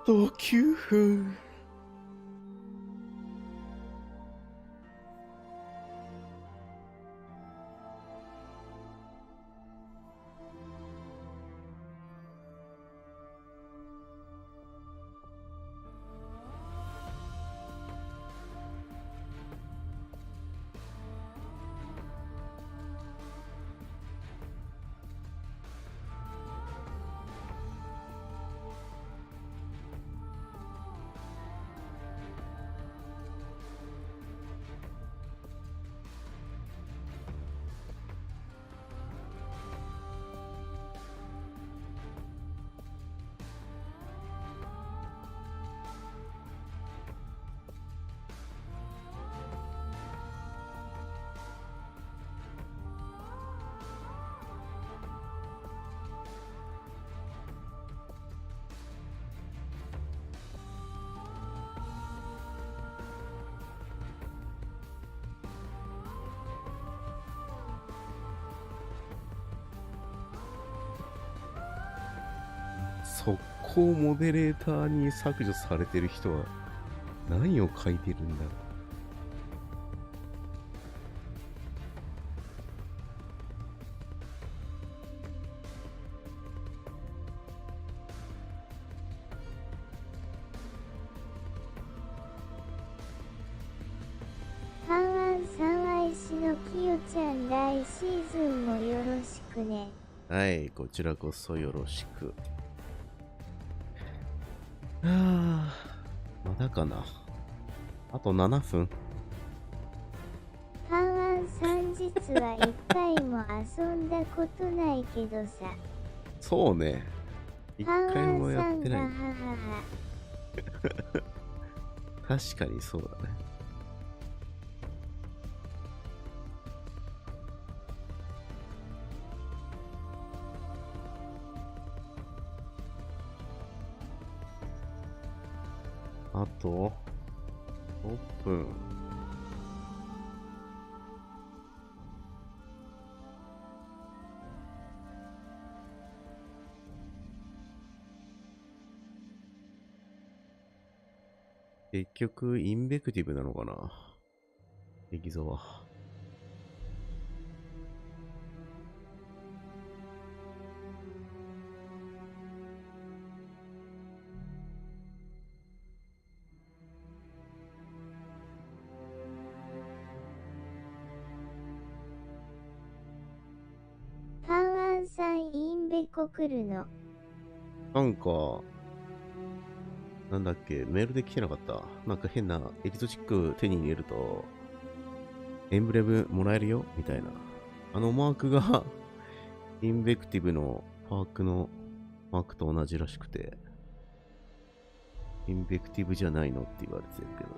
と9分。速攻モデレーターに削除されてる人は何を書いてるんだろう。半安三愛氏のきよちゃん、来シーズンもよろしくね。はい、こちらこそよろしく。まだかな。あと7分。半安さん実は一回も遊んだことないけどさ。そうね。一回もやってない。確かにそうだね。あと6分。結局インベクティブなのかな、激ゾは。半安さんインベコ来るの。なんかなんだっけ、メールで来てなかった。なんか変なエキゾチック手に入れるとエンブレムもらえるよみたいな。あのマークがインベクティブのパークのマークと同じらしくて、インベクティブじゃないのって言われてるけど。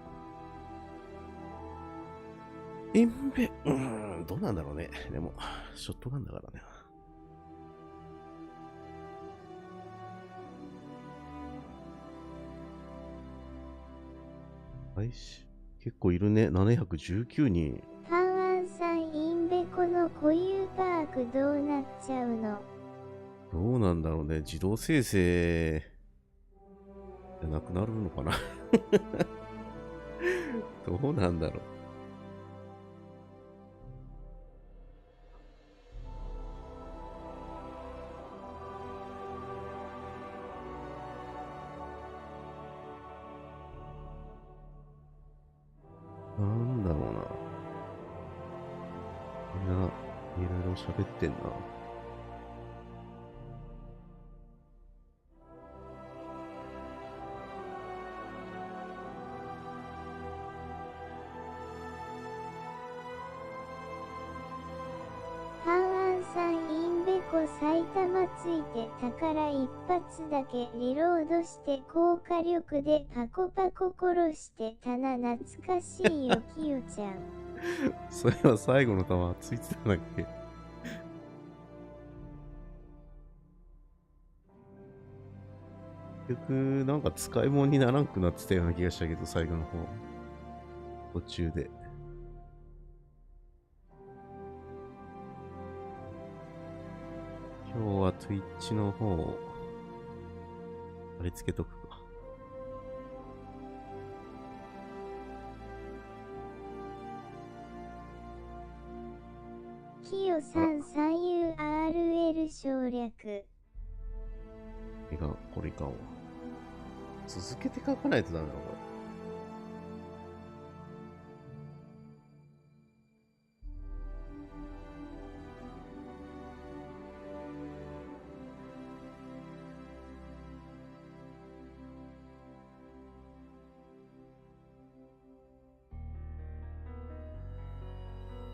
インベ、どうなんだろうね。でも、ショットガンだからね。結構いるね。719人。半安さんインベコの固有パークどうなっちゃうの？どうなんだろうね。自動生成じゃなくなるのかな。どうなんだろう。なんだろうな。みんないろいろ喋ってんな。半安さんインベコ埼玉ついて宝一発だけリロードして高火力でパコパコ殺して棚懐かしいよきよちゃん。それは最後の弾ついてたんだっけ。結局なんか使い物にならんくなってたような気がしたけど、最後の方途中で。今日は Twitch の方を貼り付けとくか。予算 3URL 省略。これいかんわ。続けて書かないとダメだ、これ。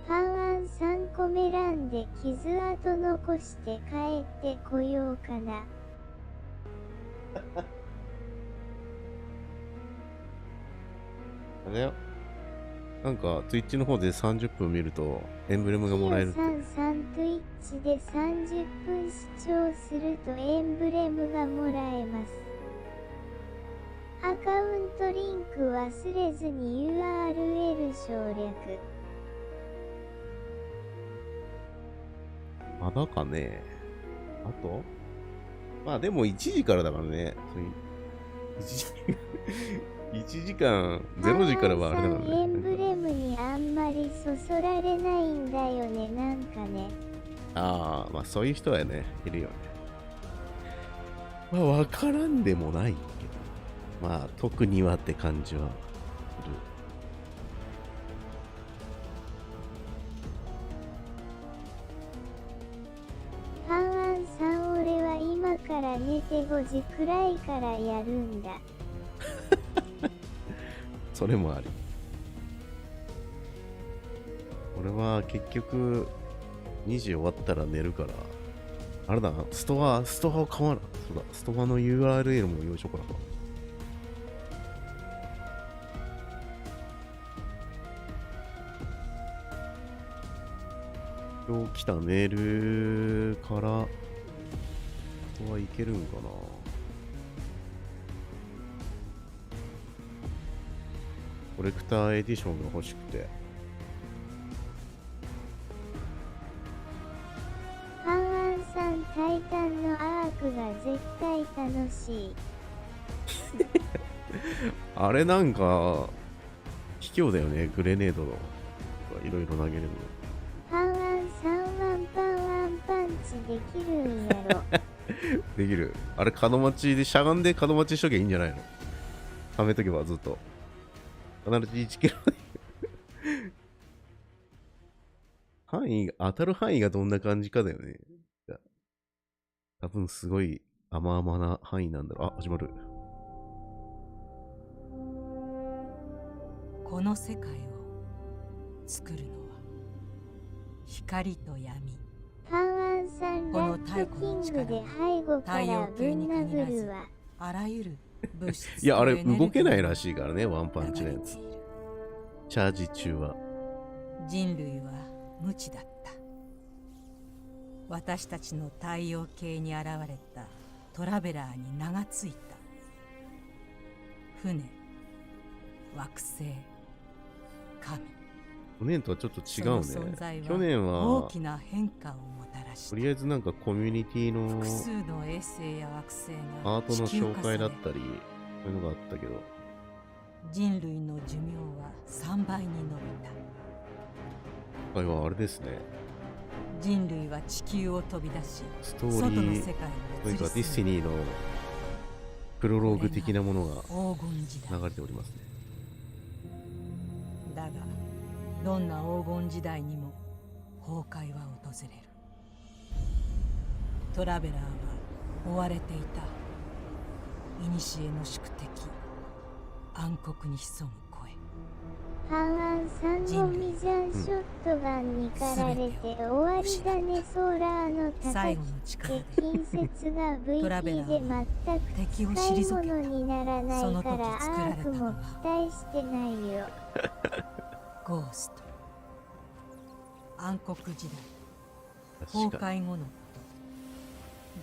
パンアン3個目選んで傷跡残して帰ってこようかな。あれだよ。なんか、Twitch の方で30分見ると、エンブレムがもらえるって。Q.Twitch で30分視聴するとエンブレムがもらえます。アカウントリンク忘れずに URL 省略。まだかね。あとまあでも1時からだからね。1時間、0時からはあれだからね。エンブレムにあんまりそそられないんだよね、なんかね。ああ、まあそういう人はね、いるよね。まあわからんでもないけど。まあ特にはって感じはする。パンアンさん、俺は今から寝て5時くらいからやるんだ。それもあり。俺は結局2時終わったら寝るから、あれだな、ストアを買わな。そうだ、ストアの URL も用意しようかな。今日来たメールからストア行けるんかな。コレクターエディションが欲しくて。パンアンさん、タイタンのアークが絶対楽しい。あれなんか卑怯だよね。グレネードのいろいろ投げれるの。パンアンさん、ワンパンチできるんやろ。できる。あれ角待ちでしゃがんで角待ちしときゃいいんじゃないの。はめとけばずっと必ず1キロ範囲、当たる範囲がどんな感じかだよね。多分すごい甘々な範囲なんだろう。あ、始まる。この世界を作るのは光と闇。パンアンさん、ラッドキングで背後からぶん殴るわ。あらゆる物質いや、あれ動けないらしいからね、ワンパンチのやつ。チャージ中は。人類は無知だった。私たちの太陽系に現れたトラベラーに名がついた。船、惑星、神。去年とはちょっと違うね。去年大はきな変化をもたらした。とりあえずなんかコミュニティの複数の衛星や惑星がアートの紹介だったり、そういうのがあったけど、人類の寿命は3倍に伸びた。今回はあれですね。人類は地球を飛び出し、ストー外のリー、世界というかディスティニーのプロローグ的なものが黄金時代流れておりますね。だが、どんな黄金時代にも崩壊は訪れる。トラベラーは追われていた。古の宿敵、暗黒に潜む声。パンアンさんのミジャンショットガンに駆られて終わりだね。ソーラーの最後の叩き力で近接が VP で全く敵を使い退け物にならないその時からア作られークもたのは期待してないよ。ゴースト。暗黒時代、崩確か壊後のこ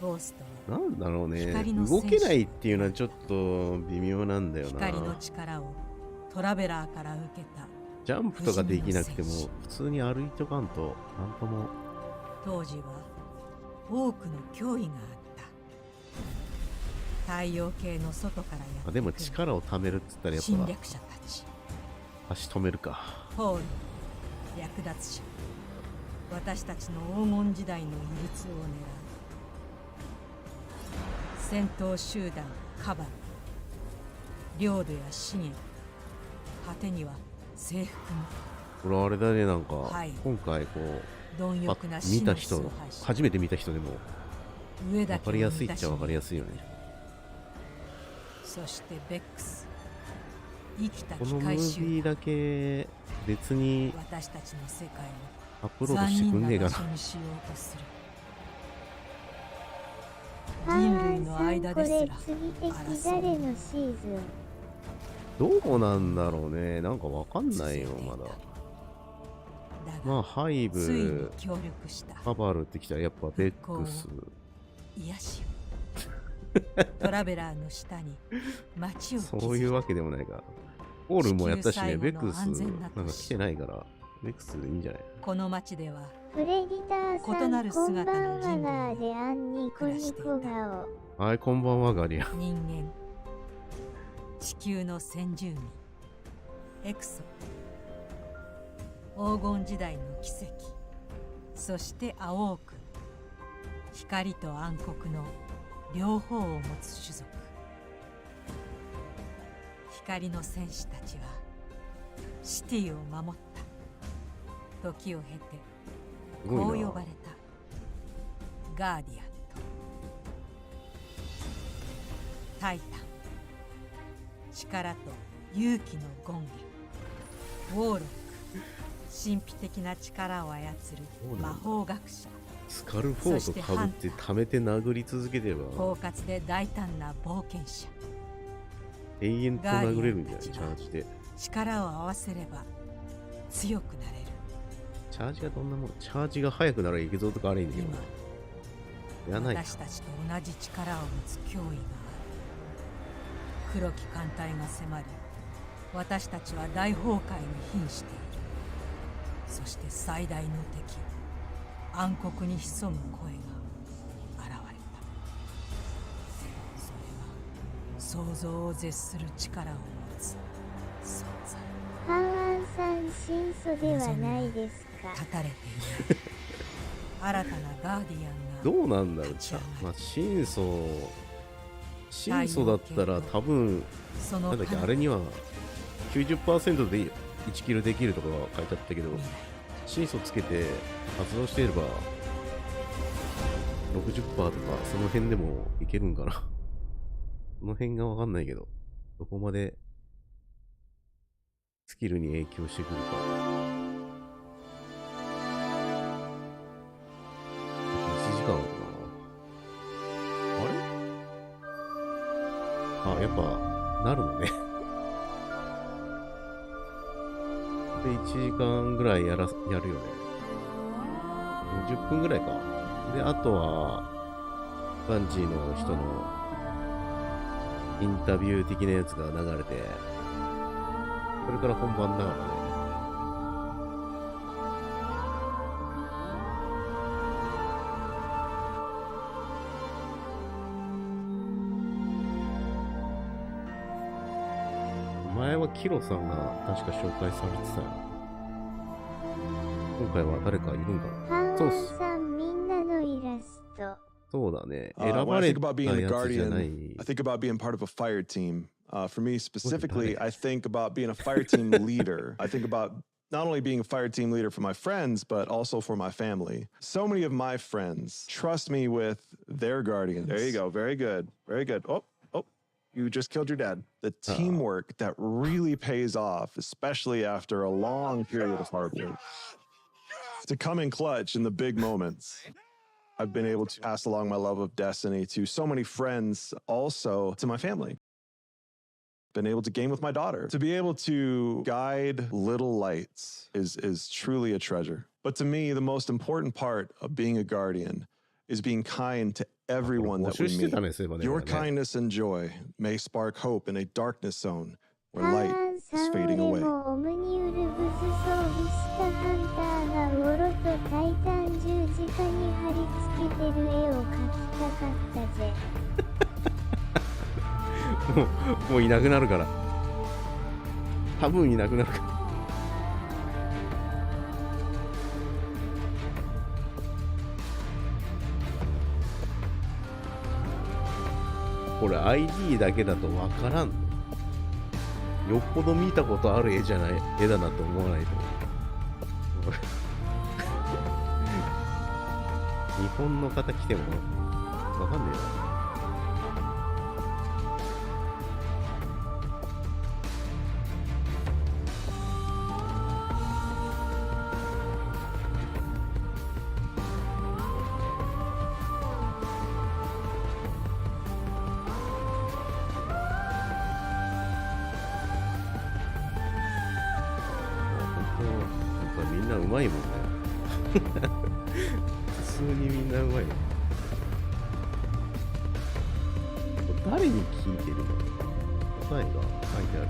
と。ゴーストはなんだろうね。光の動けないっていうのはちょっと微妙なんだよな。光の力をトラベラーから受けた。ジャンプとかできなくても普通に歩いとかんとなんとも。当時は多くの脅威があった。太陽系の外からやってくるでも力を貯めるっつったらやっぱ侵略者たち。足止めるか。ポール、略奪者。私たちの黄金時代の遺物を狙う。戦闘集団カバル、領土や資源、果てには制服も。これあれだね、なんか、はい、今回こう貪欲な見た人、初めて見た人でも分かりやすいっちゃ分かりやすいよね。そしてベックス、生きたこのム機械ービーだけ別に私たちの世界アップロードしてくんねえかな。人類の間ですら次敵誰のシーズン？どうなんだろうね。なんかわかんないよ、まだ。まあ、ハイブ、カバルってきたらやっぱベックス。癒しトラベラーの下に街をそういうわけでもないか。オールもやったしね、ベックスなんか来てないから、ベックスでいいんじゃない？この街ではプレディターさん、異なる姿の人類がであんにこにこ顔。はい、こんばんは、ガリア。人間、地球の先住民、エクソ、黄金時代の奇跡、そして青く光と暗黒の両方を持つ種族。光の戦士たちはシティを守った。時を経てこう呼ばれたガーディアンとタイタン、力と勇気の権限、ウォーロック、神秘的な力を操る魔法学者。スカルフォートかぶって溜めて殴り続けてば狡猾で大胆な冒険者。永遠と殴れるんじゃない？チャージで力を合わせれば強くなれる。チャージがどんなもん？チャージが速くならいけぞとかあれいいんだけど、やらないか。私たちと同じ力を持つ脅威がある。黒き艦隊が迫り、私たちは大崩壊に瀕している。そして最大の敵、暗黒に潜む声が現れた。それは想像を絶する力を持つ存在。ハンアンさん、真相ではないですか？立たれている新たなガーディアンが。どうなんだろう。まあ、真相だったら多分なんだっけ、あれには 90% で1キルできるとか書いてあったけど、真相つけて発動していれば 60% とかその辺でもいけるんかな。その辺がわかんないけど、どこまでスキルに影響してくるか。1時間かな。あれ？あ、やっぱなるのね。で、1時間ぐらいやるよね。10分ぐらいか。で、あとは、バンジーの人のインタビュー的なやつが流れて、それから本番だからね。前はキロさんが確か紹介されてたよ。今回は誰かいるんかな。そうっす。さん、みんなのイラスト。そうだね。選ばれたやつじゃない。I think about being part of a fire team. For me specifically, I think about being a fire team leader. I think about not only being a fire team leader for my friends, but also for my family. So many of my friends trust me with their guardians. There you go. Very good. Very good. Oh, you just killed your dad. The teamwork that really pays off, especially after a long period of hard work. To come in clutch in the big moments. I've been able to pass along my love of Destiny to so many friends, also to my family. Been able to game with my daughter. To be able to guide little lights is truly a treasure. But to me, the most important part of being a guardian is being kind to everyone that we meet. Your kindness and joy may spark hope in a darkness zone where light is fading away.もういなくなるから。多分いなくなるから。これ ID だけだとわからんの。よっぽど見たことある絵じゃない、絵だなと思わないと。日本の方来てもわかんねえな。みんなうまいもんね。普通にみんなうまい。誰に聞いてるの？答えが書いてある。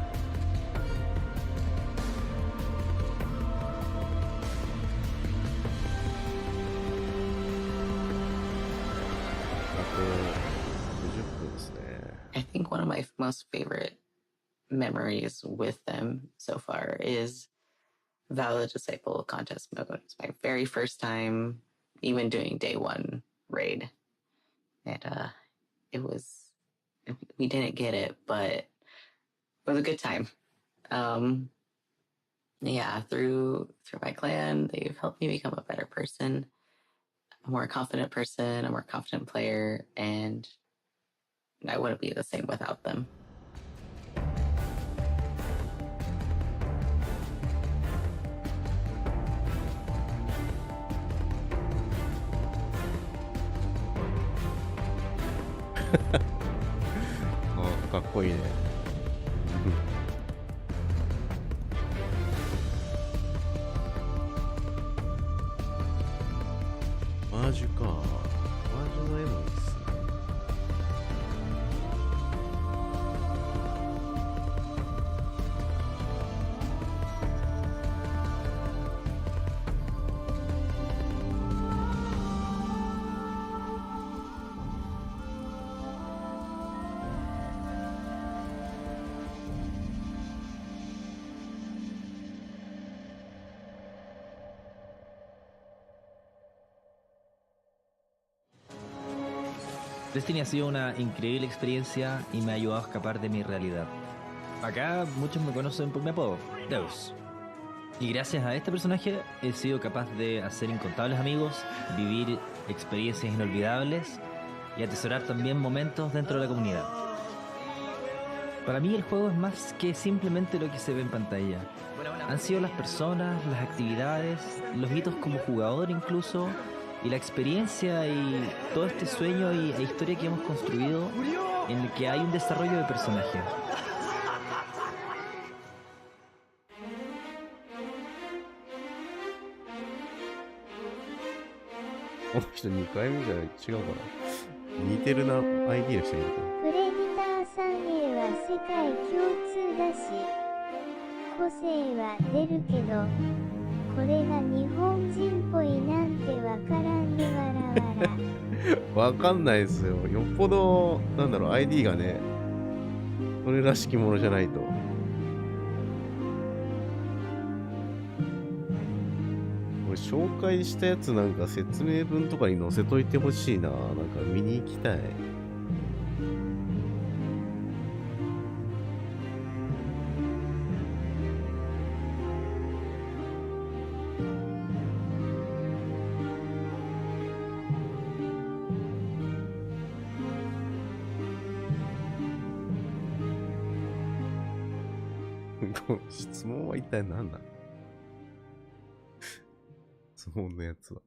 あと50分ですね。I think one of my most favorite memories with them so far is Valid Disciple contest mode. It's my very first time even doing day one raid. And we didn't get it, but it was a good time. Yeah, through my clan, they've helped me become a better person, a more confident person, a more confident player, and I wouldn't be the same without them. Oh, かっこいいね。マージュか。マージュの絵もいいっすね。Destiny ha sido una increíble experiencia y me ha ayudado a escapar de mi realidad. Acá muchos me conocen por mi apodo, Deus. Y gracias a este personaje he sido capaz de hacer incontables amigos, vivir experiencias inolvidables y atesorar también momentos dentro de la comunidad. Para mí el juego es más que simplemente lo que se ve en pantalla. Han sido las personas, las actividades, los hitos como jugador incluso, y la experiencia y todo este sueño e historia que hemos construido en el que hay un desarrollo de personaje. この人2回目じゃない？違うかな。似てるな ID の人いるプレデターさん A は世界共通だし個性は出るけどこれが日本人っぽいなんてわからんでわらわら。わかんないですよ。よっぽど、なんだろう、ID がね、それらしきものじゃないと。これ紹介したやつなんか説明文とかに載せといてほしいな。なんか見に行きたい。質問は一体何なの？質問のやつは。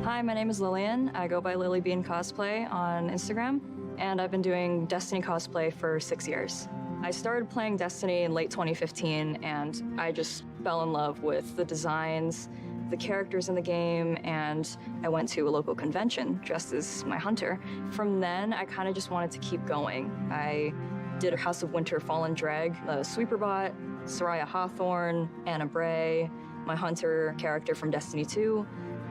Hi, my name is Lillian. I go by Lily Bean Cosplay on Instagram, and I've been doing Destiny cosplay for 6 years. I started playing Destiny in late 2015, and I just fell in love with the designs, the characters in the game, and I went to a local convention dressed as my hunter. From then, I kind of just wanted to keep going. I did a House of Winter Fallen Drag, a Sweeperbot, Soraya Hawthorne, Anna Bray, my hunter character from Destiny 2.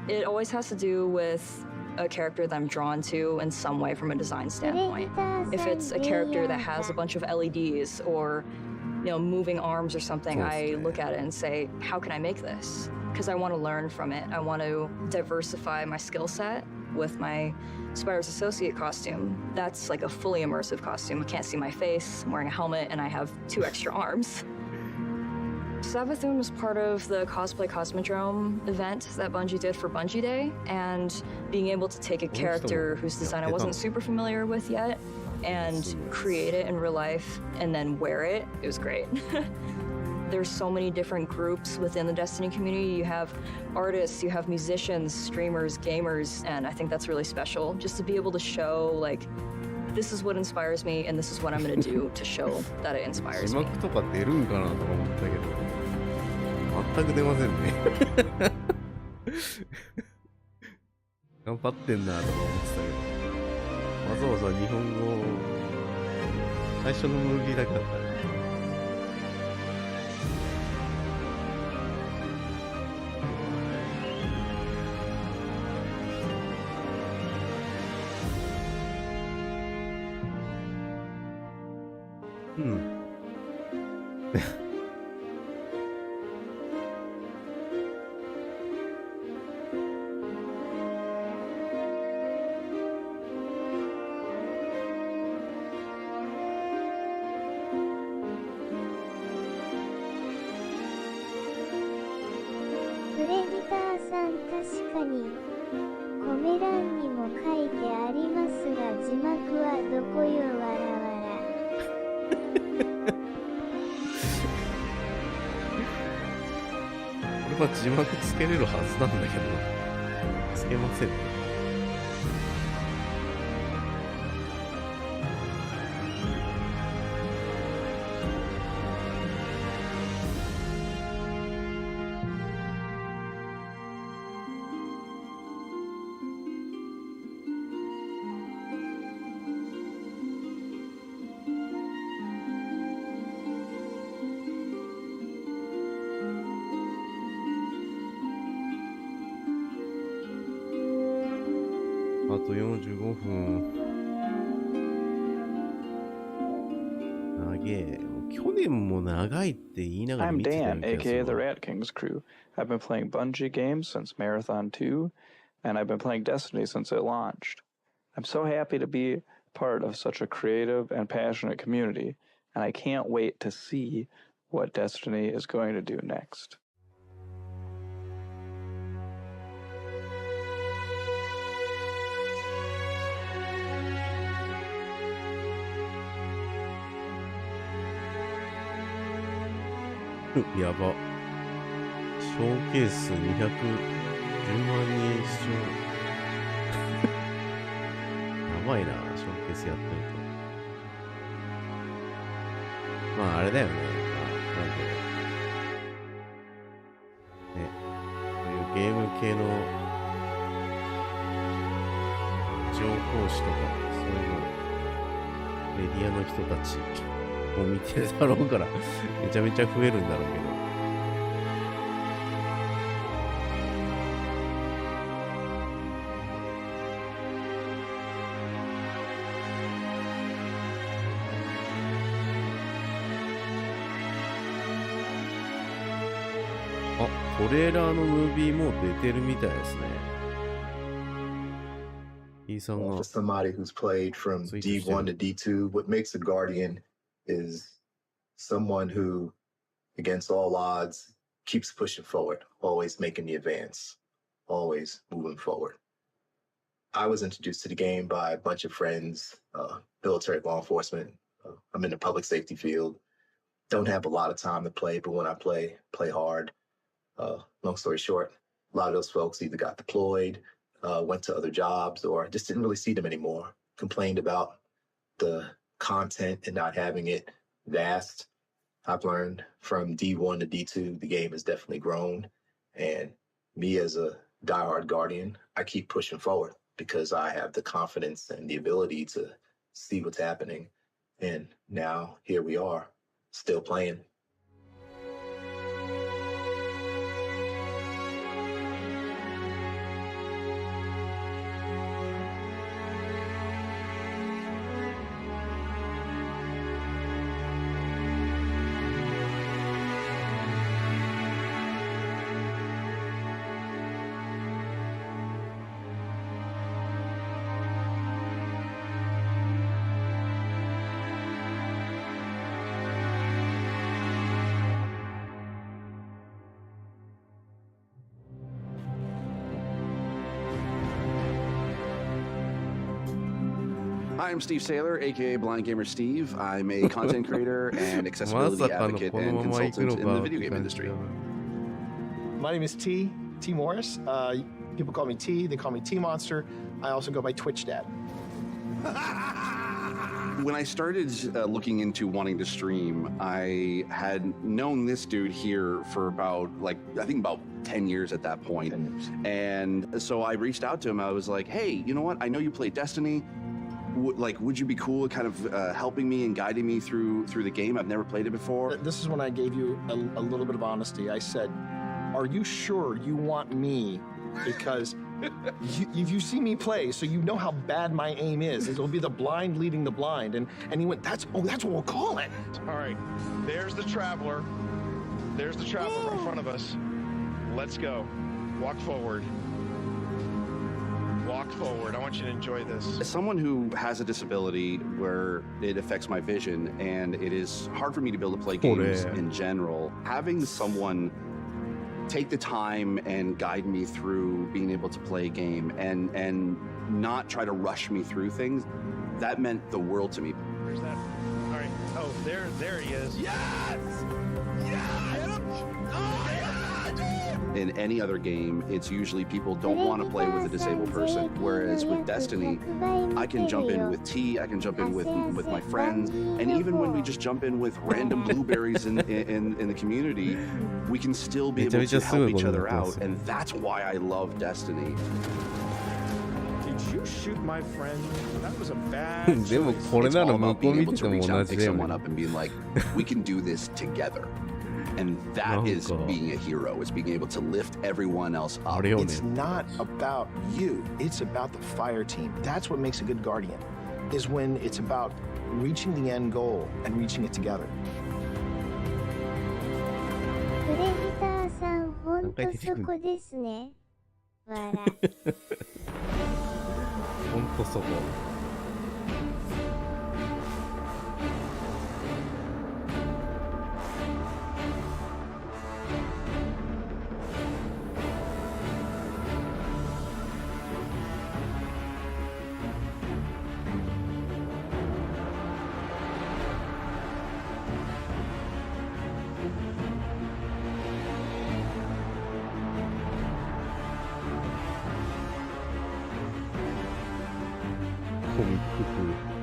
It always has to do with a character that I'm drawn to in some way from a design standpoint. If it's a character that has a bunch of LEDs or moving arms or something, I look at it and say, how can I make this? Because I want to learn from it. I want to diversify my skill set with my Spyro's Associate costume. That's like a fully immersive costume. I can't see my face, I'm wearing a helmet, and I have 2 extra arms. Sabathun was part of the Cosplay Cosmodrome event that Bungie did for Bungie Day, and being able to take a character whose design I wasn't super familiar with yet and create it in real life and then wear it, it was great. There's so many different groups within the Destiny community. You have artists, you have musicians, streamers, gamers, and I think that's really special. Just to be able to show, like, this is what inspires me, and this is what I'm going to do to show that it inspires 字 me. 幕とか出るんかなとか思ったけど、全く出ませんね。頑張ってんなとか思ってたけど、わざわざ日本語、最初のムービーだけだったね。うん。プレデターさん、確かにコメ欄にも書いてありますが、字幕はどこよ、わらわら。これは字幕つけれるはずなんだけど、つけませんね。あと45分。長え。去年も長いって言いながら I'm 見てたよう Dan, な気がする aka the わ。 Rat King's crew. I've been playing Bungie games since Marathon 2, and I've been playing Destiny since it launched. I'm so happy to be part of such a creative and passionate community, and I can't wait to see what Destiny is going to do next. やば。ショーケース210万人視聴。やばいな、ショーケースやってると。まあ、あれだよね。なんで、ね、こういうゲーム系の情報誌とか、そういうの、メディアの人たちを見てるだろうから、めちゃめちゃ増えるんだろうけど。あ、トレーラーのムービーも出てるみたいですね。Eさんが For somebody who's played from ツイートして D1 to る。 D2, what makes a Guardian is someone who, against all odds, keeps pushing forward, always making the advance, always moving forward. I was introduced to the game by a bunch of friends, military, law enforcement. I'm in the public safety field. Don't have a lot of time to play, but when I play hard. Long story short, a lot of those folks either got deployed, went to other jobs, or just didn't really see them anymore. Complained about the content and not having it vast. I've learned from D1 to D2, the game has definitely grown. And me as a diehard Guardian, I keep pushing forward because I have the confidence and the ability to see what's happening. And now here we are, still playing. う Hi, I'm Steve Saylor, aka Blind Gamer Steve. I'm a content creator and accessibility advocate and consultant in the video game industry. My name is T Morris. People call me T. They call me T Monster. I also go by Twitch Dad. When I started looking into wanting to stream, I had known this dude here for about, I think about 10 years at that point. And so I reached out to him. I was like, hey, you know what? I know you play Destiny. Would you be cool kind of helping me and guiding me through the game? I've never played it before. This is when I gave you a little bit of honesty. I said, are you sure you want me? Because you see me play, so you know how bad my aim is. It'll be the blind leading the blind. And he went, that's what we'll call it. All right, there's the Traveler. There's the Traveler in front of us. Let's go. Walk forward. Walk forward. I want you to enjoy this. As someone who has a disability where it affects my vision and it is hard for me to be able to play games in general, having someone take the time and guide me through being able to play a game and not try to rush me through things, that meant the world to me. Where's that? All right. Oh, there he is. Yes! Yes! Hit him! Oh, yeah! In any other game, it's usually people don't want to play with a disabled person, whereas with Destiny, I can jump in with T, I can jump in with my friends, and even when we just jump in with random blueberries in the community, we can still be able to help each other out, and that's why I love Destiny. Did you shoot my friend? That was a bad でもこれなら向こう見てても同じだよね。 It's all about being able to reach out, pick someone up and being like, we can do this together. And that is being a hero, is being able to lift everyone else up. It's not about you. It's about the fire team. That's what makes a good guardian, is when it's about reaching the end goal and reaching it together. プレデターさん、ほんとそこですね。笑。ほんとそこ。コミック風。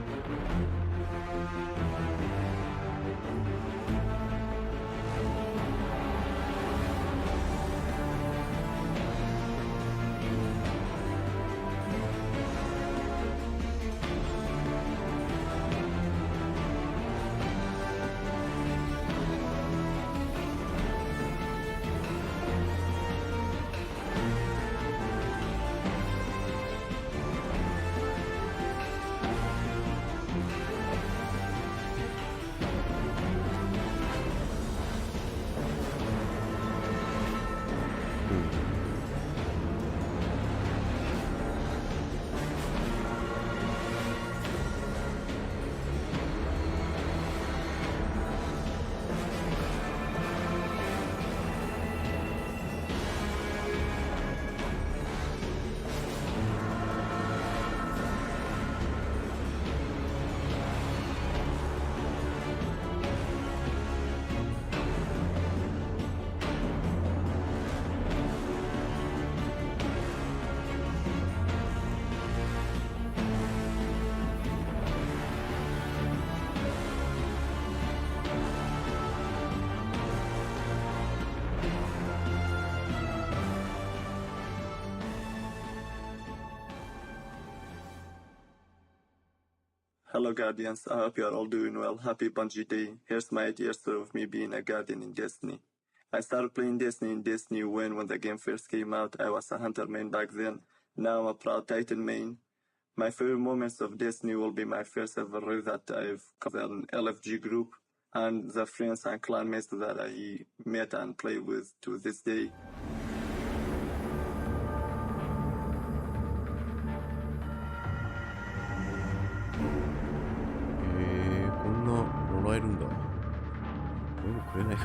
Hello Guardians, I hope you are all doing well. Happy Bungie Day. Here's my 8 years of me being a Guardian in Destiny. I started playing Destiny in Destiny when the game first came out. I was a Hunter main back then. Now I'm a proud Titan main. My favorite moments of Destiny will be my first ever raid that I've covered an LFG group and the friends and clanmates that I met and play with to this day. こんなもらえるんだ。こういうのくれないよ。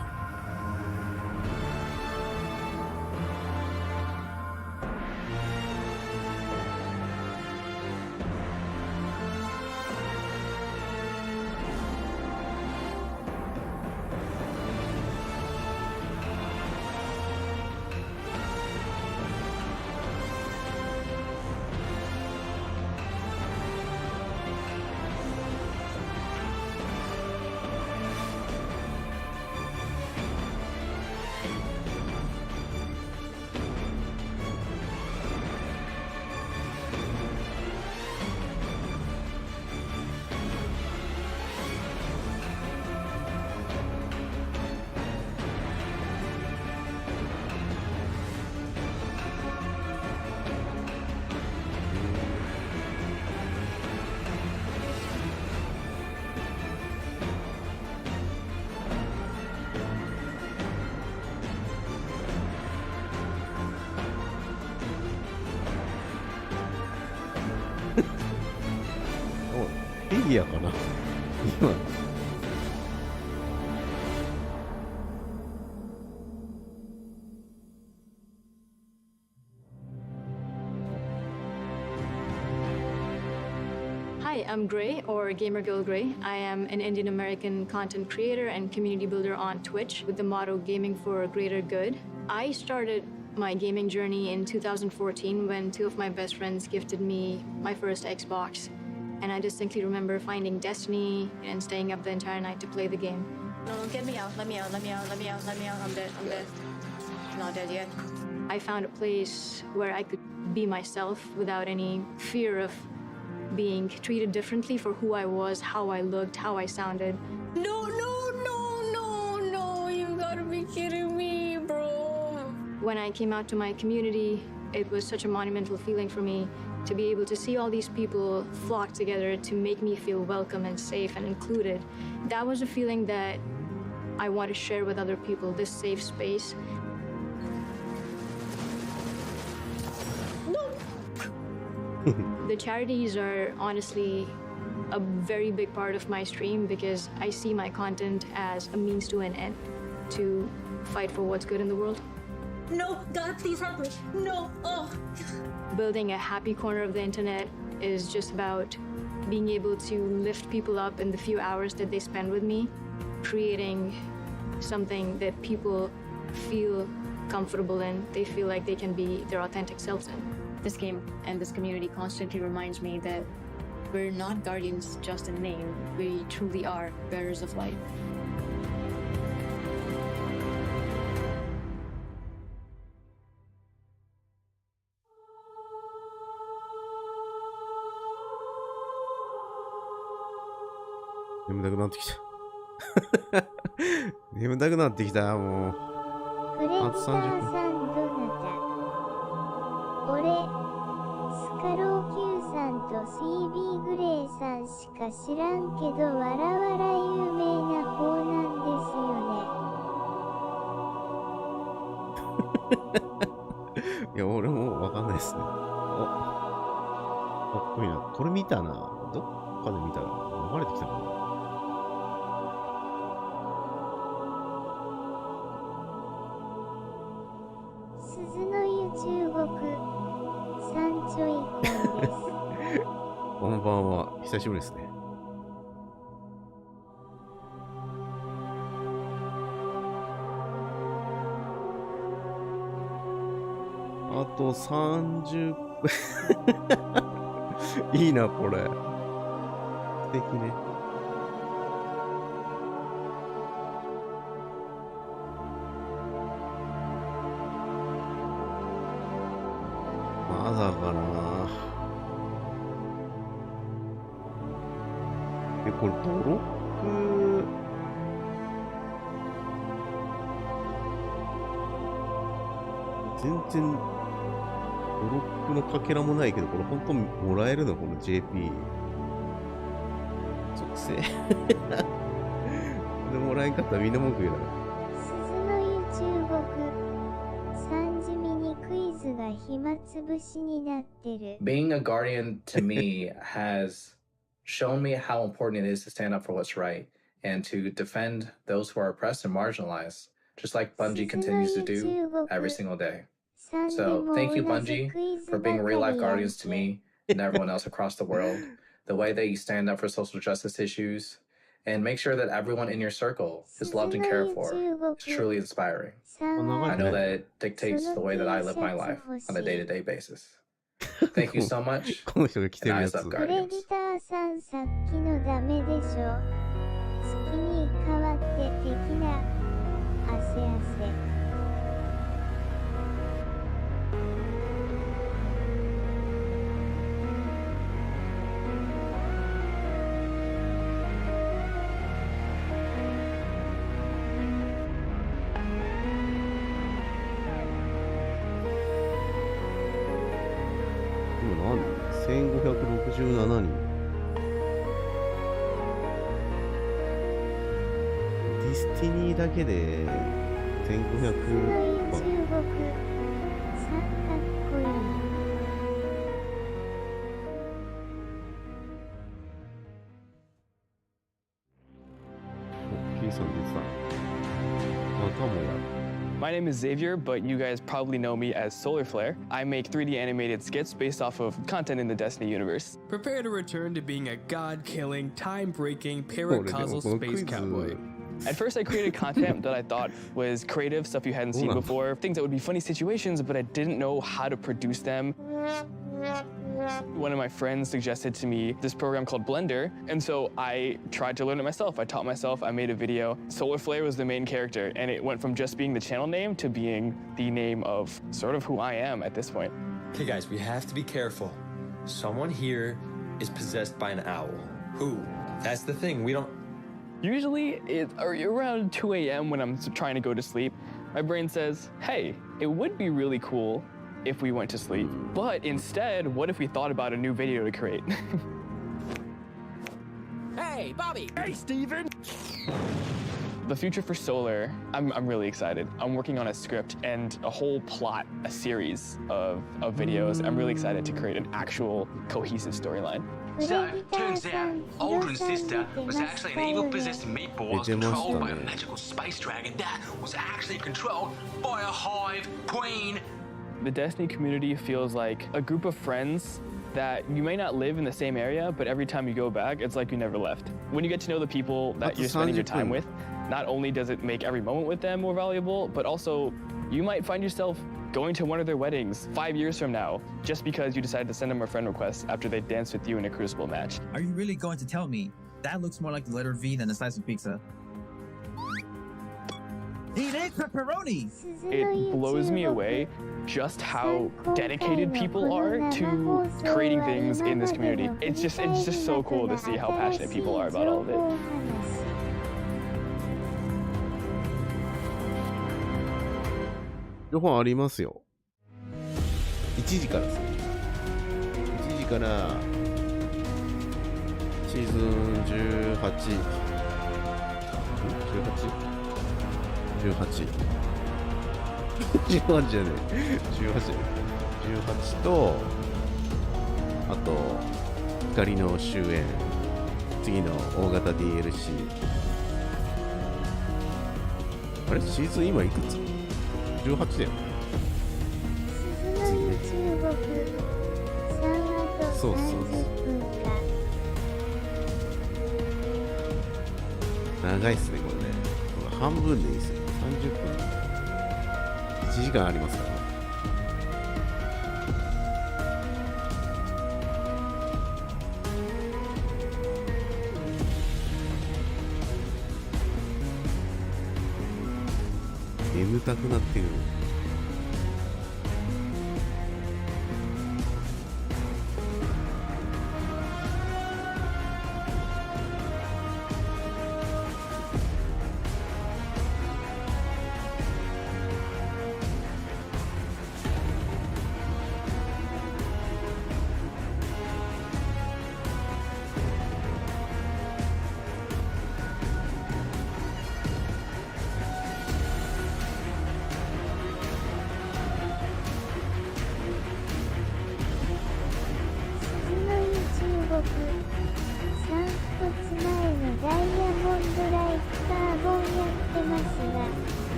ギアかな今。Hi, I'm Gray, or Gamer Girl Gray. I am an Indian American content creator and community builder on Twitch with the motto Gaming for Greater Good. I started my gaming journey in 2014 when two of my best friends gifted me my first Xbox. And I distinctly remember finding Destiny and staying up the entire night to play the game. No, get me out, let me out, let me out, let me out, let me out, I'm dead, I'm dead. Not dead yet. I found a place where I could be myself without any fear of being treated differently for who I was, how I looked, how I sounded. No, you gotta be kidding me, bro. When I came out to my community, it was such a monumental feeling for me to be able to see all these people flock together to make me feel welcome and safe and included. That was a feeling that I want to share with other people, this safe space. The charities are honestly a very big part of my stream because I see my content as a means to an end to fight for what's good in the world. No, God, please help me. No, oh. Building a happy corner of the internet is just about being able to lift people up in the few hours that they spend with me, creating something that people feel comfortable in, they feel like they can be their authentic selves in. This game and this community constantly reminds me that we're not guardians just in name, we truly are bearers of light.眠たくなってきた。眠たくなってきた、もう。クレジターさんどなた？俺、スカロー Q さんと CB グレイさんしか知らんけど、わらわら有名な方なんですよね。いや、俺もわかんないですね。かっこいいな。これ見たな。どっかで見たら流れてきたかな。鈴の湯中国山頂一本です。こんばんは。久しぶりですね。あと30いいな、これ。素敵ね。まだかな。これドロップ全然ドロップのかけらもないけど、これ本当にもらえるのこの JP 属性でもらえんかったらみんな文句言うな。鈴の湯中国三地味にクイズが暇つぶしになってる。 Being a guardian to me has shown me how important it is to stand up for what's right and to defend those who are oppressed and marginalized, just like Bungie continues to do every single day. So thank you, Bungie, for being real-life guardians to me and everyone else across the world. The way that you stand up for social justice issues and make sure that everyone in your circle is loved and cared for is truly inspiring. I know that it dictates the way that I live my life on a day-to-day basis. Thank you so much. And eyes up, クレ Guardians. ジターさんさっきのダメでしょ。月に変わって的な汗汗。今何1567人。ディスティニーだけで1500番。中国さんかっこいい。もや。My name is Xavier, but you guys probably know me as Solar Flare. I make 3D animated skits based off of content in the Destiny universe. Prepare to return to being a god-killing, time-breaking, paracausal space cowboy. At first, I created content that I thought was creative, stuff you hadn't seen before, things that would be funny situations, but I didn't know how to produce them. One of my friends suggested to me this program called Blender, and so I tried to learn it myself. I taught myself, I made a video. Solar Flare was the main character, and it went from just being the channel name to being the name of sort of who I am at this point. Okay guys, we have to be careful. Someone here is possessed by an owl. Who? That's the thing, we don't... Usually, it's around 2 a.m. when I'm trying to go to sleep. My brain says, hey, it would be really cool if we went to sleep. But instead, what if we thought about a new video to create? Hey, Bobby! Hey, Steven! The future for Solar, I'm really excited. I'm working on a script and a whole plot, a series of videos. I'm really excited to create an actual cohesive storyline. So, turns out, Aldrin's sister was actually an evil possessed meatball controlled by a magical space dragon that was actually controlled by a hive queen. The Destiny community feels like a group of friends that you may not live in the same area, but every time you go back, it's like you never left. When you get to know the people that you're spending your time with, not only does it make every moment with them more valuable, but also you might find yourself going to one of their weddings 5 years from now, just because you decided to send them a friend request after they danced with you in a Crucible match. Are you really going to tell me that looks more like the letter V than a slice of pizza? Eat pepperoni! It blows me away just how dedicated people are to creating things in this community. It's just so cool to see how passionate people are about all of it. 両方ありますよ。1時からです。1時からシーズン18、18じゃねえ。18と、あと、光の終焉、次の大型 DLC。あれシーズン今いくつ ?18 だよ。次ね。そうそうそう。長いっすね、これね。半分でいいですよ。30分。1時間ありますから。眠たくなってくる。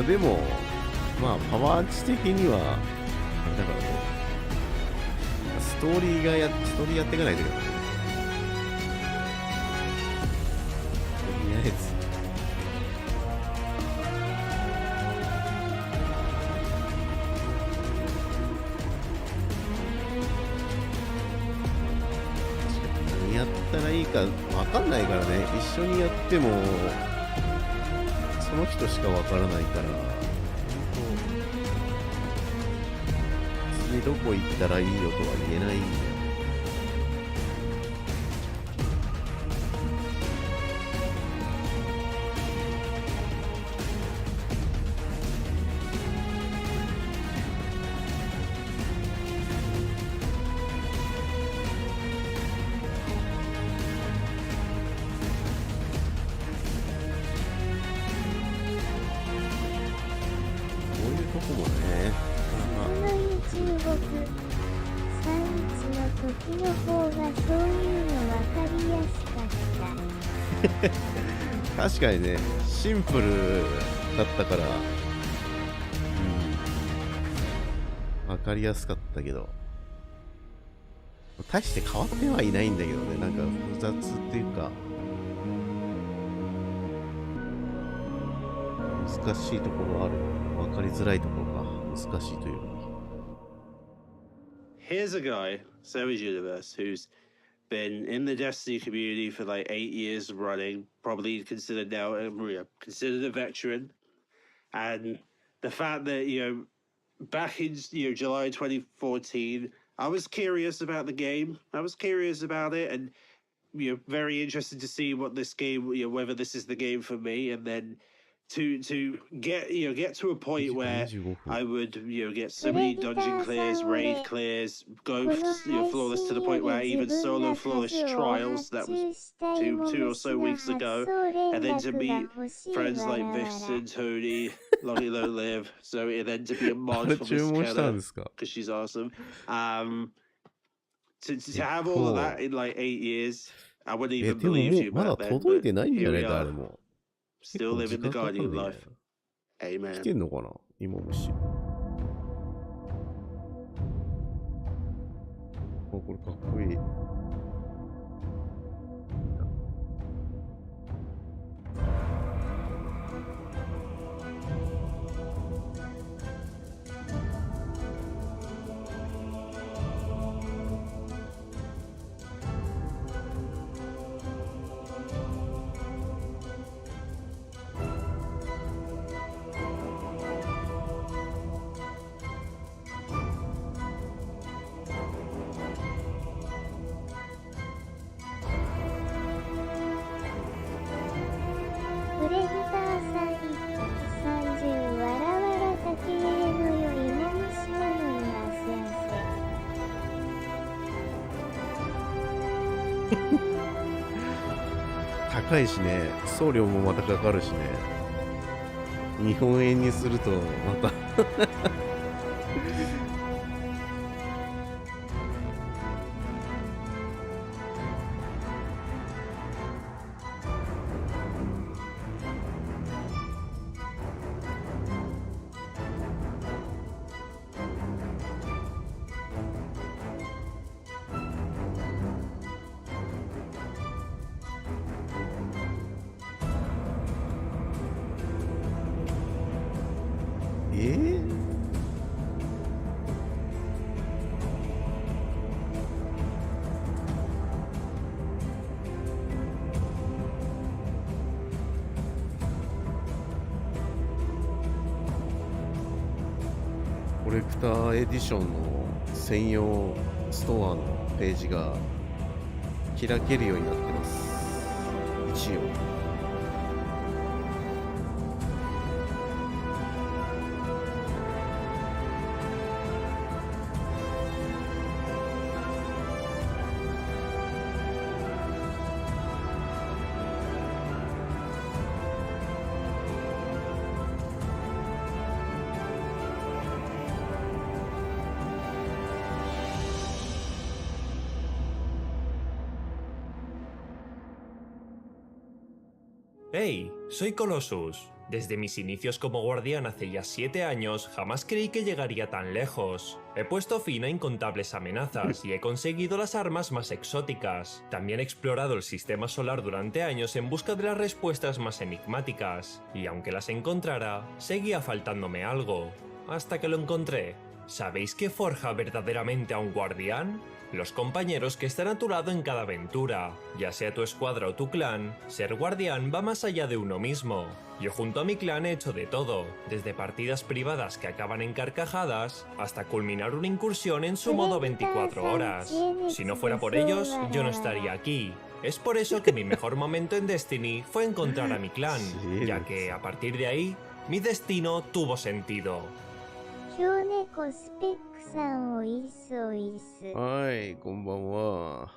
でも、まあ、パワー値的には、あれだからね、ストーリーやっていかないといけない。とりあえず。何やったらいいか分かんないからね、一緒にやっても、その人しかわからないから、次どこ行ったらいいよとは言えないんだよ。こもね。この中国3の時の方がそういうの分かりやすかった。確かにね、シンプルだったから、分かりやすかったけど、大して変わってはいないんだけどね、なんか複雑っていうか、難しいところある。分かりづらいところが難しいというより。Here's a guy, Savage Universe, who's been in the Destiny community for like 8 years running, probably considered now considered a veteran. And the fact that, back in July 2014, I was curious about the game. I was curious about it, and very interested to see what this game, whether this is the game for me. And then to get to a point where I would get so many dungeon clears, raid clears, go flawless to the point where even solo flawless trials, that was two or so weeks ago, and then to meet friends like Vixen, Tony, Lonnie Low Live, so and then to be a mod for Miss Kenna because she's awesome. To have all of that in like 8 years, I wouldn't even believe you back then. But here we are. Still living the Guardian life. Amen. 来てんのかな今虫。これかっこいい。高いしね、送料もまたかかるしね。日本円にするとまたコレクターエディションの専用ストアのページが開けるようになってます。一応。Hey, soy Colossus. Desde mis inicios como guardián hace ya 7 años, jamás creí que llegaría tan lejos. He puesto fin a incontables amenazas y he conseguido las armas más exóticas. También he explorado el sistema solar durante años en busca de las respuestas más enigmáticas. Y aunque las encontrara, seguía faltándome algo. Hasta que lo encontré. ¿Sabéis qué forja verdaderamente a un guardián? Los compañeros que están a tu lado en cada aventura. Ya sea tu escuadra o tu clan, ser guardián va más allá de uno mismo. Yo junto a mi clan he hecho de todo, desde partidas privadas que acaban en carcajadas, hasta culminar una incursión en su modo 24 horas. Si no fuera por ellos, yo no estaría aquí. Es por eso que mi mejor momento en Destiny fue encontrar a mi clan, ya que a partir de ahí, mi destino tuvo sentido. はい、こんばんは。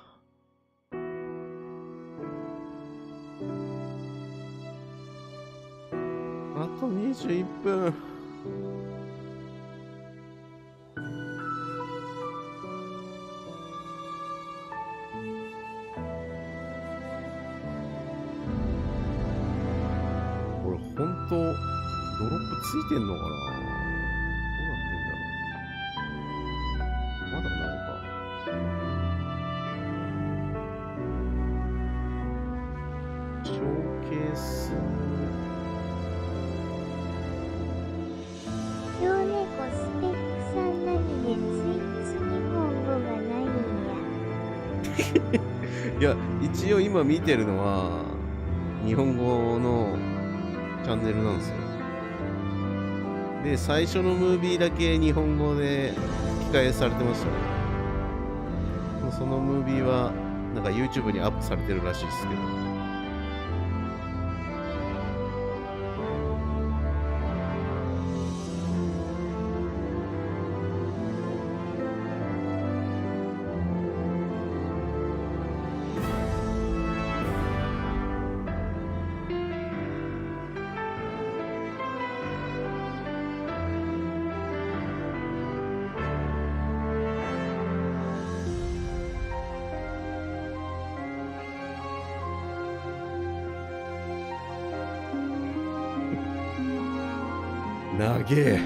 あと21分。んとドロップついてんのかな。どうなってんだろう。まだなのか。ショーケース。今日猫スペックさん何でツイッチ日本語がないんや。いや、一応今見てるのは日本語のチャンネルなんですよ。で、最初のムービーだけ日本語で吹き替えされてましたね。そのムービーはなんか YouTube にアップされてるらしいですけど。長え。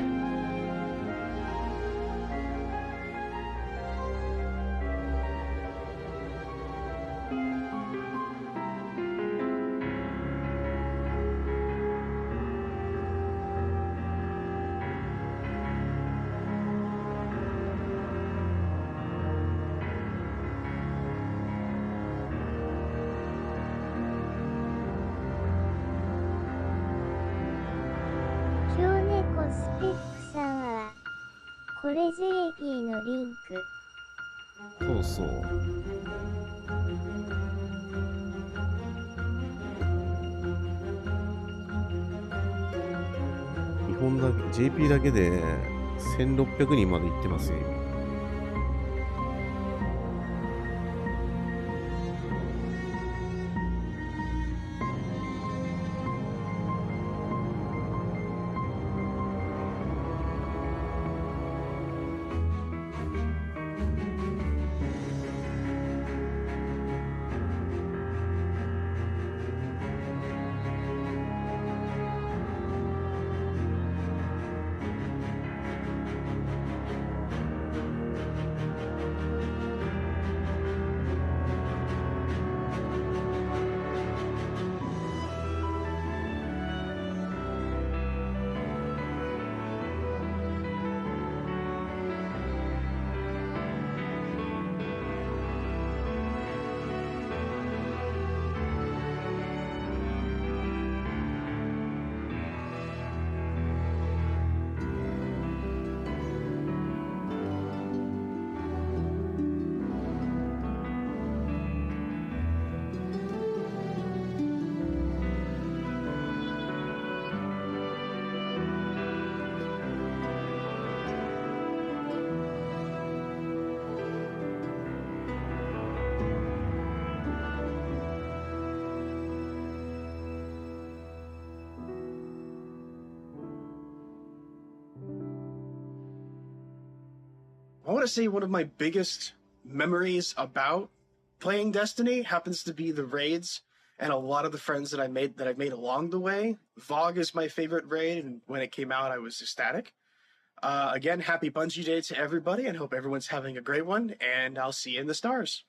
スペックさんはこれゼーギーのリンク。そうそう。日本だけ JP だけで1600人まで行ってますよ。I want to say one of my biggest memories about playing Destiny happens to be the raids and a lot of the friends that I've made along the way. VOG is my favorite raid, and when it came out, I was ecstatic. Again, happy Bungie Day to everybody, and hope everyone's having a great one, and I'll see you in the stars.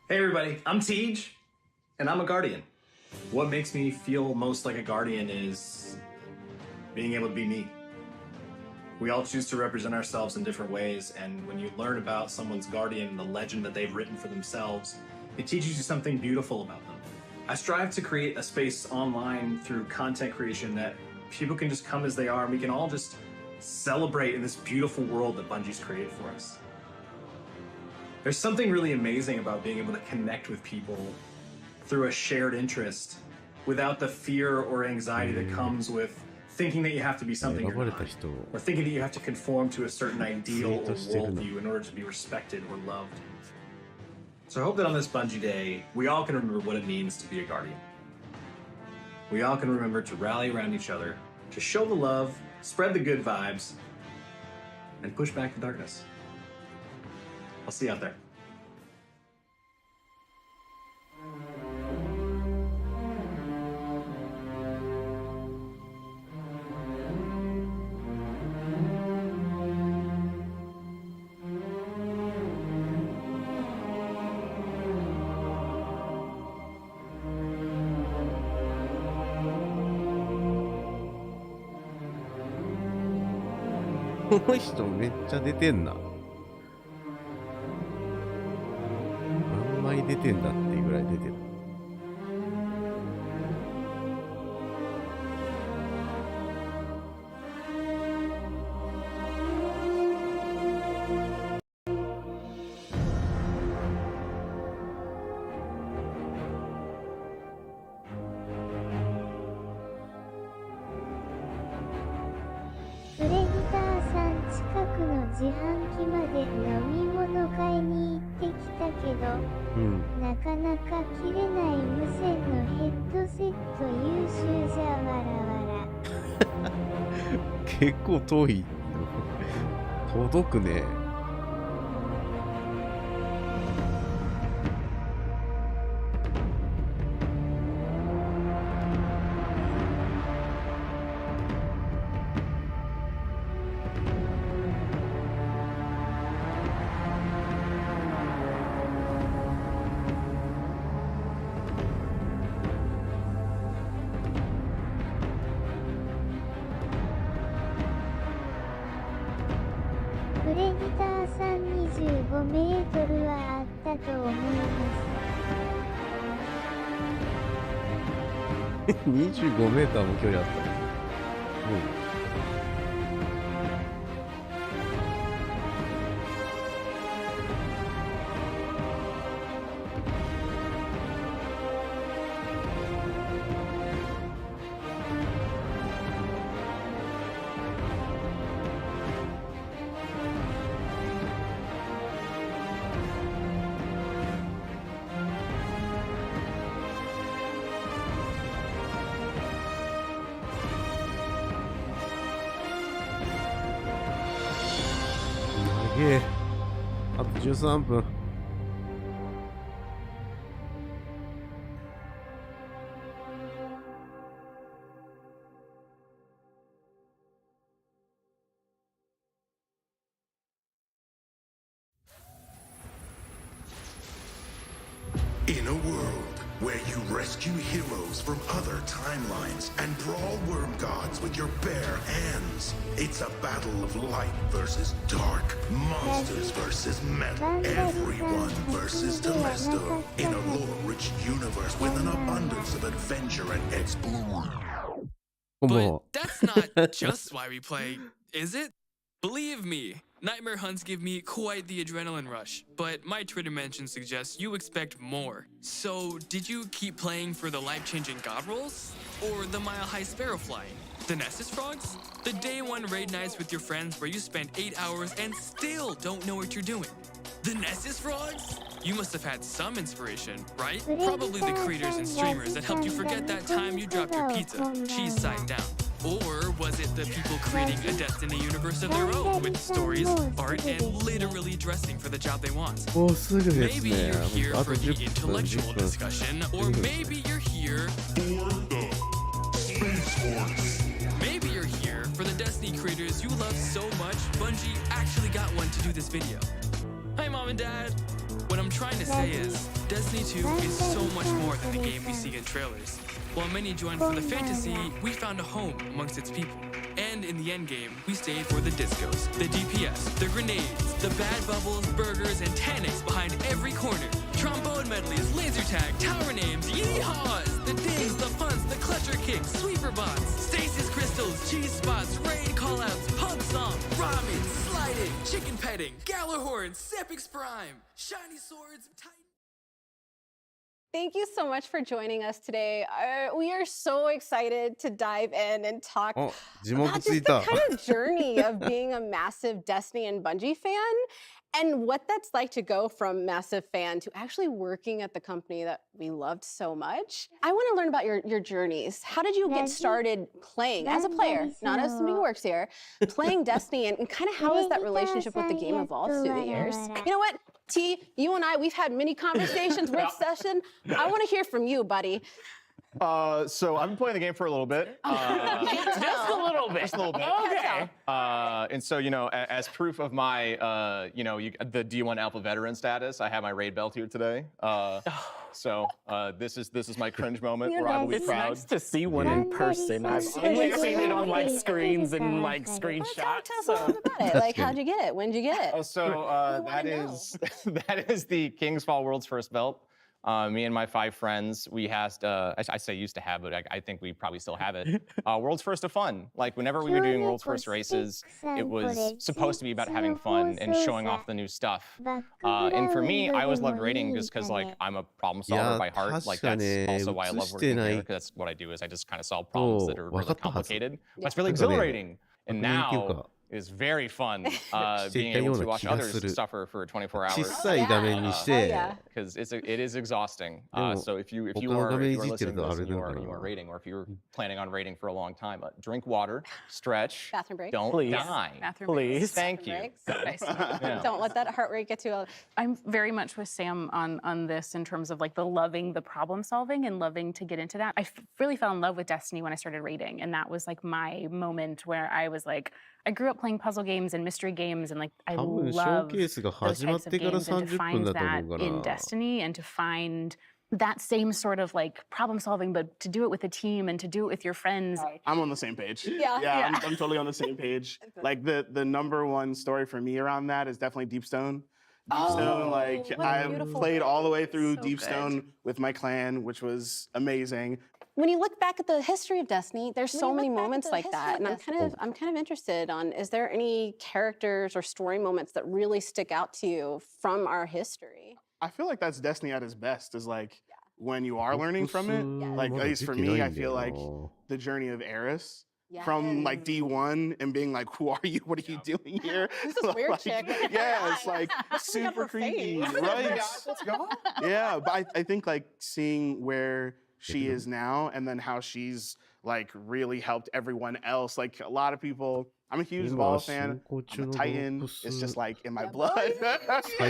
Hey everybody, I'm Tej, and I'm a Guardian. What makes me feel most like a Guardian is being able to be me. We all choose to represent ourselves in different ways, and when you learn about someone's Guardian, the legend that they've written for themselves, it teaches you something beautiful about them. I strive to create a space online through content creation that people can just come as they are, and we can all just celebrate in this beautiful world that Bungie's created for us. There's something really amazing about being able to connect with people through a shared interest without the fear or anxiety that comes with thinking that you have to be something you're not, or thinking that you have to conform to a certain ideal or worldview in order to be respected or loved. So I hope that on this Bungie Day, we all can remember what it means to be a Guardian. We all can remember to rally around each other, to show the love, spread the good vibes, and push back the darkness. I'll see you out there. この人めっちゃ出てんな。何枚出てんだっていうぐらい出てる。自販機まで飲み物買いに行ってきたけど、なかなか切れない無線のヘッドセット優秀じゃわらわら。結構遠い。届くね。プレデターさん25メートルはあったと思います。25メーターも距離あった。あと13分。In a world where you rescue heroes from other timelines and brawl worm gods with your bare hands, it's a battle of light versus dark, monsters versus metal, everyone versus Telesto, in a lore-rich universe with an abundance of adventure and exploration. But that's not just why we play, is it? Believe me, nightmare hunts give me quite the adrenaline rush, but my Twitter mention suggests you expect more. So, did you keep playing for the life-changing god rolls? Or the mile-high sparrow flying? The Nessus frogs? The day one raid nights with your friends where you spend 8 hours and still don't know what you're doing? The Nessus frogs? You must have had some inspiration, right? Probably the creators and streamers that helped you forget that time you dropped your pizza, cheese side down. Or was it the people creating a Destiny universe of their own with stories, art, and literally dressing for the job they want? Maybe you're here for the intellectual discussion, or maybe you're here for the Space Force. Maybe you're here for the Destiny creators you love so much, Bungie actually got one to do this video. Hi, Mom and Dad. What I'm trying to say is, Destiny 2 is so much more than the game we see in trailers. While many joined for the fantasy, we found a home amongst its people. And in the endgame, we stayed for the discos, the DPS, the grenades, the bad bubbles, burgers, and tannics behind every corner. trombone medleys, laser tag, tower names, yeehaws, the dings, the punts, the clutcher kicks, sweeper bots, stasis crystals, cheese spots, raid callouts, punk song, ramen, sliding, chicken petting, Galahorn, Sepix Prime, shiny swords, titan. Thank you so much for joining us today. We are so excited to dive in and talk about just the kind of journey of being a massive Destiny and Bungie fan and what that's like to go from massive fan to actually working at the company that we loved so much. I want to learn about your journeys. How did you get started playing as a player, not as somebody who works here, playing Destiny, and kind of how has that relationship with the game evolved through the years? You know what, T, you and I, we've had many conversations with Session. I want to hear from you, buddy. So I've been playing the game for a little bit. Just a little bit. Just a little bit. Okay. And so, you know, as proof of my, you know, the D1 Alpha veteran status, I have my raid belt here today. So this is my cringe moment where I will be proud. It's nice to see one in person. I've only seen it on like screens and like screenshots. Tell us a little bit about it. Like, how'd you get it? When'd you get it? So that is the King's Fall World's First belt. Me and my 5 friends, we had, I say used to have, but I think we probably still have it. World's First of Fun. Like, whenever we were doing World's First races, it was supposed to be about having fun and showing off the new stuff. And for me, I always loved raiding just because, like, I'm a problem solver by heart. Like, that's also why I love working here, because that's what I do, is I just kind of solve problems that are really complicated. But it's really exhilarating. And now, is very fun being able to watch others suffer for 24 hours. Because it is exhausting. So if you are listening to this and you are raiding, or if you're planning on raiding for a long time, drink water, stretch, bathroom break. Don't die. Bathroom breaks. Thank you. Don't let that heart rate get too low. I'm very much with Sam on this in terms of like the loving the problem solving and loving to get into that. I really fell in love with Destiny when I started raiding, and that was like my moment where I was like, I grew up playing puzzle games and mystery games, and like I love those types of games, and to find that in Destiny and to find that same sort of like problem solving, but to do it with a team and to do it with your friends. I'm on the same page. Yeah. I'm totally on the same page. Like the number one story for me around that is definitely Deepstone. Deepstone, like I played all the way through Deepstone with my clan, which was amazing. When you look back at the history of Destiny, there's so many moments like that, and I'm kind of interested on, is there any characters or story moments that really stick out to you from our history? I feel like that's Destiny at its best, is like when you are learning from it. Like at least for me, I feel like the journey of Eris. From like D1 and being like, who are you? What are you doing here? This is weird, chick. Yeah, it's like super creepy, right? Yeah, but I think like seeing where she is now and then how she's like really helped everyone else. Like a lot of people, I'm a huge Zavala fan. I'm a Titan. It's just like in my blood.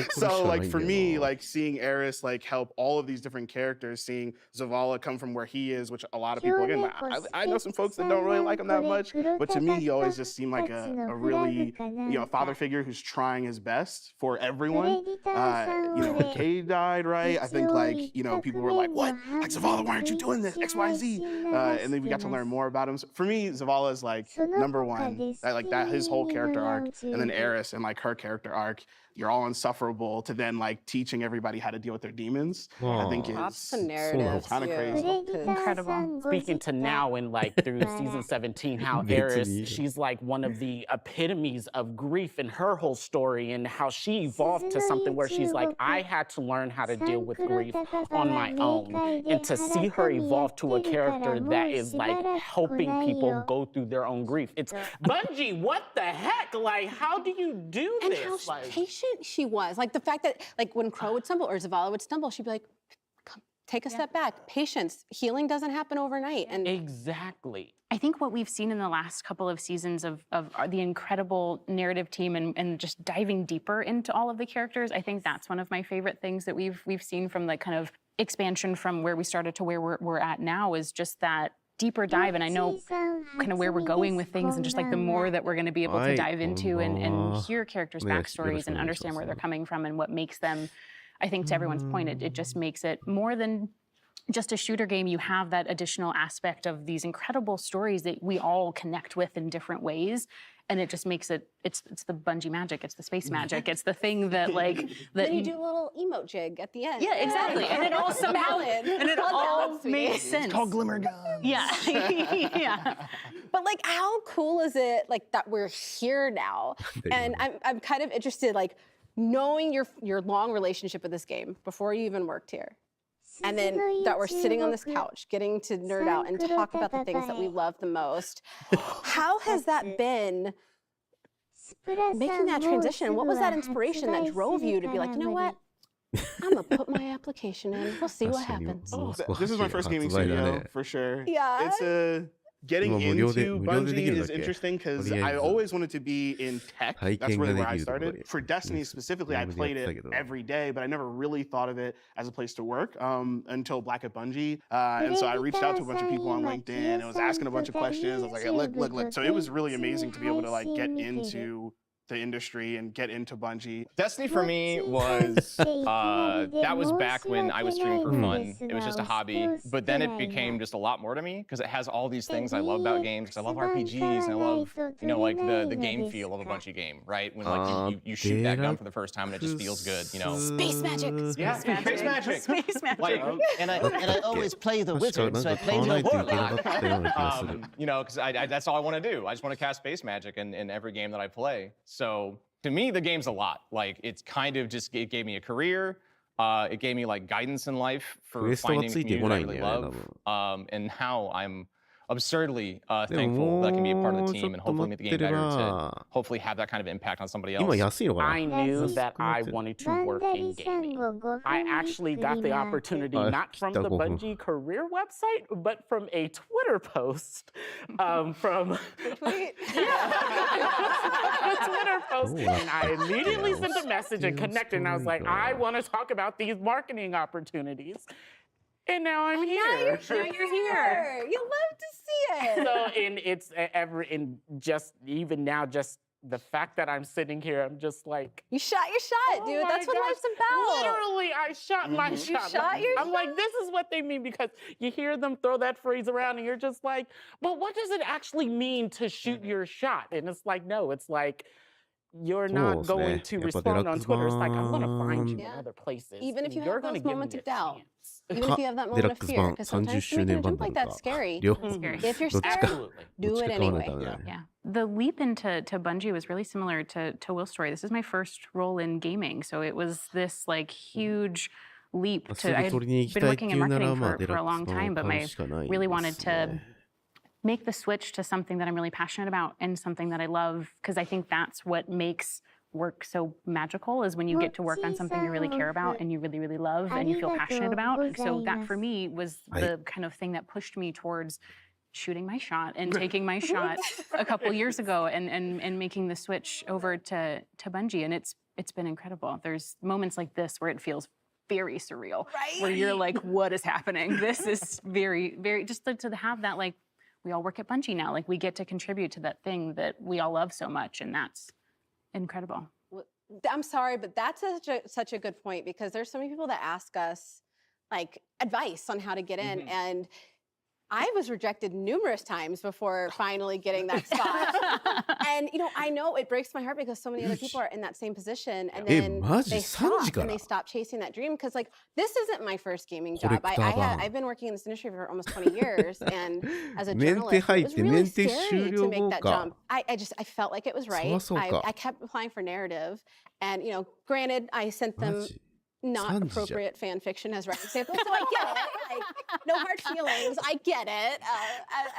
So like for me, like seeing Eris like help all of these different characters, seeing Zavala come from where he is, which a lot of people, again, I know some folks that don't really like him that much, but to me, he always just seemed like a really, you know, father figure who's trying his best for everyone. You know, when Kay died, right? I think like, you know, people were like, what? Like Zavala, why aren't you doing this? X, Y, Z. And then we got to learn more about him. So for me, Zavala is like number one. Like that, his whole character arc, and then Eris and like her character arc, you're all insufferable, to then like teaching everybody how to deal with their demons. I think it's kind of crazy. Incredible. Speaking to now and like through season 17, how Eris, she's like one of the epitomes of grief in her whole story, and how she evolved to something where she's like, I had to learn how to deal with grief on my own. And to see her evolve to a character that is like helping people go through their own grief. It's Bungie, what the heck? Like, how do you do this? And how patient she was. Like the fact that like when Crow would stumble or Zavala would stumble, she'd be like, come, take a step back. Patience. Healing doesn't happen overnight. And exactly. I think what we've seen in the last couple of seasons of the incredible narrative team and just diving deeper into all of the characters, I think that's one of my favorite things that we've seen from the kind of expansion from where we started to where we're at now, is just that deeper dive. And I know kind of where we're going with things, and just like the more that we're going to be able to dive into and hear characters' backstories and understand where they're coming from and what makes them, I think to everyone's point, it just makes it more than just a shooter game. You have that additional aspect of these incredible stories that we all connect with in different ways. and it just makes it, it's the Bungie magic, it's the space magic, it's the thing that like, that Then you do a little emote jig at the end. yeah, exactly. And it all somehow, and it all makes sense. It's called Glimmer Guns. Yeah, yeah. But like, how cool is it like that we're here now? And I'm kind of interested, like knowing your long relationship with this game before you even worked here. And then that we're sitting on this couch, getting to nerd out and talk about the things that we love the most. How has that been making that transition? What was that inspiration that drove you to be like, you know what? I'm gonna put my application in. We'll see what happens. This is my first gaming studio for sure. Yeah. It's getting into Bungie is interesting because I always wanted to be in tech. That's really where I started. For Destiny specifically, I played it every day, but I never really thought of it as a place to work until Black at Bungie. And so I reached out to a bunch of people on LinkedIn and was asking a bunch of questions. I was like, hey, look. So it was really amazing to be able to like get into the industry and get into Bungie. Destiny for me was, that was back when I was streaming for fun. It was just a hobby, but then it became just a lot more to me because it has all these things I love about games. Because I love RPGs and I love, you know, like the game feel of a Bungie game, right? When like you shoot that gun for the first time and it just feels good, you know? Space magic. Yeah, space magic. Space magic. Like, and I always play the wizard, so I play the warlock. You know, because that's all I want to do. I just want to cast space magic in every game that I play. So to me, the game's a lot. Like, it's kind of just, it gave me a career. It gave me like guidance in life for finding the community I really love. And now I'm absurdly thankful that I can be a part of the team and hopefully make the game better to hopefully have that kind of impact on somebody else. I knew that I wanted to work in gaming. I actually got the opportunity not from the Bungie career website, but from a Twitter post from a Twitter post. And I immediately sent a message and connected, and I was like, I want to talk about these marketing opportunities. And now I'm here. Now you're here. You love to see it. So, and it's and just even now, just the fact that I'm sitting here, I'm just like, you shot your shot, dude. That's what life's about. Literally, I shot my shot. You shot your shot. I'm like, this is what they mean, because you hear them throw that phrase around, and you're just like, but what does it actually mean to shoot your shot? And it's like, no, it's like, you're not going to respond on Twitter. It's like, I'm going to find you in other places. Even if you have those moments of doubt. Even if you have that moment of fear. Because sometimes making a jump like that's scary. If you're scared, do it anyway. Yeah. The leap into Bungie was really similar to Will's story. This is my first role in gaming. So it was this like huge leap to, I had been working in marketing for a long time, but I really wanted to make the switch to something that I'm really passionate about and something that I love, because I think that's what makes work so magical, is when you get to work on something you really care about and you really, really love and you feel passionate about. So that for me was the kind of thing that pushed me towards shooting my shot and taking my shot a couple years ago and making the switch over to Bungie. And it's been incredible. There's moments like this where it feels very surreal, where you're like, what is happening? This is very, very, just to have that, like, we all work at Bungie now. Like, we get to contribute to that thing that we all love so much, and that's incredible. I'm sorry, but that's such a good point, because there's so many people that ask us, like, advice on how to get in, and I was rejected numerous times before finally getting that spot. And, you know, I know it breaks my heart because so many other people are in that same position, and then they stop chasing that dream. Because, like, this isn't my first gaming job. I've been working in this industry for almost 20 years, and as a journalist, it was really scary to make that jump. I felt like it was right. I kept applying for narrative, and, you know, granted, I sent them not appropriate fan fiction as writing samples, so I get it. Like, no hard feelings. I get it.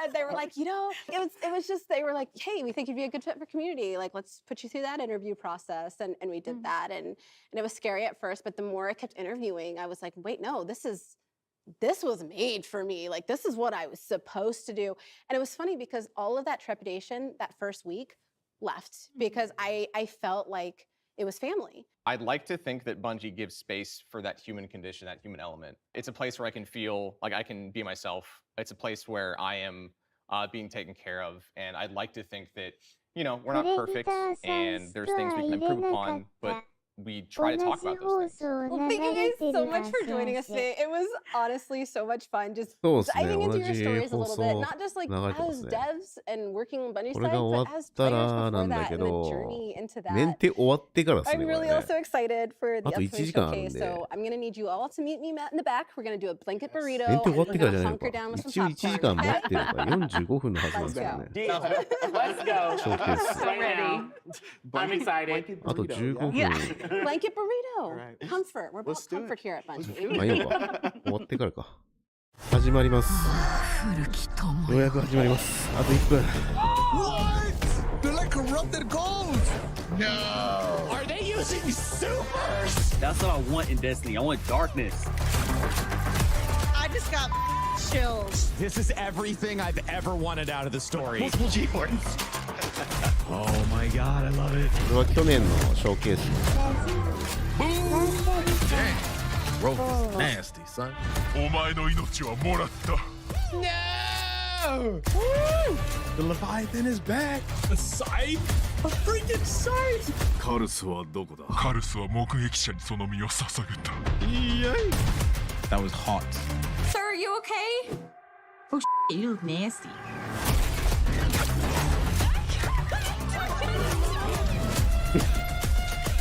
And they were like, you know, it was just, they were like, hey, we think you'd be a good fit for community. Like, let's put you through that interview process, and we did that, and it was scary at first, but the more I kept interviewing, I was like, wait, no, this was made for me. Like, this is what I was supposed to do. And it was funny because all of that trepidation that first week left, because I felt like it was family. I'd like to think that Bungie gives space for that human condition, that human element. It's a place where I can feel like I can be myself. It's a place where I am being taken care of. And I'd like to think that, you know, we're not perfect and there's things we can improve upon, but we try to talk about those things. Well, thank you guys so much for joining us today. It was honestly so much fun just diving into your stories a little bit, not just like as devs and working on Bungie side, but as players before that and the journey into that. I'm really also excited for the upcoming showcase, so I'm going to need you all to meet me in the back. We're going to do a blanket burrito and we're going to hunker down with some popcorn. Let's go. I'm ready. I'm excited. Blanket burrito. Comfort. We're about comfort here at Bungie. まあいいのか。終わってからか。始まります。ようやく始まります。あと1分。What? They're like corrupted gold. No. Are they using supers? That's what I want in Destiny. I want darkness. I just got chills. This is everything I've ever wanted out of the story. Multiple G-force. Oh my god, I love it. これは去年のショーケース。Dang. Rope is nasty, son. お前の命はもらった。No! The Leviathan is back. A scythe? A freaking scythe! カルスはどこだ？カルスは目撃者にその身を捧げた。Yay! That was hot. Sir, are you okay? Oh, you look nasty.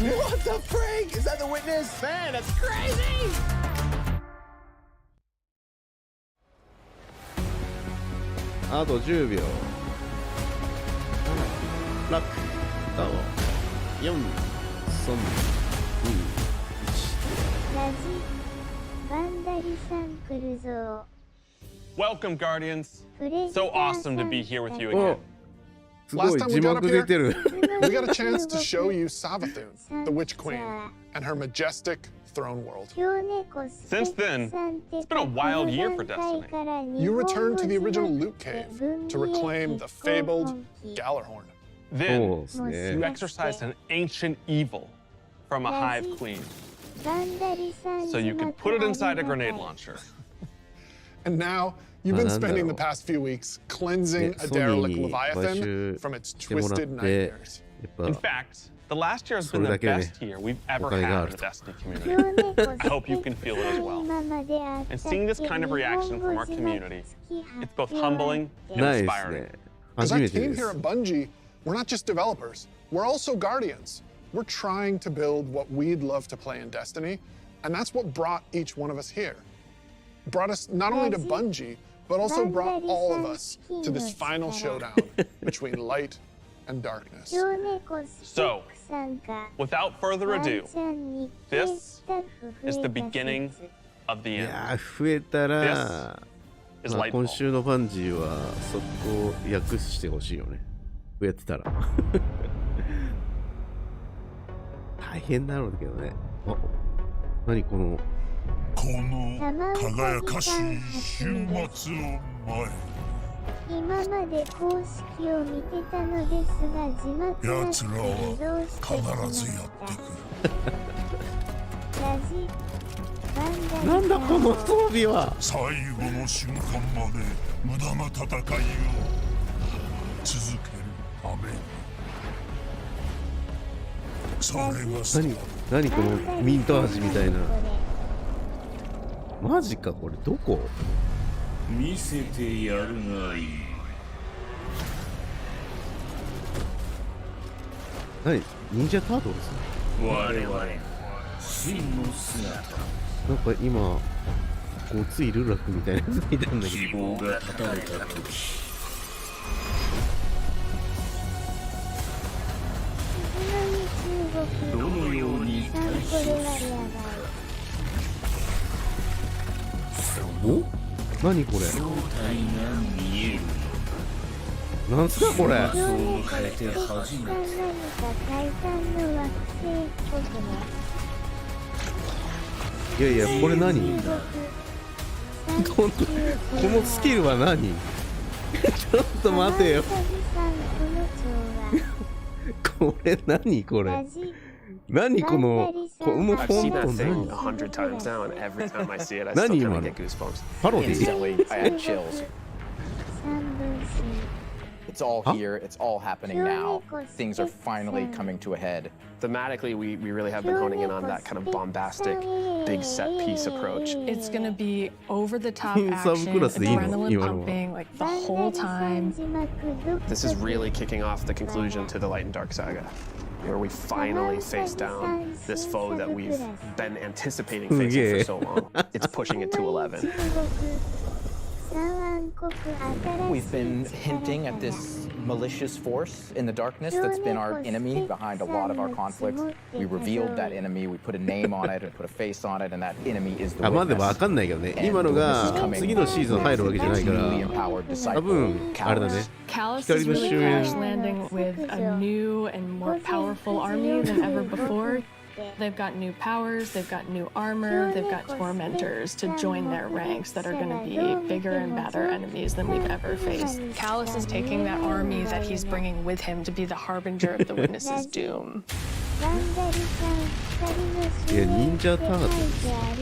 What the freak? Is that the witness? Man, that's crazy! あと10秒。ラック、ダウン、4、3、2、1。ラジ、バンダリさん来るぞ。Welcome, Guardians. So awesome to be here with you again. Last time we got up here, we got a chance to show you Savathun, the Witch Queen, and her majestic throne world. Since then, it's been a wild year for Destiny. You returned to the original Loot Cave to reclaim the fabled Gallarhorn. Then, you exorcised an ancient evil from a hive queen, so you could put it inside a grenade launcher. And now, you've been spending the past few weeks cleansing a derelict Leviathan from its twisted nightmares. In fact, the last year has been the best year we've ever had in the Destiny community. I hope you can feel it as well. And seeing this kind of reaction from our community, it's both humbling and inspiring. As our team here at Bungie, we're not just developers, we're also guardians. We're trying to build what we'd love to play in Destiny, and that's what brought each one of us here. Brought us not only to Bungie, but also brought all of us to this final showdown between light and darkness. So, without further ado, this is the beginning of the end. いやー、増えたら、まあ、今週のバンジーはそこを訳してほしいよね。増えてたら。大変だろうけどね。あ、何この。この輝かしい週末を前今まで公式を見てたのですが字幕なしで移動してきましたラジバンダリなんだこの装備は最後の瞬間まで無駄な戦いを続けるためにそれが何このミント味みたいなマジかこれどこ見せてやるがいい何忍者タートルズ我々真の姿なんか今ごついルラクみたいなやつ見たんだけど希望が絶たれた時どのように対処するお？何これ？なんすかこれ？いやいやこれ何？このスキルは何？ちょっと待てよ。これ何これ？何このフォント何？何今の？パロディ？ It's all here. It's all happening now. Things are finally coming to a head. Thematically, we really have been honing in on that kind of bombastic, big set piece approach. It's going to be over-the-top action, adrenaline pumping, like the whole time. This is really kicking off the conclusion to the Light and Dark saga, where we finally face down this foe that we've been anticipating facing for so long. It's pushing it to 11. We've been hinting at this malicious force in the darkness that's been our enemy behind a lot of our conflicts. We revealed that enemy, we put a name on it and put a face on it, and that enemy is the まあでも witness. わかんないけどね。今のが次のシーズン入るわけじゃないから、多分あれだね。 Callus is really crash landing with a new and more powerful army than ever before. They've got new powers, they've got new armor, they've got tormentors to join their ranks that are going to be bigger and badder enemies than we've ever faced. Callus is taking that army that he's bringing with him to be the harbinger of the witness's doom.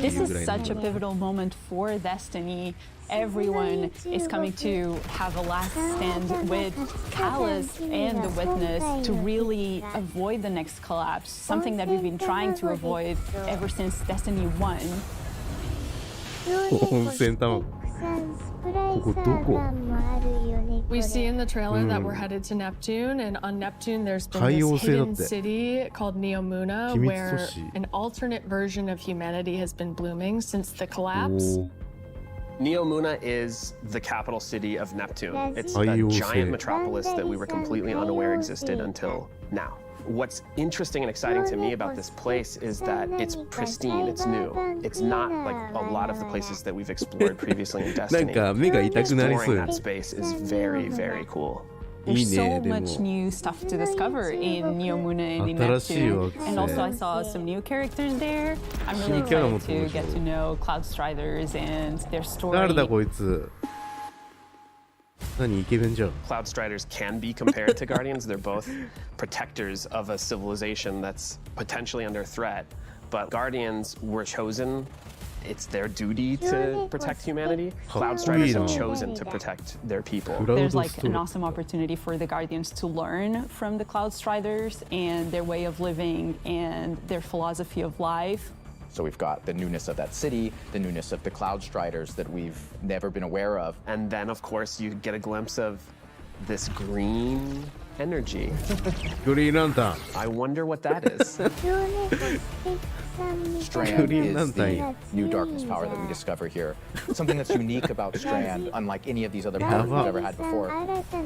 This is such a pivotal moment for Destiny. Everyone is coming to have a last stand with Callus and the Witness to really avoid the next collapse, something that we've been trying to avoid ever since Destiny 1. We see in the trailer that we're headed to Neptune, and on Neptune there's been this hidden city called Neomuna, where an alternate version of humanity has been blooming since the collapse. Neomuna is the capital city of Neptune. It's a giant metropolis that we were completely unaware existed until now. What's interesting and exciting to me about this place is that it's pristine, it's new. It's not like a lot of the places that we've explored previously in Destiny. Exploring that space is very, very cool. There's so much new stuff to discover in Neomuna and in Neptune. And also I saw some new characters there. I'm really excited to get to know Cloud Striders and their story. Cloud Striders can be compared to Guardians. They're both protectors of a civilization that's potentially under threat. But Guardians were chosen. It's their duty to protect humanity. Cloud Striders have chosen to protect their people. There's like an awesome opportunity for the Guardians to learn from the Cloud Striders and their way of living and their philosophy of life. So we've got the newness of that city, the newness of the Cloud Striders that we've never been aware of. And then, of course, you get a glimpse of this green energy. Green Lantern. I wonder what that is. Strand is the new darkness power that we discover here. Something that's unique about Strand, unlike any of these other powers we've ever had before.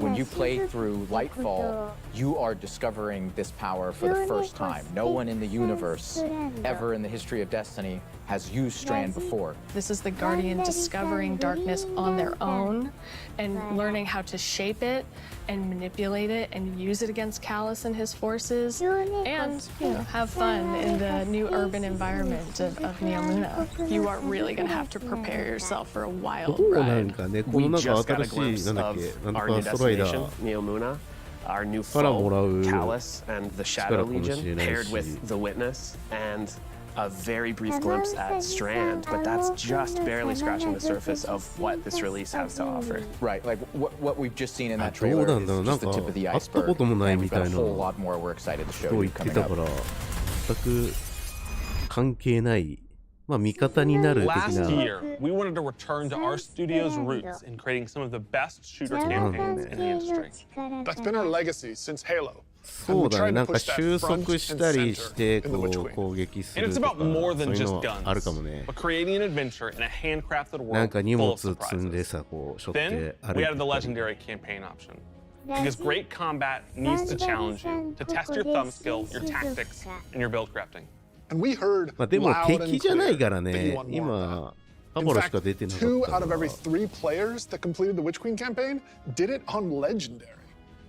When you play through Lightfall, you are discovering this power for the first time. No one in the universe, ever in the history of Destiny, has used Strand before. This is the Guardian discovering darkness on their own and learning how to shape it and manipulate it and use it against Callus and his forces and, you know, have fun in the new urban environment of Neomuna. You are really going to have to prepare yourself for a wild ride. We just got a glimpse of our new destination, Neomuna, our new foe, Callus, and the Shadow Legion, paired with the Witness, and a very brief glimpse at Strand, but that's just barely scratching the surface of what this release has to offer. Right, like what we've just seen in that trailer is just the tip of the iceberg, and we've got a whole lot more we're excited to show you coming up. Last year, we wanted to return to our studio's roots in creating some of the best shooter campaigns in the industry. That's been our legacy since Halo. そうだね、なんか収束したりしてこう攻撃するとか、そういうのあるかもね。なんか荷物積んでさ、こう背負って歩いて。We added the legendary campaign option. Because great combat needs to challenge you to test your thumb skill, your tactics, and your build crafting. And we heard まあでも loud and 敵じゃないからね、 clear that you want more. 今、ハ In ボロし fact, か出てなかった 2から。 out of every 3 players that completed the Witch Queen campaign did it on Legendary.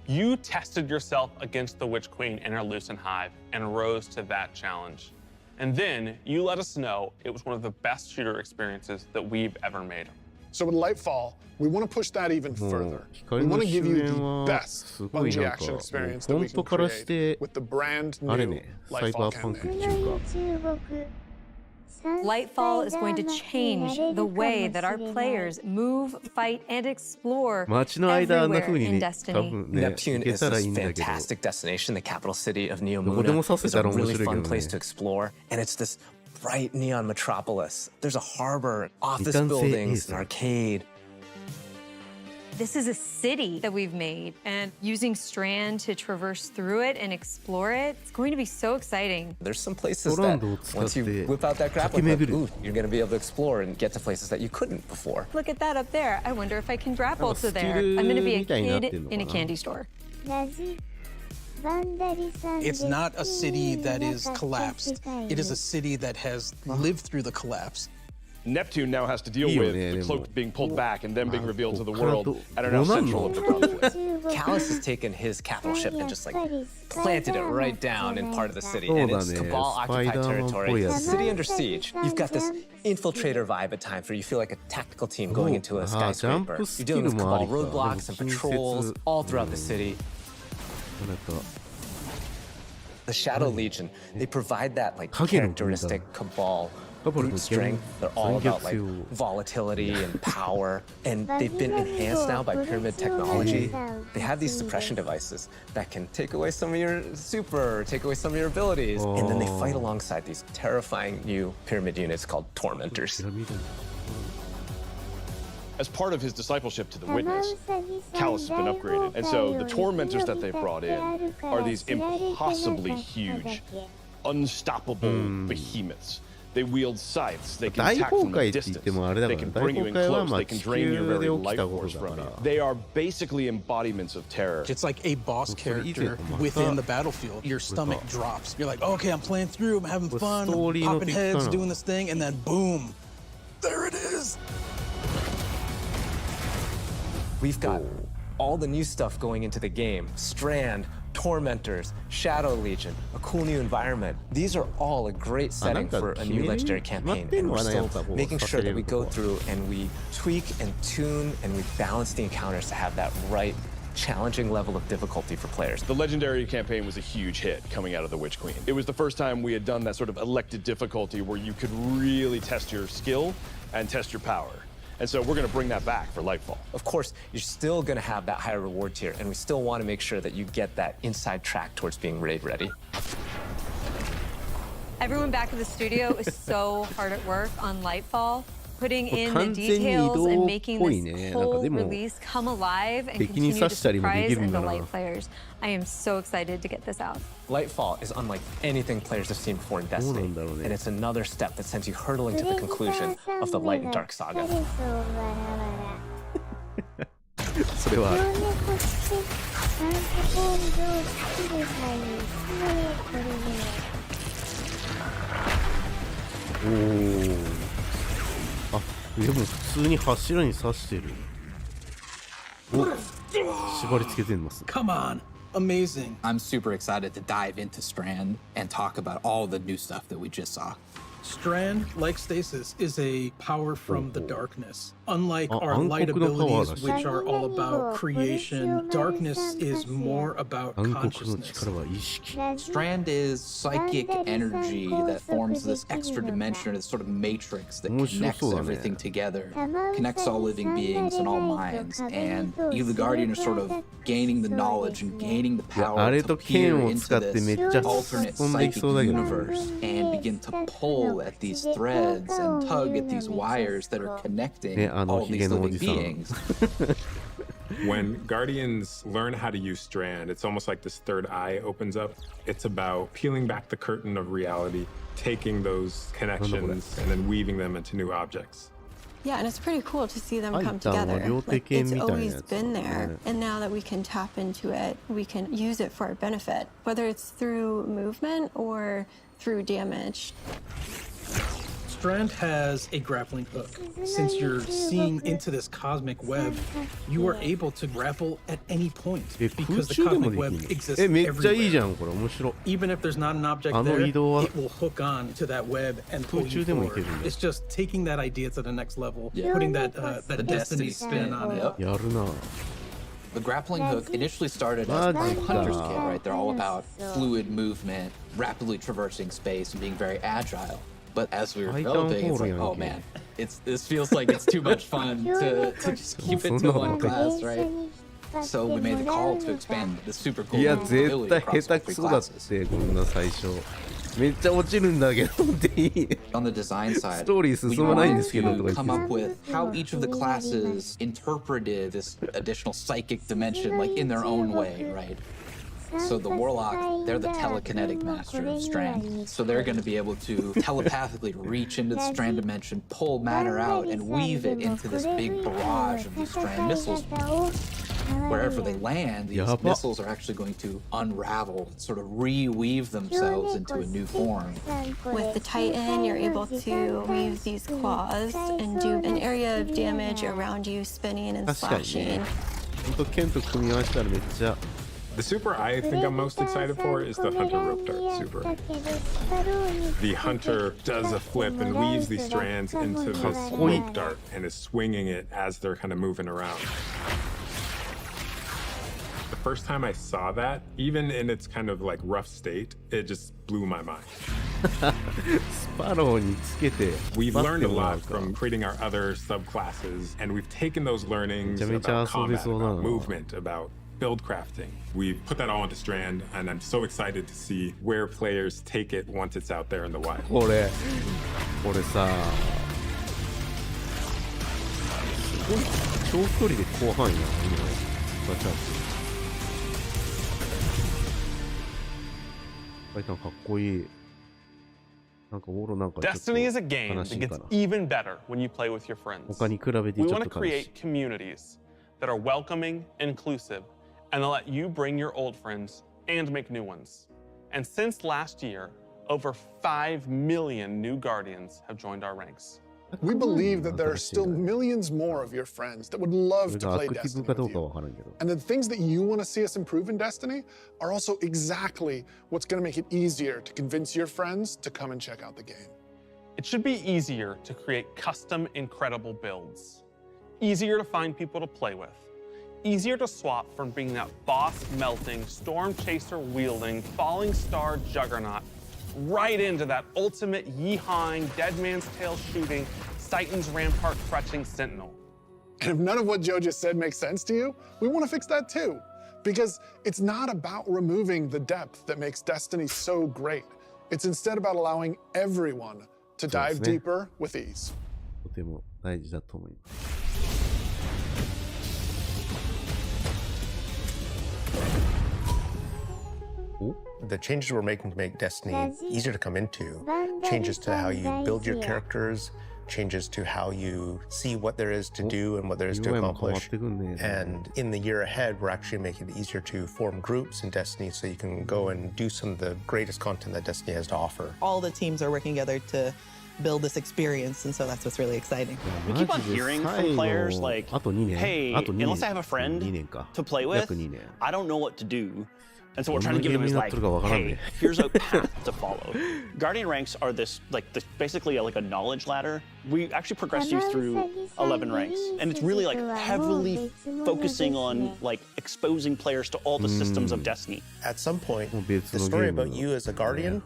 You tested yourself against the Witch Queen and her Lucent Hive and rose to that challenge. And then you let us know it was one of the best shooter experiences that we've ever made. So with Lightfall, we want to push that even further. We want to give you the best Bungie action experience that we can create with the brand new Lightfall campaign. Lightfall is going to change the way that our players move, fight, and explore everywhere in Destiny. Neptune is this fantastic destination, the capital city of Neo Muna. It's a really fun place to explore, and it's this bright neon metropolis. There's a harbor, office buildings, an arcade. This is a city that we've made, and using Strand to traverse through it and explore it, it's going to be so exciting. There's some places that once you whip out that grappling hook, you're going to be able to explore and get to places that you couldn't before. Look at that up there. I wonder if I can grapple to there. I'm going to be a kid in a candy store. It's not a city that is collapsed. It is a city that has lived through the collapse. Neptune now has to deal with the cloak being pulled back and then being revealed to the world and are now central of the conflict. Callus has taken his capital ship and just like planted it right down in part of the city, and it's Cabal-occupied territory. It's a city under siege. You've got this infiltrator vibe at times where you feel like a tactical team going into a skyscraper. You're dealing with Cabal roadblocks and patrols all throughout the city. The Shadow Legion, they provide that like characteristic Cabal brute strength. They're all about like volatility and power, and they've been enhanced now by pyramid technology. They have these suppression devices that can take away some of your super, take away some of your abilities, and then they fight alongside these terrifying new pyramid units called Tormentors. As part of his discipleship to the Witness, Callus has been upgraded. And so the Tormentors that they've brought in are these impossibly huge, unstoppable behemoths. They wield scythes, they can attack from a distance, they can bring you in close, they can drain your very life force from you. They are basically embodiments of terror. It's like a boss character within the battlefield. Your stomach drops. You're like, okay, I'm playing through, I'm having fun, I'm popping heads, doing this thing, and then boom, there it is. We've got all the new stuff going into the game. Strand, Tormentors, Shadow Legion, a cool new environment. These are all a great setting for a new legendary campaign, and we're still making sure that we go through and we tweak and tune and we balance the encounters to have that right challenging level of difficulty for players. The legendary campaign was a huge hit coming out of the Witch Queen. It was the first time we had done that sort of elected difficulty where you could really test your skill and test your power. And so we're going to bring that back for Lightfall. Of course, you're still going to have that higher reward tier, and we still want to make sure that you get that inside track towards being raid ready. Everyone back in the studio is so hard at work on Lightfall, putting in the details and making this whole release come alive and continue to surprise and delight players. I am so excited to get this out. Lightfall is unlike anything players have seen before in Destiny, and it's another step that sends you hurtling to the conclusion of the Light and Dark saga. それはある。おー。あ、でも普通に柱に刺してる。お、縛り付けてます。Come on. Amazing. I'm super excited to dive into Strand and talk about all the new stuff that we just saw. Strand, like Stasis, is a power from the darkness. Unlike our light abilities, which are all about creation, darkness is more about consciousness. Strand is psychic energy that forms this extra dimension, this sort of matrix that connects everything together, connects all living beings and all minds. And you, the Guardian, are sort of gaining the knowledge and gaining the power to peer into this alternate psychic universe and begin to pull at these threads and tug at these wires that are connecting all these living beings. When Guardians learn how to use Strand, it's almost like this third eye opens up. It's about peeling back the curtain of reality, taking those connections and then weaving them into new objects. Yeah, and it's pretty cool to see them come together. Like, it's always been there, and now that we can tap into it, we can use it for our benefit, whether it's through movement or through damage. Strand has a grappling hook. Since you're seeing into this cosmic web, you are able to grapple at any point because the cosmic web exists everywhere. Even if there's not an object there, it will hook on to that web and pull you forward. It's just taking that idea to the next level, putting that Destiny spin on it. The grappling hook initially started as part of Hunter's Kit, right? They're all about fluid movement, rapidly traversing space, and being very agile. But as we were developing, it's like, oh man, this feels like it's too much fun to just keep it to one class, right? So we made the call to expand the super cool ability across all 3 classes. On the design side, we wanted to come up with how each of the classes interpreted this additional psychic dimension, like in their own way, right? So the Warlock, they're the telekinetic master of Strand. So they're going to be able to telepathically reach into the Strand dimension, pull matter out, and weave it into this big barrage of these Strand missiles. Wherever they land, these missiles are actually going to unravel, sort of reweave themselves into a new form. With the Titan, you're able to weave these claws and do an area of damage around you, spinning and slashing. The super I think I'm most excited for is the Hunter Rope Dart super. The Hunter does a flip and weaves these strands into this rope dart and is swinging it as they're kind of moving around. The first time I saw that, even in its kind of like rough state, it just blew my mind. We've learned a lot from creating our other subclasses, and we've taken those learnings about combat, about movement, about build crafting. We've put that all into Strand, and I'm so excited to see where players take it once it's out there in the wild. これさ、すごい長距離で後半やん、今ガチャ。かっこいい。なんかオーロなんかちょっと悲しいかな。 Destiny is a game that gets even better when you play with your friends. 他に比べてちょっと悲しい。 We want to create communities that are welcoming, inclusive, and they'll let you bring your old friends and make new ones. And since last year, over 5 million new Guardians have joined our ranks. We believe that there are still millions more of your friends that would love to play Destiny with you. And the things that you want to see us improve in Destiny are also exactly what's going to make it easier to convince your friends to come and check out the game. It should be easier to create custom, incredible builds. Easier to find people to play with. Easier to swap from being that boss-melting, storm-chaser-wielding, falling star juggernaut right into that ultimate yeehawing, dead man's tail shooting, Titan's rampart crutching sentinel. And if none of what Joe just said makes sense to you, we want to fix that too. Because it's not about removing the depth that makes Destiny so great. It's instead about allowing everyone to dive deeper with ease. とても大事だと思います。 The changes we're making to make Destiny easier to come into, changes to how you build your characters, changes to how you see what there is to do and what there is to accomplish. And in the year ahead, we're actually making it easier to form groups in Destiny so you can go and do some of the greatest content that Destiny has to offer. All the teams are working together to build this experience, and so that's what's really exciting. We keep on hearing from players like, hey, unless I have a friend to play with, I don't know what to do. And so what we're trying to give them is like, hey, here's a path to follow. Guardian ranks are basically like a knowledge ladder. We actually progress you through 11 ranks, and it's really like heavily focusing on like exposing players to all the systems of Destiny. At some point, the story about you as a Guardian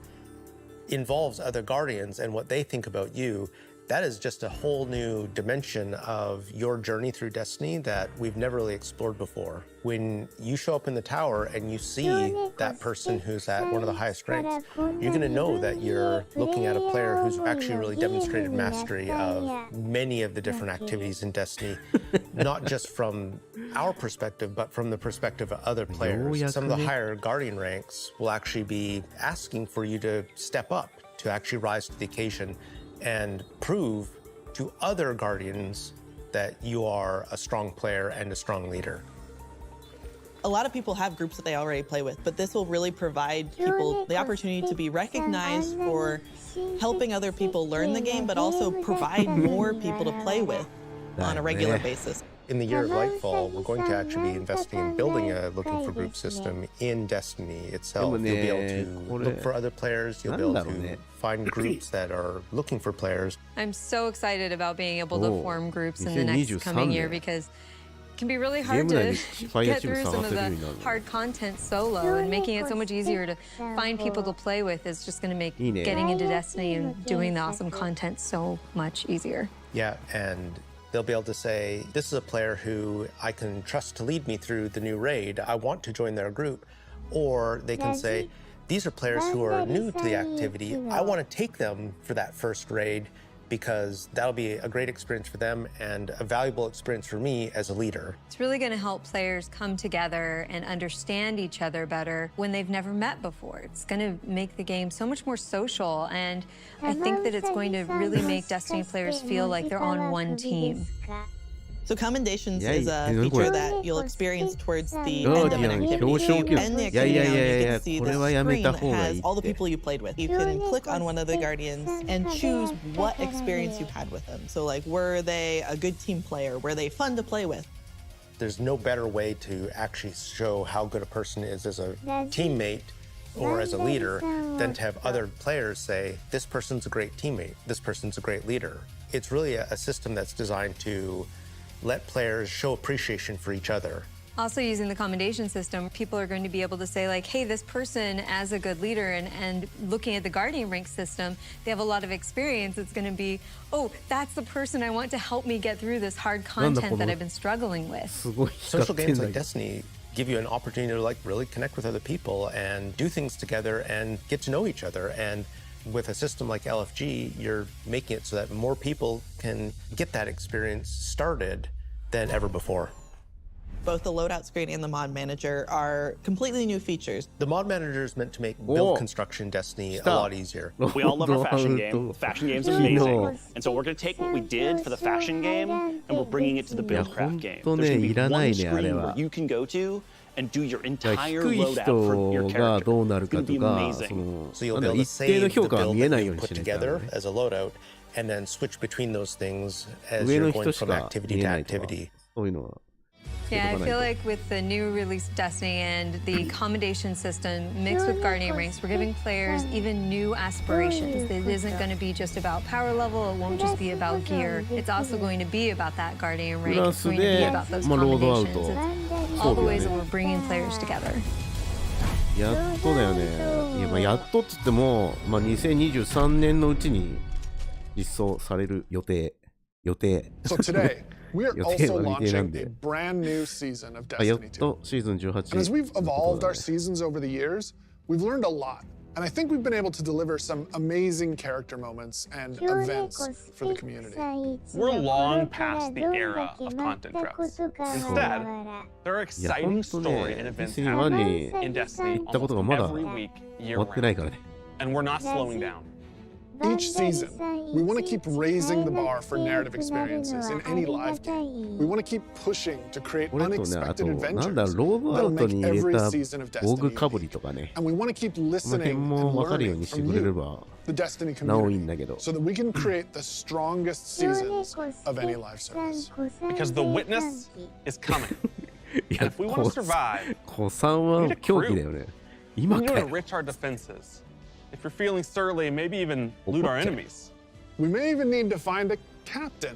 involves other Guardians and what they think about you. That is just a whole new dimension of your journey through Destiny that we've never really explored before. When you show up in the tower and you see that person who's at one of the highest ranks, you're going to know that you're looking at a player who's actually really demonstrated mastery of many of the different activities in Destiny, not just from our perspective, but from the perspective of other players. Some of the higher Guardian ranks will actually be asking for you to step up, to actually rise to the occasion and prove to other Guardians that you are a strong player and a strong leader. A lot of people have groups that they already play with, but this will really provide people the opportunity to be recognized for helping other people learn the game, but also provide more people to play with on a regular basis. In the year of Lightfall, we're going to actually be investing in building a looking for group system in Destiny itself. You'll be able to look for other players. You'll be able to find groups that are looking for players. I'm so excited about being able to form groups in the next coming year because can be really hard to get through some of the hard content solo, and making it so much easier to find people to play with is just going to make getting into Destiny and doing the awesome content so much easier. Yeah, and they'll be able to say, this is a player who I can trust to lead me through the new raid. I want to join their group. Or they can say, these are players who are new to the activity. I want to take them for that first raid because that'll be a great experience for them and a valuable experience for me as a leader. It's really going to help players come together and understand each other better when they've never met before. It's going to make the game so much more social, and I think that it's going to really make Destiny players feel like they're on one team. So commendations is a feature that you'll experience towards the end of an activity. So you end the activity now and you can see the screen that has all the people you played with. You can click on one of the Guardians and choose what experience you had with them. So like, were they a good team player? Were they fun to play with? There's no better way to actually show how good a person is as a teammate or as a leader than to have other players say, this person's a great teammate, this person's a great leader. It's really a system that's designed to let players show appreciation for each other. Also, using the commendation system, people are going to be able to say, like, hey, this person as a good leader, and looking at the Guardian rank system, they have a lot of experience. It's going to be, oh, that's the person I want to help me get through this hard content that I've been struggling with. Social games like Destiny give you an opportunity to like really connect with other people and do things together and get to know each other. And with a system like LFG, you're making it so that more people can get that experience started than ever before. Both the loadout screen and the mod manager are completely new features. The mod manager is meant to make build construction Destiny a lot easier. We all love our fashion game. The fashion game's amazing. And so we're going to take what we did for the fashion game and we're bringing it to the buildcraft game. There's going to be one screen where you can go to and do your entire loadout for your character. It's going to be amazing. So you'll be able to save the build that you put together as a loadout and then switch between those things as you're going from activity to activity. Yeah, I feel like with the new release Destiny and the commendation system mixed with Guardian ranks, we're giving players even new aspirations. It isn't going to be just about power level, it won't just be about gear. It's also going to be about that Guardian rank. It's going to be about those commendations. It's all the ways that we're bringing players together. やっとだよね。いや、やっとっつっても、2023年のうちに実装される予定。So today, we are also launching a brand new season of Destiny 2. And as we've evolved our seasons over the years, we've learned a lot. And I think we've been able to deliver some amazing character moments and events for the community. We're long past the era of content traps. Instead, there are exciting story and events happening in Destiny almost every week, year-round. And we're not slowing down. Each season, we want to keep raising the bar for narrative experiences in any live game. We want to keep pushing to create unexpected adventures that'll make every season of Destiny unique. And we want to keep listening and learning from you, the Destiny community, so that we can create the strongest seasons of any live service. Because the witness is coming. And if we want to survive, we need a crew. We need to enrich our defenses. If you're feeling surly, maybe even loot our enemies. We may even need to find a captain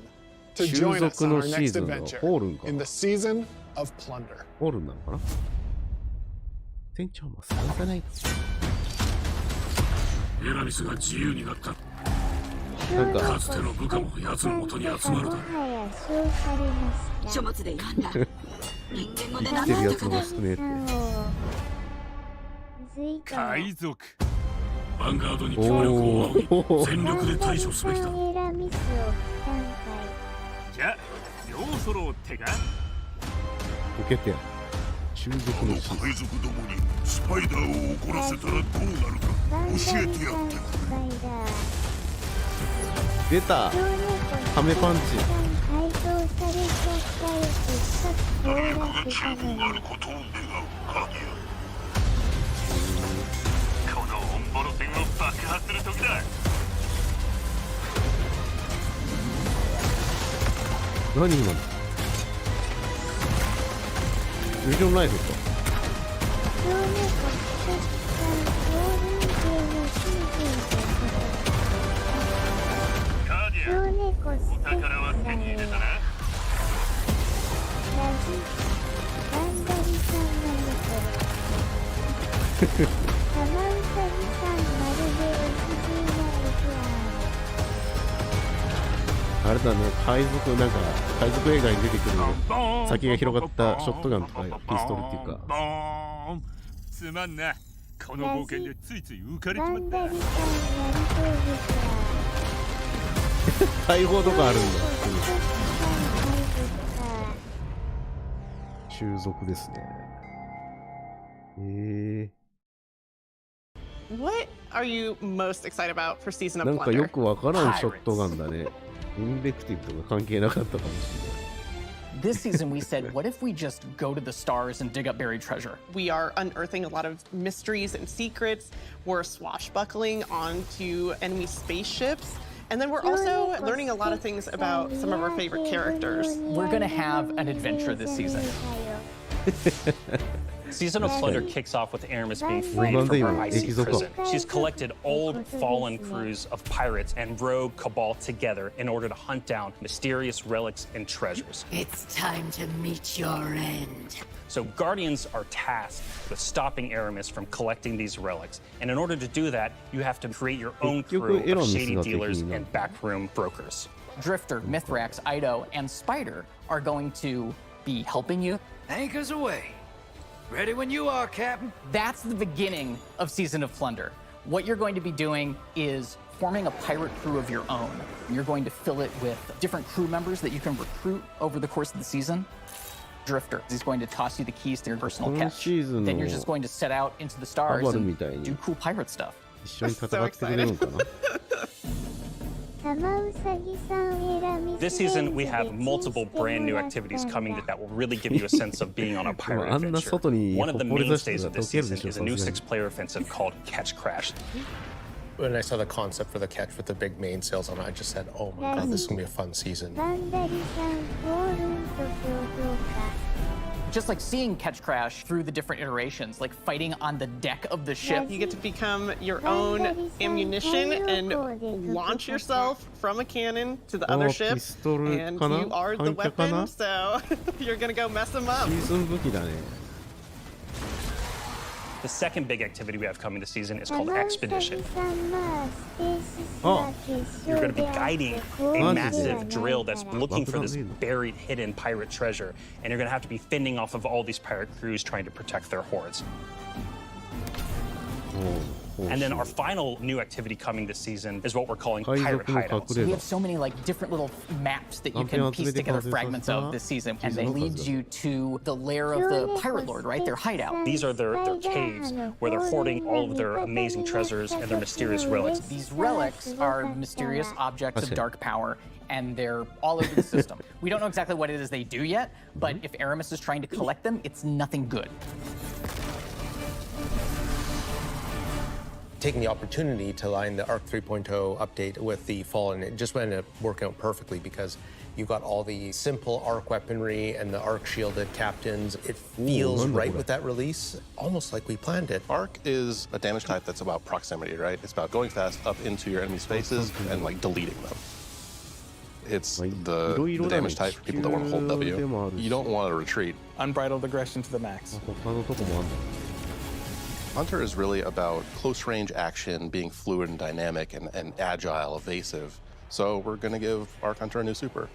to join us on our next adventure in the season of plunder. ホールなのかな？店長も探さないと。エラミスが自由になった。かつての部下も奴の元に集まるだろう。書物で読んだ。人間語で生きてる奴も少ねえって。海賊。ヴァンガードに協力を仰ぎ、全力で対処すべきだ。じゃあ、両揃うってか。受けてや。中族の海賊どもにスパイダーを怒らせたらどうなるか教えてやってくれ。出た。ハメパンチ。誰かが厨房があることを願う鍵や。ボロ戦を爆破する時だ。何今の？ビジョンライフか。ガーディアン、お宝は手に入れたな。あれだね、海賊映画に出てくる先が広がったショットガンとかピストルっていうか。つまんな、この冒険でついつい浮かれちまった。大砲とかあるんだ。中族ですね。What are you most excited about for Season of Plunder? なんかよくわからんショットガンだね。インベクティブとか関係なかったかもしれない。This season we said, what if we just go to the stars and dig up buried treasure? We are unearthing a lot of mysteries and secrets. We're swashbuckling onto enemy spaceships. And then we're also learning a lot of things about some of our favorite characters. We're gonna have an adventure this season. Season of Plunder kicks off with Aramis being freed from her icy prison. She's collected old, fallen crews of pirates and rogue cabal together in order to hunt down mysterious relics and treasures. It's time to meet your end. So Guardians are tasked with stopping Aramis from collecting these relics. And in order to do that, you have to create your own crew of shady dealers and backroom brokers. Drifter, Mithrax, Ido, and Spider are going to be helping you. Anchors away. Ready when you are, Captain. That's the beginning of Season of Plunder. What you're going to be doing is forming a pirate crew of your own. You're going to fill it with different crew members that you can recruit over the course of the season. Drifter, he's going to toss you the keys to your personal catch. Then you're just going to set out into the stars and do cool pirate stuff. I'm so excited. This season, we have multiple brand new activities coming that will really give you a sense of being on a pirate adventure. One of the mainstays of this season is a new 6-player offensive called Catch Crash. When I saw the concept for the catch with the big mainsails on it, I just said, oh my god, this is going to be a fun season. Just like seeing Catch Crash through the different iterations, like fighting on the deck of the ship. You get to become your own ammunition and launch yourself from a cannon to the other ship. And you are the weapon, so you're going to go mess them up. The second big activity we have coming this season is called Expedition. You're going to be guiding a massive drill that's looking for this buried, hidden pirate treasure, and you're going to have to be fending off of all these pirate crews trying to protect their hoards. And then our final new activity coming this season is what we're calling pirate hideouts. We have so many like different little maps that you can piece together fragments of this season, and they lead you to the lair of the pirate lord, right? Their hideout. These are their caves where they're hoarding all of their amazing treasures and their mysterious relics. These relics are mysterious objects of dark power, and they're all over the system. We don't know exactly what it is they do yet, but if Aramis is trying to collect them, it's nothing good. Taking the opportunity to line the ARC 3.0 update with the Fallen, it just ended up working out perfectly because you got all the simple ARC weaponry and the ARC shielded captains. It feels right with that release, almost like we planned it. ARC is a damage type that's about proximity, right? It's about going fast up into your enemy spaces and like deleting them. It's the damage type for people that want to hold W. You don't want to retreat. Unbridled aggression to the max. Hunter is really about close range action, being fluid and dynamic and agile, evasive. So we're going to give Arc Hunter a new super.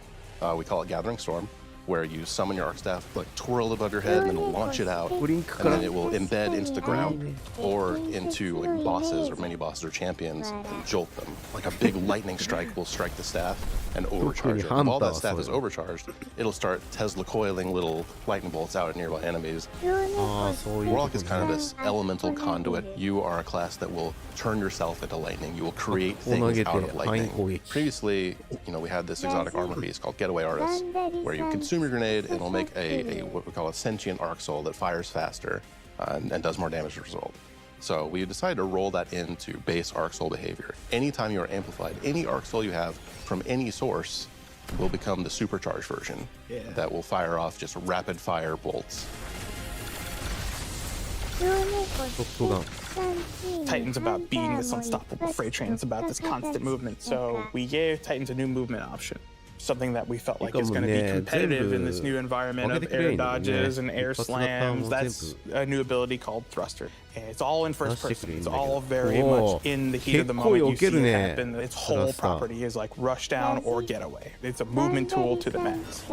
We call it Gathering Storm, where you summon your Arc Staff, like twirl above your head and then launch it out, and then it will embed into the ground or into like bosses or mini bosses or champions and jolt them. Like a big lightning strike will strike the staff and overcharge it. If all that staff is overcharged, it'll start Tesla coiling little lightning bolts out at nearby enemies. Warlock is kind of this elemental conduit. You are a class that will turn yourself into lightning. You will create things out of lightning. Previously, we had this exotic armor piece called Getaway Artist, where you consume your grenade and it'll make a what we call a sentient arc soul that fires faster and does more damage as a result. So we decided to roll that into base arc soul behavior. Anytime you are amplified, any arc soul you have from any source will become the supercharged version that will fire off just rapid fire bolts. Titan's about being this unstoppable freight train. It's about this constant movement. So we gave Titans a new movement option. something that we felt like is going to be competitive in this new environment of air dodges and air slams. That's a new ability called Thruster. And it's all in first person. It's all very much in the heat of the moment you see it happen. Its whole property is like rush down or get away. It's a movement tool to the max.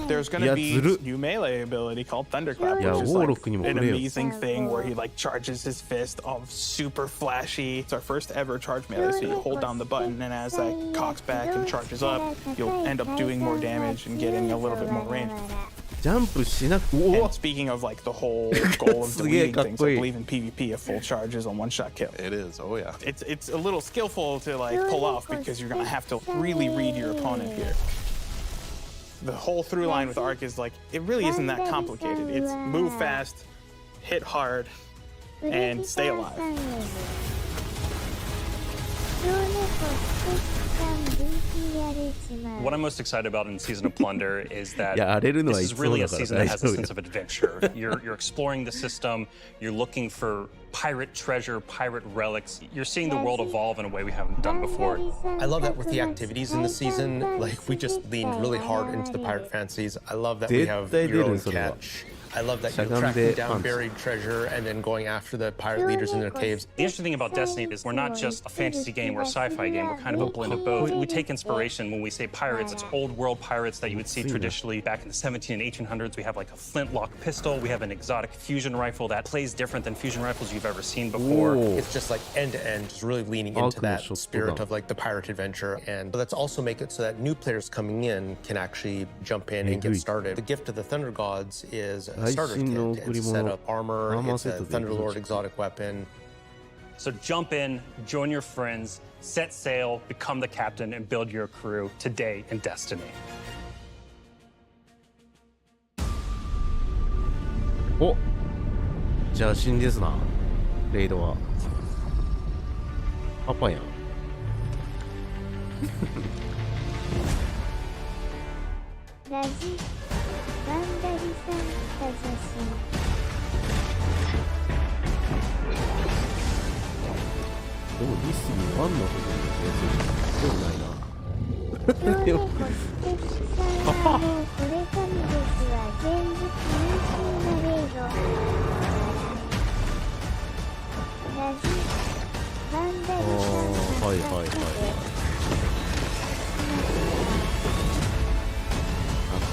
There's going to be a new melee ability called Thunderclap, which is like an amazing thing where he like charges his fist of super flashy. It's our first ever charge melee, so you hold down the button, and as that cocks back and charges up, you'll end up doing more damage and getting a little bit more range. And speaking of like the whole goal of deleting things, I believe in PvP a full charge is a one-shot kill. It is, oh yeah. It's a little skillful to like pull off because you're gonna have to really read your opponent here. The whole through line with Arc is like, it really isn't that complicated. It's move fast, hit hard, and stay alive. What I'm most excited about in Season of Plunder is that this is really a season that has a sense of adventure. You're exploring the system, you're looking for pirate treasure, pirate relics. You're seeing the world evolve in a way we haven't done before. I love that with the activities in the season, like we just leaned really hard into the pirate fancies. I love that we have your own catch. I love that you're tracking down buried treasure and then going after the pirate leaders in their caves. The interesting thing about Destiny is we're not just a fantasy game or a sci-fi game, we're kind of a blend of both. We take inspiration when we say pirates, it's old world pirates that you would see traditionally back in the 17 and 1800s. We have like a flintlock pistol, we have an exotic fusion rifle that plays different than fusion rifles you've ever seen before. It's just like end to end, just really leaning into that spirit of like the pirate adventure. And let's also make it so that new players coming in can actually jump in and get started. The gift of the Thunder Gods is a starter kit. It's a set of armor, it's a Thunderlord exotic weapon. So jump in, join your friends, set sail, become the captain, and build your crew today in Destiny. Oh, じゃあ新ですな。レイドは。パパやん。ラジガンダリさん来た写真。でもリスにワンのことにやつでもないな。でもこれ神ですは現実優秀なレイド。ラジガンダリさんはいはいはい。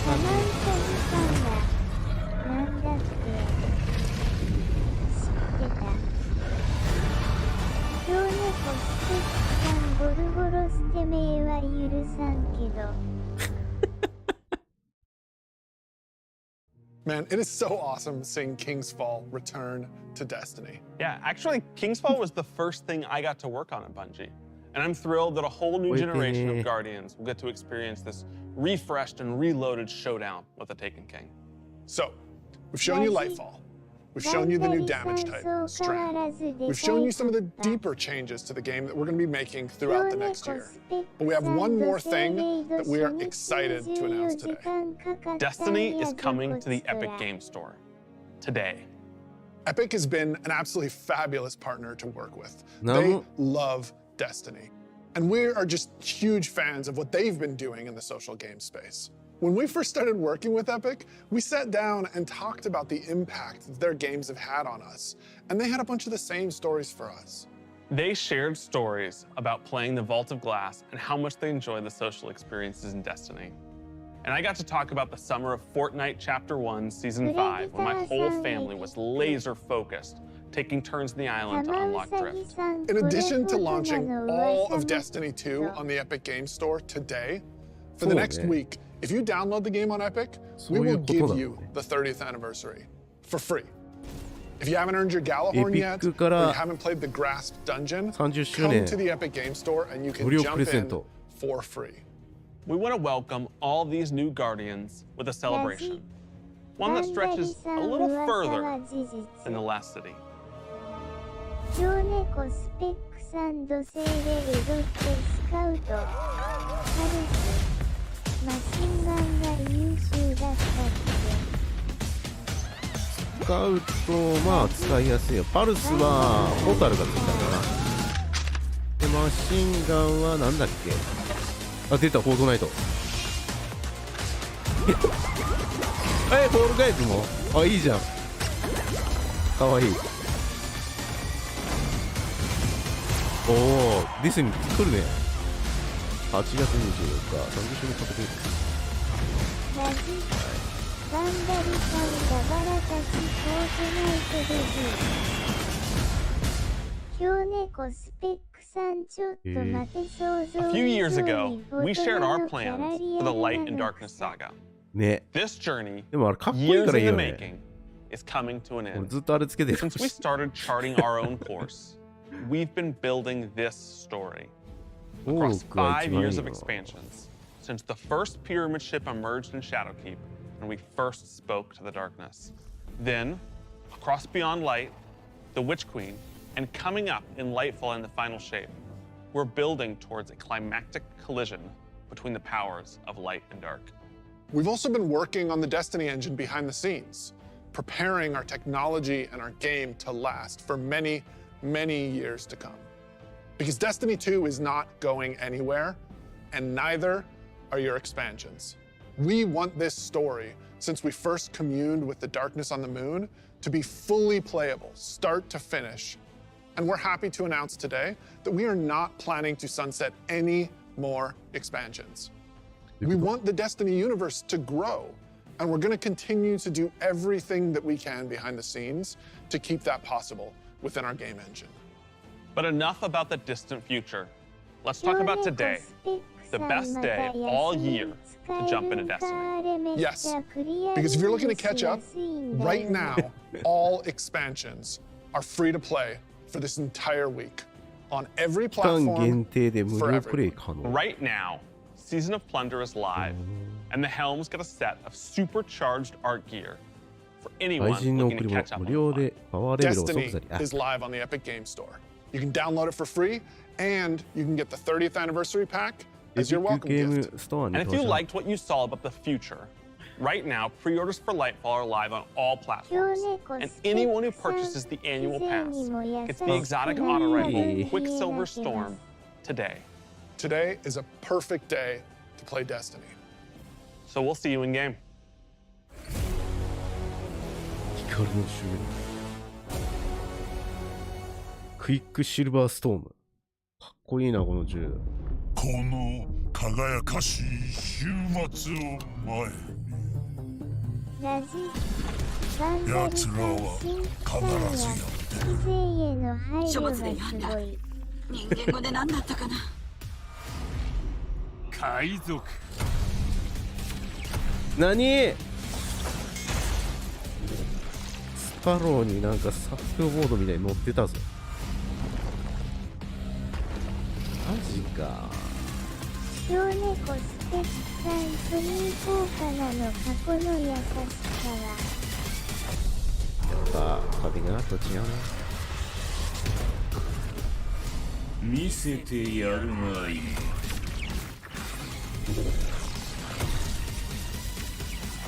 サマンサジさんはなんだっけ知ってた蝶猫ステップさんゴルゴロステ名は許さんけどMan, it is so awesome seeing King's Fall return to Destiny. Yeah, actually, King's Fall was the first thing I got to work on at Bungie. And I'm thrilled that a whole new generation of Guardians will get to experience this refreshed and reloaded showdown with the Taken King. So, we've shown you Lightfall. We've shown you the new damage type, Strand. We've shown you some of the deeper changes to the game that we're going to be making throughout the next year. But we have one more thing that we are excited to announce today. Destiny is coming to the Epic Game Store today. Epic has been an absolutely fabulous partner to work with. They love Destiny. And we are just huge fans of what they've been doing in the social game space. When we first started working with Epic, we sat down and talked about the impact that their games have had on us. And they had a bunch of the same stories for us. They shared stories about playing the Vault of Glass and how much they enjoy the social experiences in Destiny. And I got to talk about the summer of Fortnite Chapter 1, Season 5, when my whole family was laser focused, taking turns in the island to unlock Drift. In addition to launching all of Destiny 2 on the Epic Games Store today, for the next week, if you download the game on Epic, we will give you the 30th anniversary for free. If you haven't earned your Galahorn yet, or you haven't played the Grasp Dungeon, come to the Epic Games Store and you can jump in for free. We want to welcome all these new Guardians with a celebration, one that stretches a little further than the last city. 蝶猫スペックサンドセーレルドってスカウトハルスマシンガンが優秀だったっけ使うとまあ使いやすいよ。パルスはホタルがついたかな。でマシンガンはなんだっけ。あ、出た、フォートナイト。フォールガイズもあ、いいじゃん。かわいい。おお、ディスに来るね。8月24日、30周年かけてる。ラジバンダリさんがバラたちフォートナイトデビュー。今日猫スペックさんちょっと待て想像。A few years ago, we shared our plans for the Light and Darkness saga. ね。 This journey, でもあれかっこいい years からいい in よ the ね。 making, is coming to an 俺 end. ずっとあれつけてる。 Since we started charting our own course, we've been building this story. Across 5 years of expansions, since the first pyramid ship emerged in Shadowkeep and we first spoke to the darkness. Then, across Beyond Light, the Witch Queen, and coming up in Lightfall in the final shape, we're building towards a climactic collision between the powers of light and dark. We've also been working on the Destiny engine behind the scenes, preparing our technology and our game to last for many, many years to come. Because Destiny 2 is not going anywhere, and neither are your expansions. We want this story, since we first communed with the darkness on the moon, to be fully playable, start to finish. And we're happy to announce today that we are not planning to sunset any more expansions. We want the Destiny universe to grow, and we're going to continue to do everything that we can behind the scenes to keep that possible within our game engine. But enough about the distant future. Let's talk about today, the best day all year to jump into Destiny. Yes, because if you're looking to catch up, right now, all expansions are free to play for this entire week on every platform for everyone. Right now, Season of Plunder is live, and the Helms get a set of supercharged art gear for anyone looking to catch up on the fun. Destiny is live on the Epic Game Store. You can download it for free, and you can get the 30th anniversary pack as your welcome gift. And if you liked what you saw about the future, right now, pre-orders for Lightfall are live on all platforms. And anyone who purchases the annual pass gets the exotic auto rifle Quicksilver Storm today. Today is a perfect day to play Destiny. So we'll see you in game. 光のシュールクイックシルバーストーム。かっこいいな、この銃。この輝かしい週末を前に奴らは必ずやってる。書物で読んだ。人間語で何だったかな。海賊。何？スパローになんかサーフボードみたいに乗ってたぞ。マジか。小猫スペックさんソニー効果なの過去の優しさは。やっぱ壁がと違うな。見せてやるまい。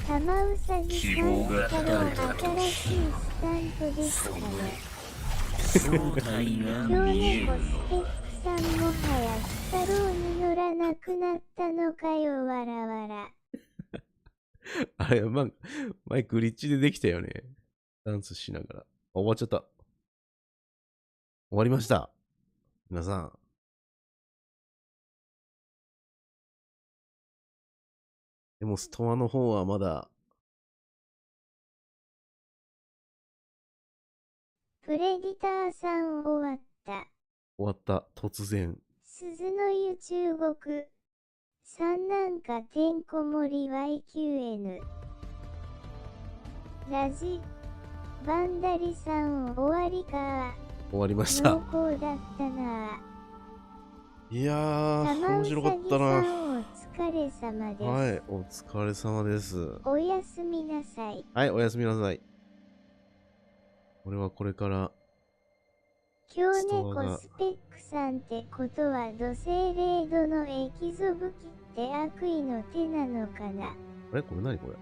玉うさぎさんから新しいスタントでしたね。小猫スペックさんもはやスタローに乗らなくなったのかよ、わらわら。あれ、マイクリッチでできたよね。ダンスしながら。終わっちゃった。終わりました。皆さん。でもストアの方はまだ。プレディターさん終わった。終わった。突然。鈴の湯中国。三なんかてんこ盛り YQN。ラジ。バンダリさん終わりか。終わりました。濃厚だったな。いやー、面白かったな。お疲れ様です。はい、お疲れ様です。おやすみなさい。はい、おやすみなさい。俺はこれから。今日猫スペックさんってことは土星レードのエキゾ武器って悪意の手なのかな。あれこれ何これ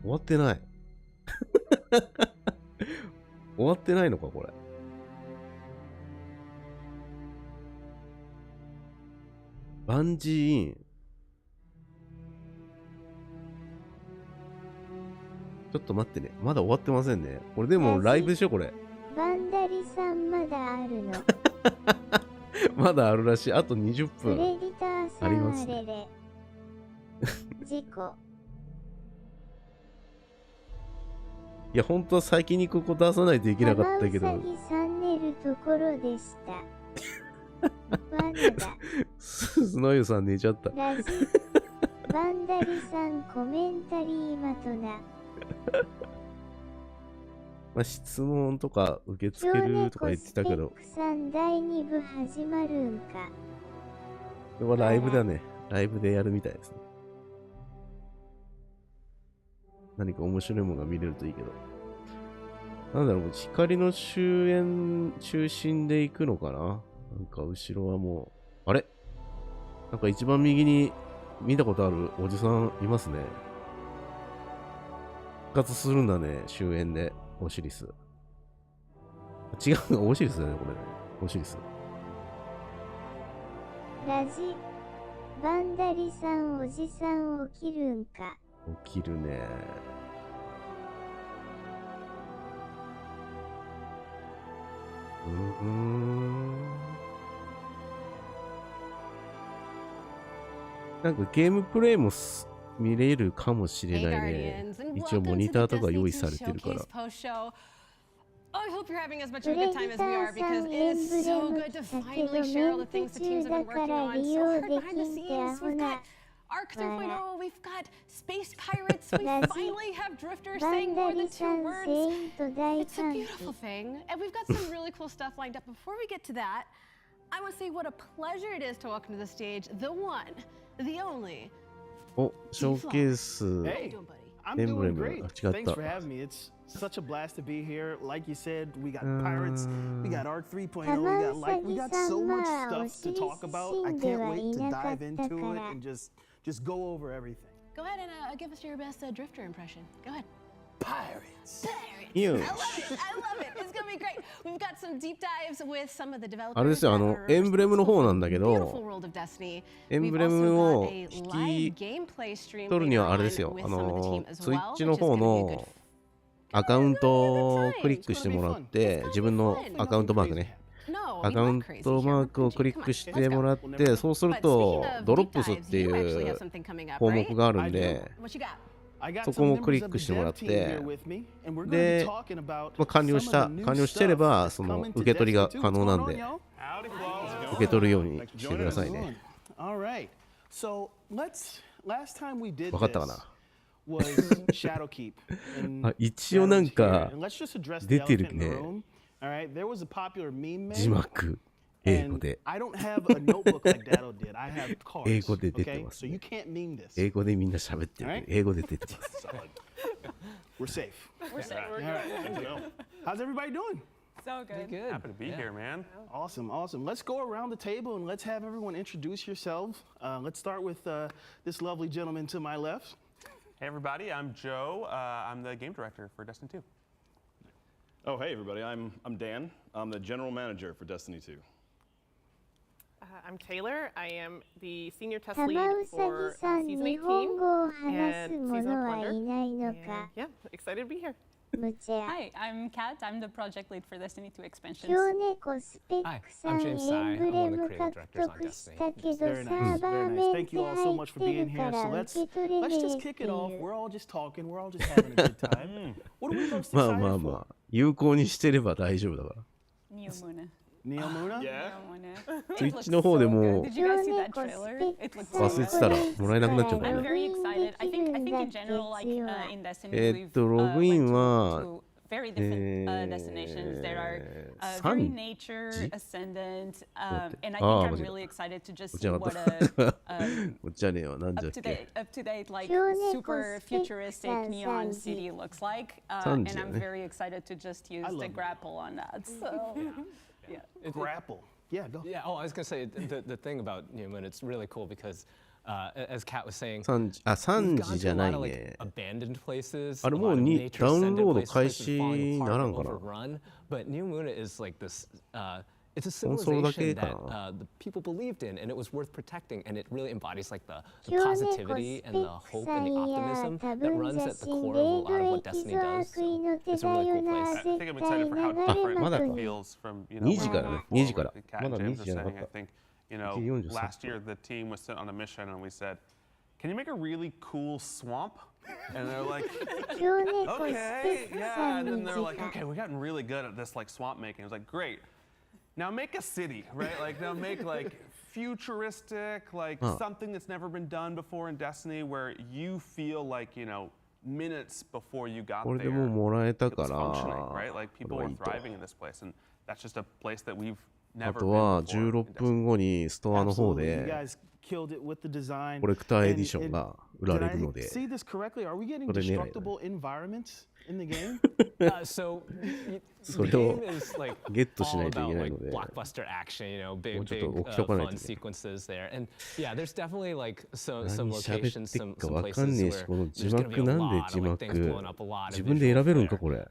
終わってない。終わってないのかこれ。バンジーイン。ちょっと待ってね。まだ終わってませんね。これでもライブでしょ、これ。バンダリさんまだあるの。まだあるらしい。あと20分。プレディターさんありますね。あれれ。事故。いや、本当は先にここ出さないといけなかったけど。ウサギさん寝るところでした。バナだ。スノユさん寝ちゃった。ラジ。バンダリさんコメンタリーマトナ。まあ、質問とか受け付けるとか言ってたけど。さん第2部始まるんか。これはライブだね。ライブでやるみたいですね。何か面白いものが見れるといいけど。なんだろう、光の中心で行くのかな。なんか後ろはもう、あれなんか一番右に見たことあるおじさんいますね。復活するんだね、終焉で、オシリス。違うの、オシリスだね、これね。オシリス。ラジ、バンダリさんおじさん起きるんか。起きるね。なんかゲームプレイも見れるかもしれないね。一応モニターとか用意されてるから。I hope you're having as much of a good time as we are because it is so good to finally share all the things the teams have been working on. So hard behind the scenes. We've got Arc 3.0, we've got Space Pirates, we finally have drifters saying more than 2 words. It's a beautiful thing. And we've got some really cool stuff lined up. Before we get to that, I want to say what a pleasure it is to welcome to the stage the one, the only. お、ショーケース。エンブレム。あ、違った。Thanks for having me. It's such a blast to be here. Like you said, we got pirates, we got Arc 3.0, we got so much stuff to talk about. I can't wait to dive into it and just go over everything. Go ahead and give us your best drifter impression. Go ahead. Pirates. Ew. I love it. I love it. It's gonna be great. We've got some deep dives with some of the developers. あれですよ、エンブレムの方なんだけど、エンブレムを引き取るにはあれですよ、ツイッチの方のアカウントをクリックしてもらって、自分のアカウントマークね。アカウントマークをクリックしてもらって、そうするとドロップスっていう項目があるんで、そこもクリックしてもらって、で、完了してれば、その受け取りが可能なんで、受け取るようにしてくださいね。わかったかなあ、一応なんか出てるね。字幕。英語で。英語で出てます、ね。英語でみんな喋ってる。英語で出てます。We're safe. We're safe. How's everybody doing? So good. Good. Happy to be here, man. Awesome, awesome. Let's go around the table and let's have everyone introduce yourselves. Let's start with this lovely gentleman to my left. Hey, everybody. I'm Joe. I'm the game director for Destiny 2. Oh, hey, everybody. I'm Dan. I'm the general manager for Destiny 2. I'm Taylor. I am the senior test lead for Season 18 and Season of Plunder. And, yeah, excited to be here. Hi, I'm Kat. I'm the project lead for Destiny 2 expansions. Hi, I'm James Tsai. I'm one of the creative directors on Destiny. Very nice, very nice. Thank you all so much for being here. So let's just kick it off. We're all just talking. We're all just having a good time. What are we most excited for? まあまあまあ、有効にしてれば大丈夫だから。Neo Muna. Neo Muna? Yeah. ツイッチの方でも Did you guys see that trailer? It looks 忘れてたらもらえなくなっちゃうから I'm ね。very excited. I think in general, like in Destiny, we've ログインは to very different destinations. There are very nature ascendant, and I think I'm really excited to just see what a up to date like super futuristic neon city looks like, and I'm very excited to just use the grapple on that. So yeah, grapple. Yeah, go. Yeah. Oh, I was gonna say the thing about Newman, it's really cool because. As Kat was saying, 3時じゃないね。 abandoned places, あれもうにダウンロード開始ならんかな。 But New Moon is like this It's a civilization that the people believed in, and it was worth protecting, and it really embodies like the positivity and the hope and the optimism that runs at the core of a lot of what Destiny does. So it's a really cool place. I think I'm excited for how different it feels from, you know,2時からね、2時から。まだ2時じゃなかった。 I think, you know, last year the team was sent on a mission and we said, can you make a really cool swamp? And they're like, okay, yeah. And then they're like, okay, we've gotten really good at this like swamp making. I was like, great. Now make a city, right? Like now make like futuristic, like something that's never been done before in Destiny where you feel like, you know, minutes before you got there, it's functioning, right? Like people were thriving in this place, and that's just a place that we've never been before. あとは16分後にストアの方でコレクターエディションが売られるので、それね、それをゲットしないといけないので、もうちょっと置きとかないとね。何喋ってっかわかんねえし、この字幕なんで字幕自分で選べるんかこれ。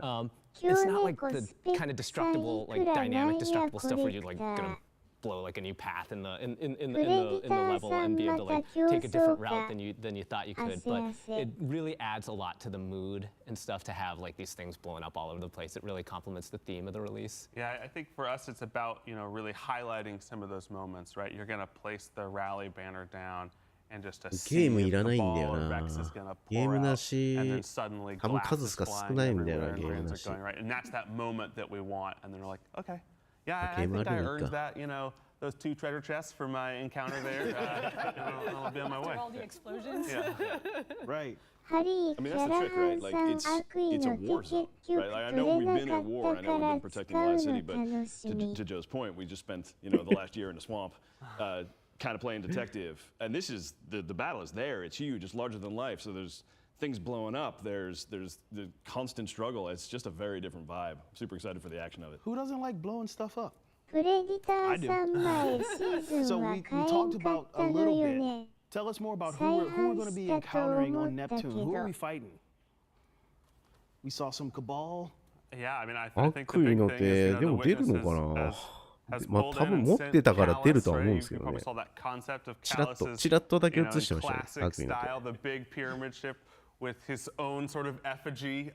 It's not like the kind of destructible, like dynamic destructible stuff where you're like gonna blow like a new path in the level and be able to like take a different route than you thought you could. But it really adds a lot to the mood and stuff to have like these things blowing up all over the place. It really complements the theme of the release. Yeah, I think for us it's about, you know, really highlighting some of those moments, right? You're gonna place the rally banner down. And just a ゲームいらないんだよな。ゲームなし、多分数しか少ないんだよな、ゲームなし。 And that's that moment that we want. And then we're like, okay, yeah, I think I earned that, you know, those 2 treasure chests for my encounter there. I'll be on my way. After all the explosions. Yeah. Right. I mean, that's the trick, right? Like, it's a war zone, right? Like, I know we've been at war, I know we've been protecting the last city, but to Joe's point, we just spent, you know, the last year in a swamp, kind of playing detective. And this is, the battle is there, it's huge, it's larger than life, so there's things blowing up, there's the constant struggle. It's just a very different vibe. I'm super excited for the action of it. Who doesn't like blowing stuff up? I do. So we talked about a little bit. Tell us more about who we're going to be encountering on Neptune. Who are we fighting? We saw some Cabal. Yeah, I mean, I think the 悪意 big の thing 手 is, で you know, も the 出るの witnesses かな。 has まあ pulled 多 in 分 and 持 sent ってたから出る Callus, とは right? 思うん You ですけど probably ね。 saw that concept of チラッ Callus's, とチラッとだけ you 映 know, してましたね。 classic 悪意の style, the big pyramid ship with his own sort of effigy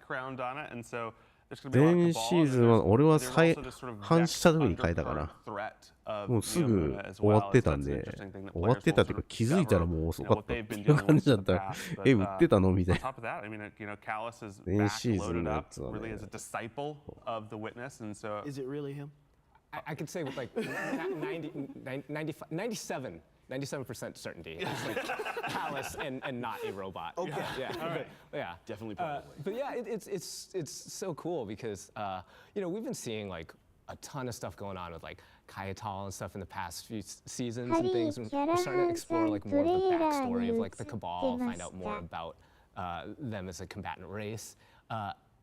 crowned on it, and so there's going to be a lot of 前 Cabal, シー and ズンは there's 俺は also this sort of 反した時に vexed 変えたから undercurrent threat of もうす Neo ぐ Luna as 終わ well. ってたん That's an で interesting thing that 終わって players た will っていうか sort of 気づいたら discover, もう遅 you か know, った what っ they've て been いう doing 感じだ in った the ら past. 売 But ってたのみたい on な。 top of that, I mean, you know, Callus is 前 back シーズン loaded のや up つは really ね as a disciple of the witness, and so Is it really him? I could say with like 97% certainty. It's like Callus and not a robot. Okay. Yeah. All right. Yeah. Definitely probably. But yeah, it's so cool because you know, we've been seeing like a ton of stuff going on with like Kayatal and stuff in the past few seasons and things. And we're starting to explore like more of the backstory of like the Cabal, find out more about them as a combatant race.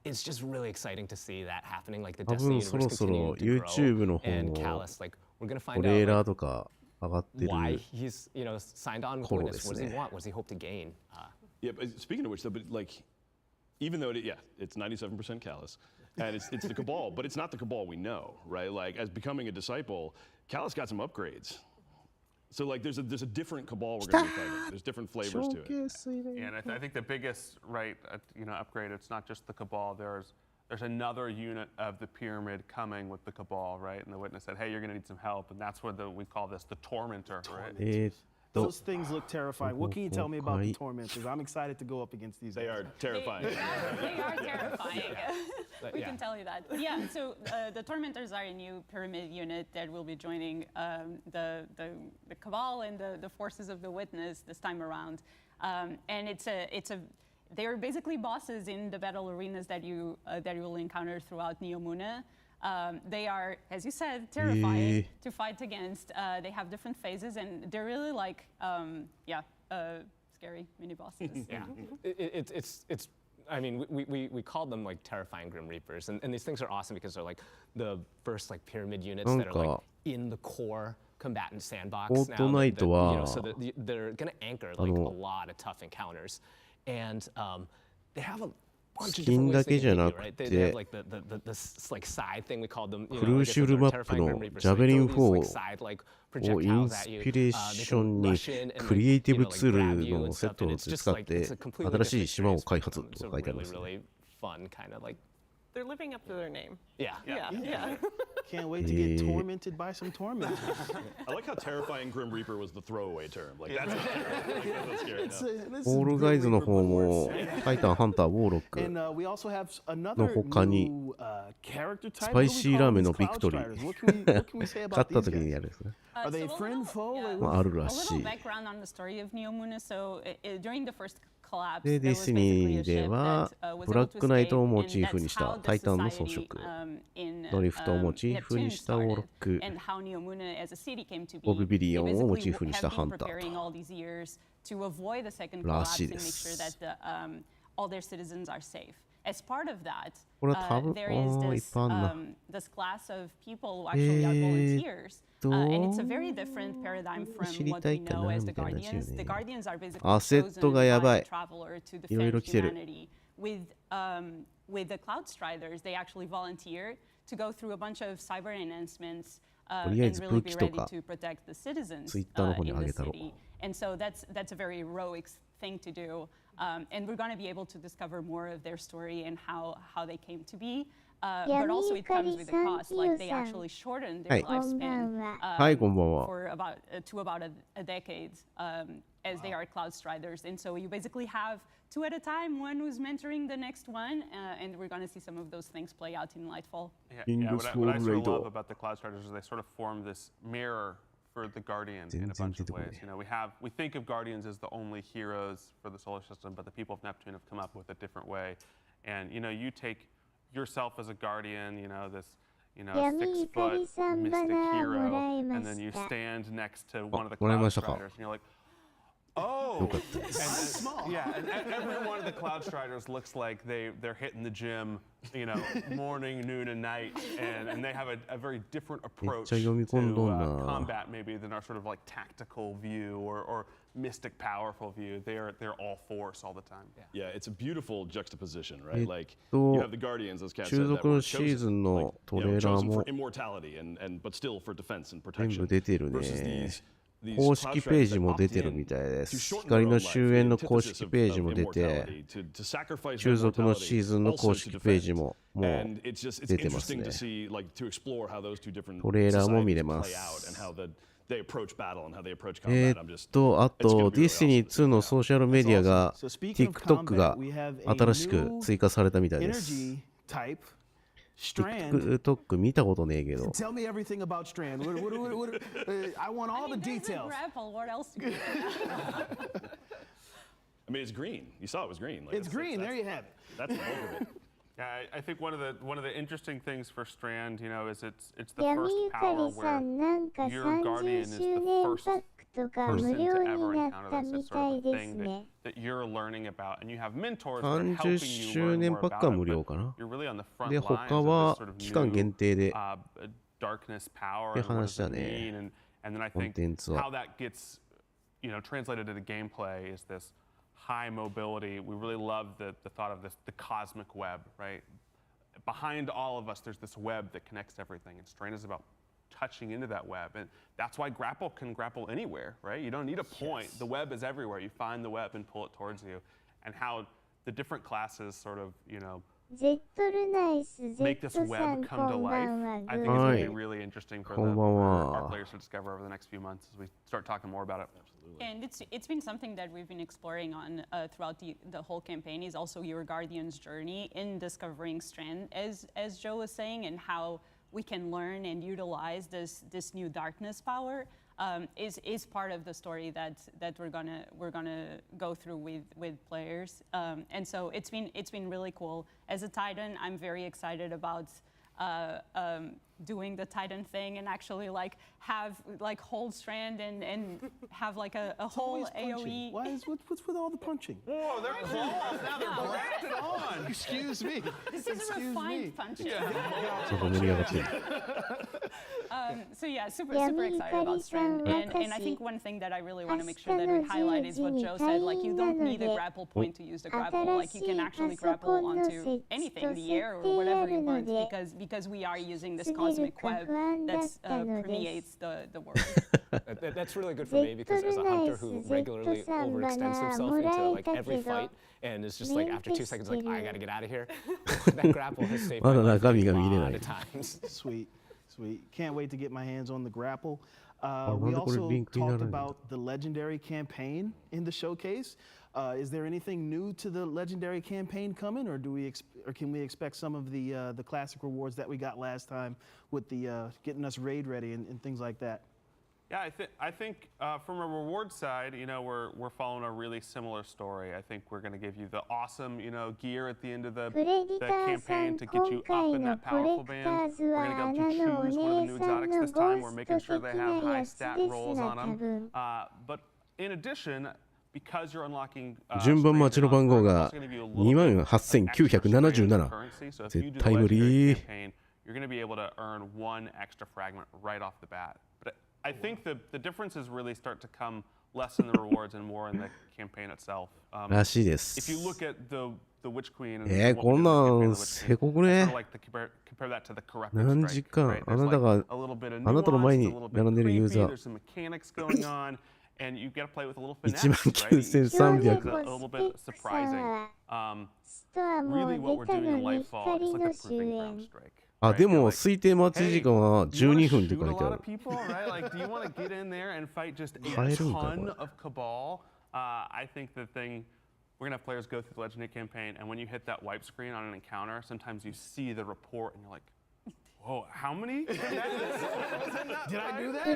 It's just really exciting to see that happening, like the 多 Destiny 分そろ universe そろ continuing to YouTube の grow. 方 And の Callus, like we're gonna ト find レー out ラー like, とか上がってる why he's, you know, signed on with 頃 Witness. です What does he ね。 want? What does he hope to gain? Yeah, but speaking of which, though, but like, even though it's 97% Callus, and it's the Cabal, but it's not the Cabal we know, right? Like, as becoming a disciple, Callus got some upgrades. So like, there's a different Cabal we're going to be fighting. There's different flavors to it. Yeah, and I think the biggest, right, you know, upgrade. It's not just the Cabal. There's another unit of the pyramid coming with the Cabal, right? And the witness said, "Hey, you're going to need some help," and that's what we call this the Tormentor, right? Those things look terrifying. What can you tell me about the Tormentors? I'm excited to go up against these. They are terrifying. They are terrifying. We can tell you that. But yeah, so the Tormentors are a new pyramid unit that will be joining the Cabal and the forces of the Witness this time around. And they're basically bosses in the battle arenas that you will encounter throughout Neo Luna. They are, as you said, terrifying to fight against. They have different phases, and they're really like, scary mini bosses. Yeah, it's. I mean, we call them like terrifying Grim Reapers, and these things are awesome because they're like the first like pyramid units that are like in the core combatant sandbox now. You know, so they're gonna anchor like a lot of tough encounters, and they have スキンだけじゃなくて、クルーシブルマップのジャベリン4をインスピレーションにクリエイティブツールのセットを使って新しい島を開発と書いてありますね。They're living up to their name. Yeah. Can't wait to get tormented by some tormentors. I like how terrifying Grim Reaper was the throwaway term. Like that's scary. オールガイズの方もタイタン、ハンター、ウォーロックの他にスパイシーラーメンのビクトリー勝った時にやるんですね。Are they friend foe? あるらしい。 で、ディズニーではブラックナイトをモチーフにしたタイタンの装飾、ドリフトをモチーフにしたウォーロック、ボブ・ビリオンをモチーフにしたハンターとらしいです。As part of that, これは多分there is いっ this, ぱいあんな。this class of people who actually are volunteers. And it's a very different paradigm from what we know as the Guardians. The Guardians are basically chosen by the traveler to defend humanity. With the Cloud Striders, they actually volunteer to go through a bunch of cyber enhancements and really be ready to protect the citizens in the city. And so that's a very heroic thing to do. And we're going to be able to discover more of their story and how they came to be. But also it comes with a cost, like they actually shortened their lifespan for about a decade as they are Cloud Striders. And so you basically have two at a time, one who's mentoring the next one, and we're going to see some of those things play out in Lightfall. What I sort of love about the Cloud Striders is they sort of form this mirror for the Guardian in a bunch of ways. You know, we think of Guardians as the only heroes for the solar system, but the people of Neptune have come up with a different way. And you know, you take yourself as a Guardian, you know, this 6-foot mystic hero, and then you stand next to one of the Cloud Striders, and you're like, oh, and every one of the Cloud Striders looks like they're hitting the gym, you know, morning, noon, and night, and they have a very different approach to combat maybe than our sort of like tactical view or mystic, powerful view. They're all force all the time. Yeah, it's a beautiful juxtaposition, right? Like you have the Guardians, as Kat said, that were chosen, chosen for immortality and but still for defense and protection. Versus these 公式ページも出てるみたいです。光の終焉の公式ページも出て、中族のシーズンの公式ページももう出てますね。トレーラーも見れます。あと、ディスニー2のソーシャルメディアが TikTok が新しく追加されたみたいです。TikTok 見たことねえけど。Tell me everything about Strand. I want all the details. What else do you I mean, it's green. You saw it was green. It's green. There you have it. That's the bulk of it. Yeah, I think one of the interesting things for Strand, you know, is it's the first power where your Guardian is the first person to ever encounter this. It's sort of a thing that you're learning about, and you have mentors that are helping you learn more about it. But you're really on the front lines of this sort of new darkness power and what does it mean, and then I think how that gets, you know, translated to the gameplay is this high mobility. We really love the thought of this, the cosmic web, right? Behind all of us, there's this web that connects everything, and Strain is about touching into that web, and that's why Grapple can grapple anywhere, right? You don't need a point. The web is everywhere. You find the web and pull it towards you, and how the different classes sort of, you know, make this web come to life. I think it's going to be really interesting for our players to discover over the next few months as we start talking more about it. And it's been something that we've been exploring on throughout the whole campaign is also your Guardian's journey in discovering Strand, as Joe was saying, and how we can learn and utilize this new darkness power is part of the story that we're gonna go through with players. And so it's been really cool. As a Titan, I'm very excited about doing the Titan thing and actually like have like hold strand and have like a whole AOE. What's with all the punching? Whoa, they're claws. Now they're grafted on. Excuse me. This is a refined punching. So yeah, super excited about strand. And I think one thing that I really want to make sure that we highlight is what Joe said. Like you don't need a grapple point to use the grapple. Like you can actually grapple onto anything, the air or whatever you want, because we are using this cosmic web that permeates the world. That's really good for me because as a hunter who regularly overextends himself into like every fight and is just like after 2 seconds like I gotta get out of here, that grapple has saved my life a lot of times. Sweet. Can't wait to get my hands on the grapple. We also talked about the legendary campaign in the showcase. Is there anything new to the legendary campaign coming, or can we expect some of the classic rewards that we got last time with the getting us raid ready and things like that? Yeah, I think from a reward side, you know, we're following a really similar story. I think we're going to give you the awesome, you know, gear at the end of the campaign to get you up in that powerful band. We're going to go to choose one of the new exotics this time. We're making sure they have high stat rolls on them. But in addition, because you're unlocking 順番待ちの番号が 28,977 絶対無理 You're going to be able to earn 1 extra fragment right off the bat. But I think the differences really start to come less in the rewards and more in the campaign itself. らしいです If you look at the Witch Queen and こんなんせこくね compare that to the correct 何時間あなたがあなたの前に並んでるユーザー And you get to play with a little finesse, 19,300 right? A little bit surprising. Really, what we're doing in Lightfall is like a proving ground strike. あ、でも推定待ち時間は12分って書いてある Do you want to get in there and fight just a ton of Cabal? I think the thing, we're going to have players go through the Legendary campaign, and when you hit that wipe screen on an encounter, sometimes you see the report, and you're like, whoa, how many? Did I do that?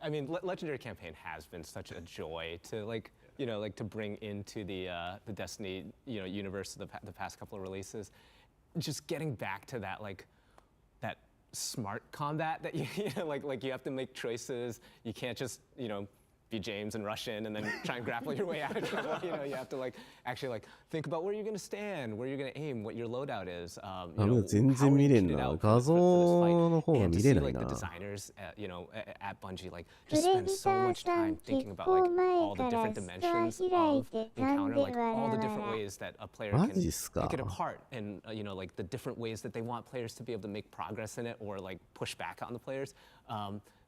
I mean, Legendary campaign has been such a joy to like, you know, like to bring into the Destiny, you know, universe the past couple of releases. Just getting back to that like that smart combat that you know, like you have to make choices. You can't just, you know, be James and rush in and then try and grapple your way out of trouble. You know, you have to like actually like think about where you're going to stand, where you're going to aim, what your loadout is. You know, 全然見れんな画像の方が見れないな the designers, you know, at Bungie like just spend so much time thinking about like all the different dimensions of the encounter, like all the different ways that a player can pick it apart, and you know, like the different ways that they want players to be able to make progress in it or like push back on the players.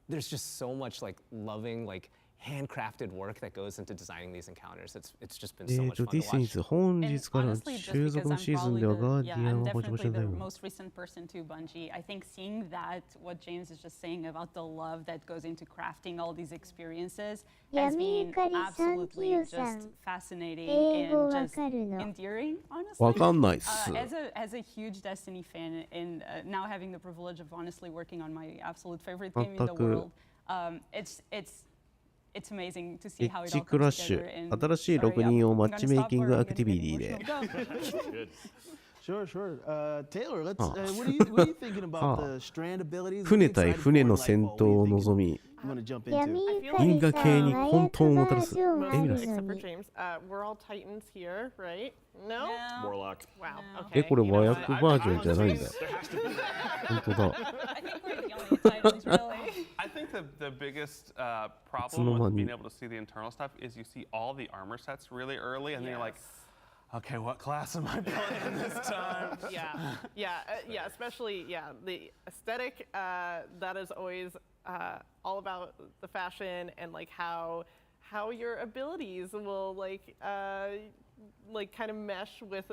There's just so much like loving like handcrafted work that goes into designing these encounters. It's just been so much fun to watch. 本日から中続のシーズンではガーディアンを保持ました the most recent person to Bungie. I think seeing that, what James is just saying about the love that goes into crafting all these experiences has been absolutely just fascinating and just endearing, honestly. わかんないっす As a huge Destiny fan and now having the privilege of honestly working on my absolute favorite game in the world, it's amazing to see how it all comes together. 新しい6人をマッチメイキングアクティビティで Sure. Taylor, what are you thinking about the strand abilities? 船対船の戦闘を望み 因果系に混沌をもたらす Except for James. We're all Titans here, right? No? Warlock. Wow. Okay. これ和訳バージョンじゃないんだ本当だ I think the biggest problem with being able to see the internal stuff is you see all the armor sets really early, and then you're like, okay, what class am I playing this time? Yeah. Especially, the aesthetic. That is always all about the fashion and like how your abilities will like kind of mesh with.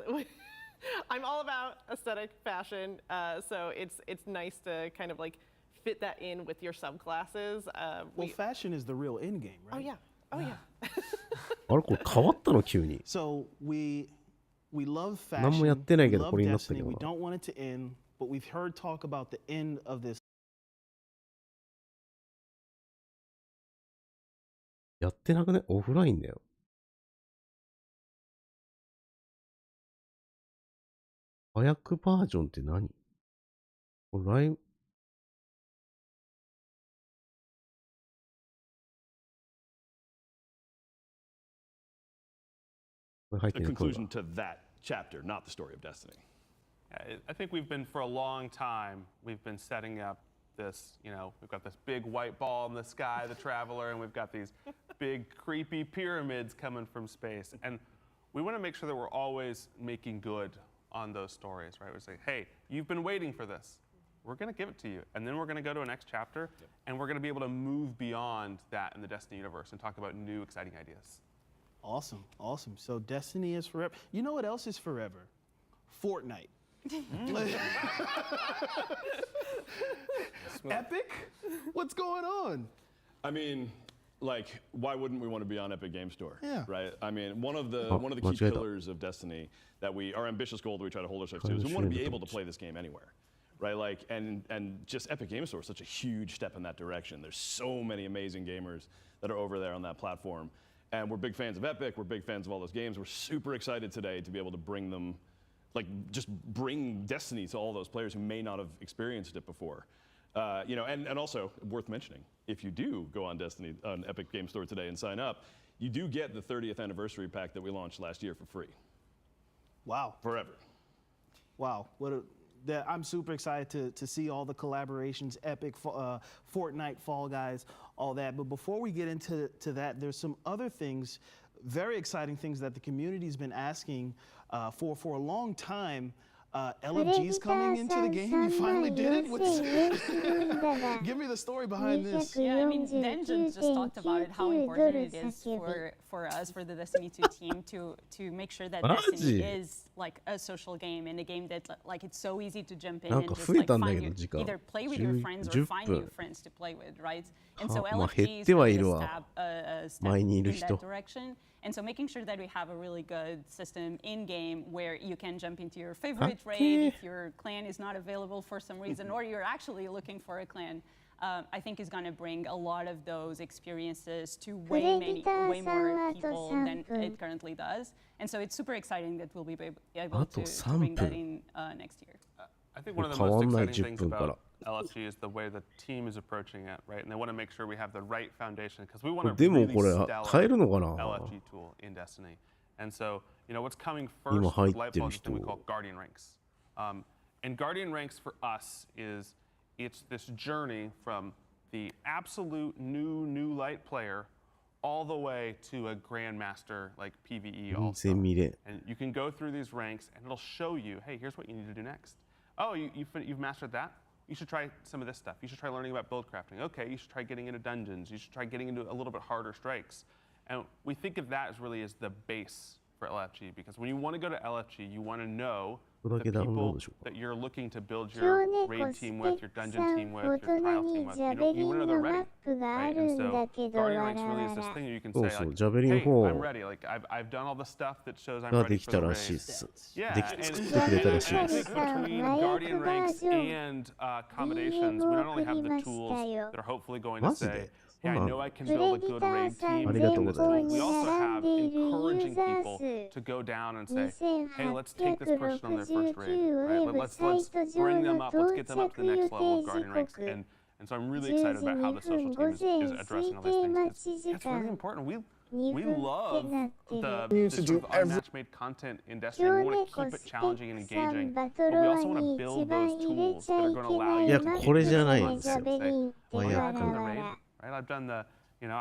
I'm all about aesthetic fashion, so it's nice to kind of like fit that in with your subclasses. Well, fashion is the real end game, right? Oh yeah. あれこれ変わったの急に So we love fashion. 何もやってないけど We これに love なったけ Destiny. ど We don't want it to end, but we've heard talk about the end of this. やってなくねオフラインだよ早くバージョンって何？これライブこれ入って The ない。 conclusion to that chapter, not the story of Destiny. I think we've been, for a long time, we've been setting up this, we've got this big white ball in the sky, the Traveler, and we've got these big creepy pyramids coming from space. And we want to make sure that we're always making good on those stories, right? We say, hey, you've been waiting for this. We're going to give it to you. And then we're going to go to a next chapter, and we're going to be able to move beyond that in the Destiny universe and talk about new, exciting ideas. Awesome, awesome. So Destiny is forever. You know what else is forever? Fortnite. Epic? What's going on? I mean, like, why wouldn't we want to be on Epic Game Store? Yeah. Right? I mean, one of the key pillars of Destiny that our ambitious goal that we try to hold ourselves to is we want to be able to play this game anywhere. Right? Like, and just Epic Game Store is such a huge step in that direction. There's so many amazing gamers that are over there on that platform. And we're big fans of Epic. We're big fans of all those games. We're super excited today to be able to bring them, just bring Destiny to all those players who may not have experienced it before. And also worth mentioning, if you do go on Epic Game Store today and sign up, you do get the 30th anniversary pack that we launched last year for free. Wow. Forever. Wow. I'm super excited to see all the collaborations, Epic, Fortnite, Fall Guys, all that. But before we get into that, there's some other things, very exciting things that the community's been asking for a long time. LFG's coming into the game. You finally did it. Give me the story behind this. Yeah, I mean, Denton just talked about it, how important it is for us, for the Destiny 2 team, to make sure that Destiny is like a social game and a game that it's so easy to jump in and just either play with your friends or find new friends to play with, right? And so LFG is really a step in that direction. And so making sure that we have a really good system in-game where you can jump into your favorite raid if your clan is not available for some reason, or you're actually looking for a clan, I think is going to bring a lot of those experiences to way more people than it currently does. And so it's super exciting that we'll be able to bring that in next year. I think one of the most exciting things about LFG is the way the team is approaching it, right? And they want to make sure we have the right foundation because we want a really stellar LFG tool in Destiny. And so, what's coming first with Lightfall is a thing we call Guardian Ranks. And Guardian Ranks for us it's this journey from the absolute new light player all the way to a Grandmaster like PvE also. And you can go through these ranks and it'll show you, hey, here's what you need to do next. Oh, you've mastered that? You should try some of this stuff. You should try learning about build crafting. Okay, you should try getting into dungeons. You should try getting into a little bit harder strikes. And we think of that as the base for LFG, because when you want to go to LFG, you want to know the people that you're looking to build your raid team with, your dungeon team with, your trial team with. You want to know they're ready, right? And so Guardian Ranks really is this thing that you can say, hey, I'm ready. I've done all the stuff that shows I'm ready for the raid. Yeah, and I think between Guardian Ranks and accommodations, we not only have the tools that are hopefully going to say, hey, I know I can build a good raid team in this tool. We also have encouraging people to go down and say, hey, let's take this person on their first raid, right? Let's bring them up, let's get them up to the next level of Guardian Ranks. And so I'm really excited about how the social team is addressing all these things. It's really important. We love the sort of unmatched made content in Destiny. We want to keep it challenging and engaging, but we also want to build those tools that are going to allow you to keep right? I've done the,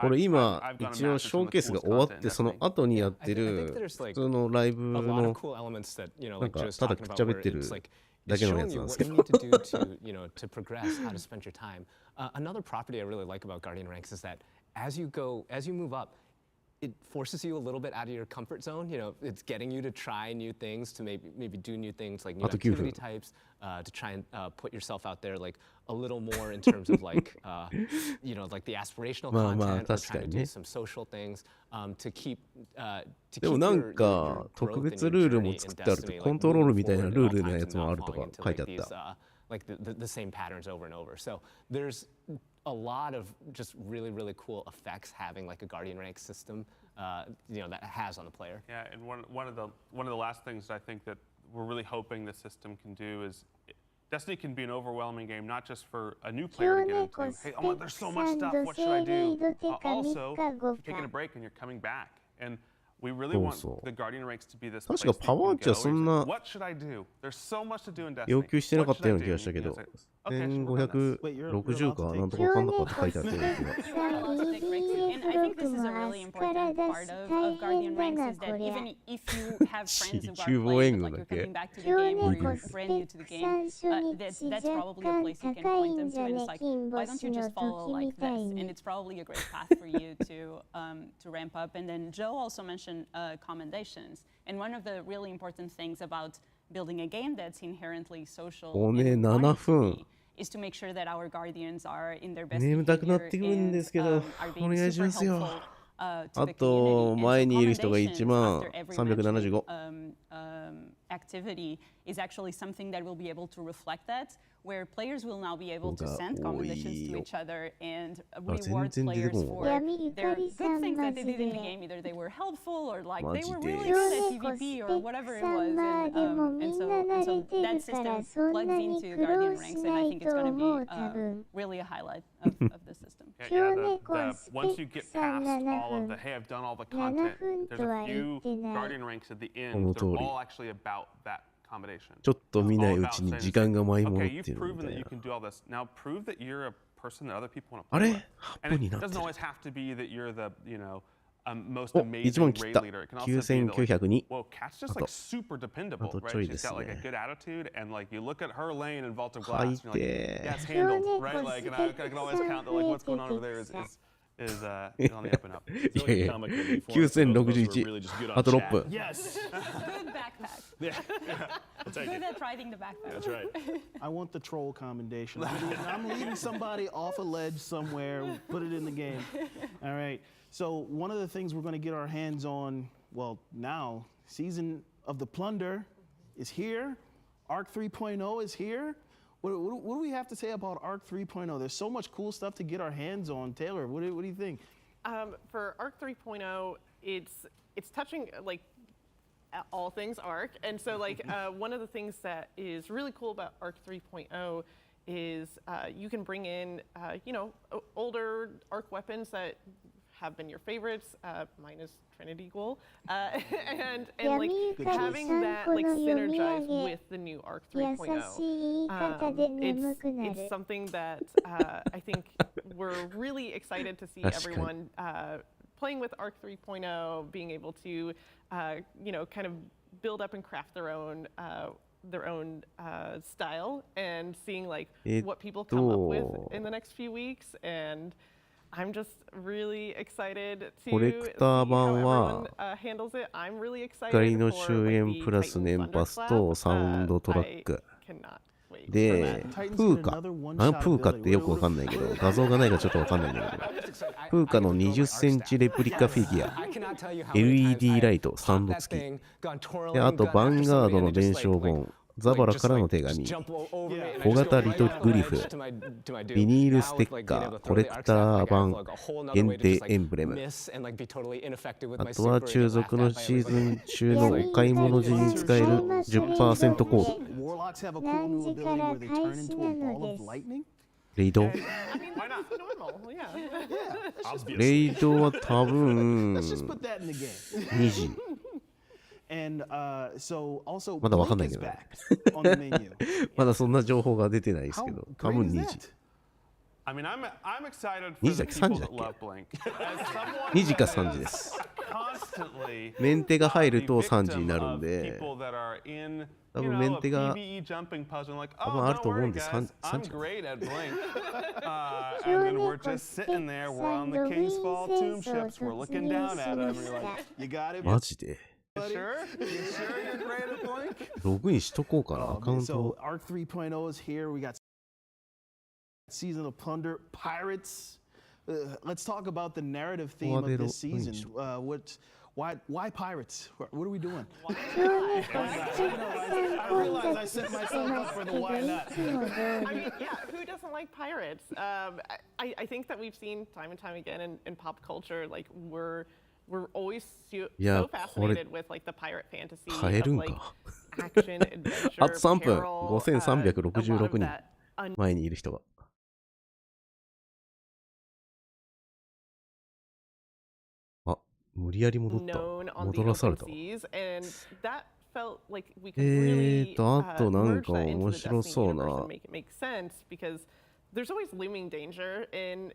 これ今一応ショーケースが終わってその後にやってる普通のライブのなんかただくっちゃべってるだけのやつなんですけど。to progress how to spend your time. Another property I really like about Guardian Ranks is that as you move up, it forces you a little bit out of your comfort zone. It's getting you to try new things, to maybe do new things like new activity types, to try and put yourself out there like a little more in terms of like the aspirational content, or trying to do some social things to keep でもなんか特別ルールも作ってあるとコントロールみたいなルールのやつもあるとか書いてあった。Like the same patterns over and over. So there's a lot of just really cool effects having like a Guardian Rank system, that has on the player. Yeah, and one of the last things I think that we're really hoping the system can do is Destiny can be an overwhelming game, not just for a new player to get into. Hey, oh, there's so much stuff. What should I do? Also, if you're taking a break and you're coming back, and we really want the Guardian ranks to be this place that you can go. What should I do? There's so much to do in Destiny. 要求してなかったような気がしたけど、1560かなんとかわかんなかった書いてあったような気が。And I think this is a really important part of Guardian ranks is that even if you have friends who are playing, like you're coming back to the game or you're brand new to the game, that's probably a place you can point them to, and it's like, why don't you just follow like this? And it's probably a great path for you to ramp up. And then Joe also mentioned commendations, and one of the really important things about building a game that's inherently social is to make sure that our guardians are in their best behavior and are being super helpful to the community. And so commendations activity is actually something that will be able to reflect that, where players will now be able to send commendations to each other and reward players for their good things that they did in the game. Either they were helpful or like they were really good at PvP or whatever it was. And so that system plugs into Guardian ranks, and I think it's going to be really a highlight of the system. Once you get past all of the, hey, I've done all the content, there's a few Guardian ranks at the end. They're all actually about that combination. ちょっと見ないうちに時間が舞い戻ってるみたいな。Okay, you've proven that you can do all this. Now prove that you're a person that other people want to play with. And it doesn't always have to be that you're the, you know, most amazing raid leader. It can also be that, like, whoa, Kat's just like super dependable, right? She's got like a good attitude, and like you look at her lane in Vault of Glass, and you're like, yeah, it's handled, right? Like, and I can always count that like what's going on over there is on the up and up. いやいや、9061、あと6分。Yes. Good backpack. Yeah. Good at riding the backpack. That's right. I want the troll commendation. I'm leading somebody off a ledge somewhere, put it in the game. All right. So one of the things we're going to get our hands on, well, now, Season of the Plunder is here. Arc 3.0 is here. What do we have to say about Arc 3.0? There's so much cool stuff to get our hands on. Taylor, what do you think? For Arc 3.0, it's touching like all things Arc, and so like one of the things that is really cool about Arc 3.0 is you can bring in you know, older Arc weapons that have been your favorites, minus Trinity Ghoul, and like having that like synergize with the new Arc 3.0. It's something that I think we're really excited to see everyone playing with Arc 3.0, being able to you know, kind of build up and craft their own style, and seeing like what people come up with in the next few weeks. And I'm just really excited to see how everyone handles it. I'm really excited for like, the Titan Thunder stuff. で、プーカってよくわかんないけど、画像がないからちょっとわかんないんだけど、プーカの20センチレプリカフィギュア、LED ライト、スタンド付き。で、あと、ヴァンガードの伝承本、ザバラからの手紙、小型リトグリフ、ビニールステッカー、コレクター版、限定エンブレム。あとは中族のシーズン中のお買い物時に使える 10% コード。レイドレイドは多分2時。まだわかんないけど、まだそんな情報が出てないですけど、多分2時。2時だっけ ?3 時だっけ ?2 時か3時です。メンテが入ると3時になるんで、多分メンテが多分あると思うんで 3時か。マジでログインしとこうかな、アカウント。Arc 3.0 is here. We got Season of Plunder, Pirates. Let's talk about the narrative theme of this season. Why pirates? What are we doing? I realize I set myself up for the why not. I mean, yeah, who doesn't like pirates? I think that we've seen time and time again in pop culture, like we're always so fascinated with like the pirate fantasy of like action, adventure, あと3分。 peril, 5366人。前にいる人が。あ、無理やり戻った。 known on the 戻らされ open たわ。 seas, and that felt like we could really あとなん merge か that into 面 the 白 Destiny そう universe な and。make it make sense, because there's always looming danger in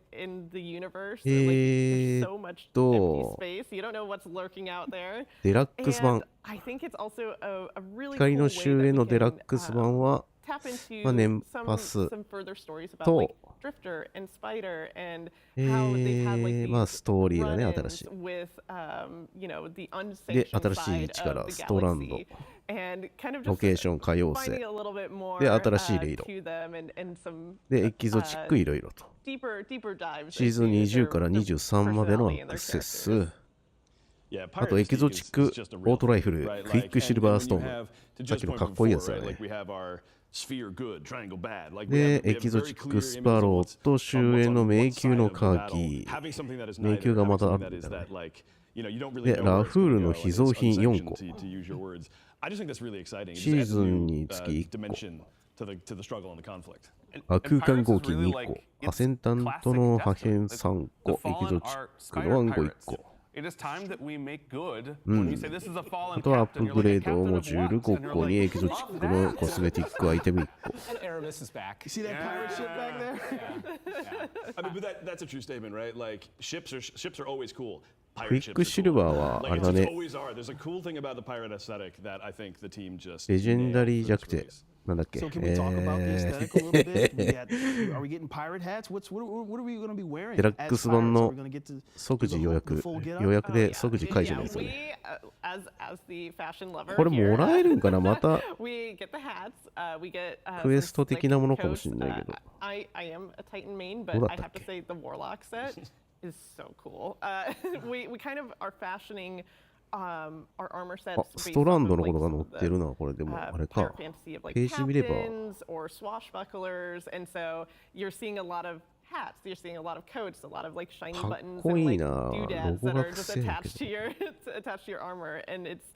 the universe. And, like, there's so much empty space. You don't know what's lurking out there. デラックス版。 And I think it's also a really 光 cool の way 終 that 焉の we デラッ can クス版は、 tap into まあ、年 some パス further stories about と like Drifter and Spider and how they've had like まあ these ストーリーだね、新 run-ins しい。 with you know the で、 unsanctioned 新しい side 力、 of the ストランド。 galaxy and kind of ロ just ケーション、可用 finding 性。 a little bit more で、新しいレイド。 to them and some で、エキゾチックいろいろと。 deeper dives シーズン into 20 their から23までのアクセス。あと、エキゾチック、オートライフル、クイックシルバーストーム。さっきのかっこいいやつだね。で、エキゾチックスパローと終焉の迷宮のカーキ。迷宮がまたあるんだね。で、ラフールの秘蔵品4個。シーズンにつき1個。空間合金2個。アセンタントの破片3個。エキゾチックの暗号1個。It is time that we make good. うん When you say this is a あ fallen とはアッ captain, プ you're グレ like, ード "Captain モ of ジュール what?" 5個にエキゾチックのコスメティックアイテム1個。 And Aramis is back. You see that pirate ship back there? I mean, but that's a true statement, right? Like ships are always cool. クイックシルバーはあれだね。 Always are. There's a cool thing about the pirate aesthetic that I think the team just レジェンダリー弱点。なんだっけ So can we talk about the aesthetic a little bit? Are we getting pirate hats? What are we going to be wearing? デラックス版の即時予約。予約で即時解除のやつだね。 as the fashion lover これもらえるんかなまた we get the hats, we get クエスト的なものかもしれないけど。 I am a Titan main, ど but うだ I ったっ have to け say the Warlock set is so cool. We kind of are fashioning our armor sets あ、ストランドのことが載ってるな、これでも、あれか。 fantasy of ペ like ージ見れば。 captains or swashbucklers, and so you're seeing a lot of hats, you're seeing a lot of coats, a lot of like shiny かっ buttons こ and いい like な。 doodads ロゴ that が are く just せえけ attached to your attached to your armor, and it's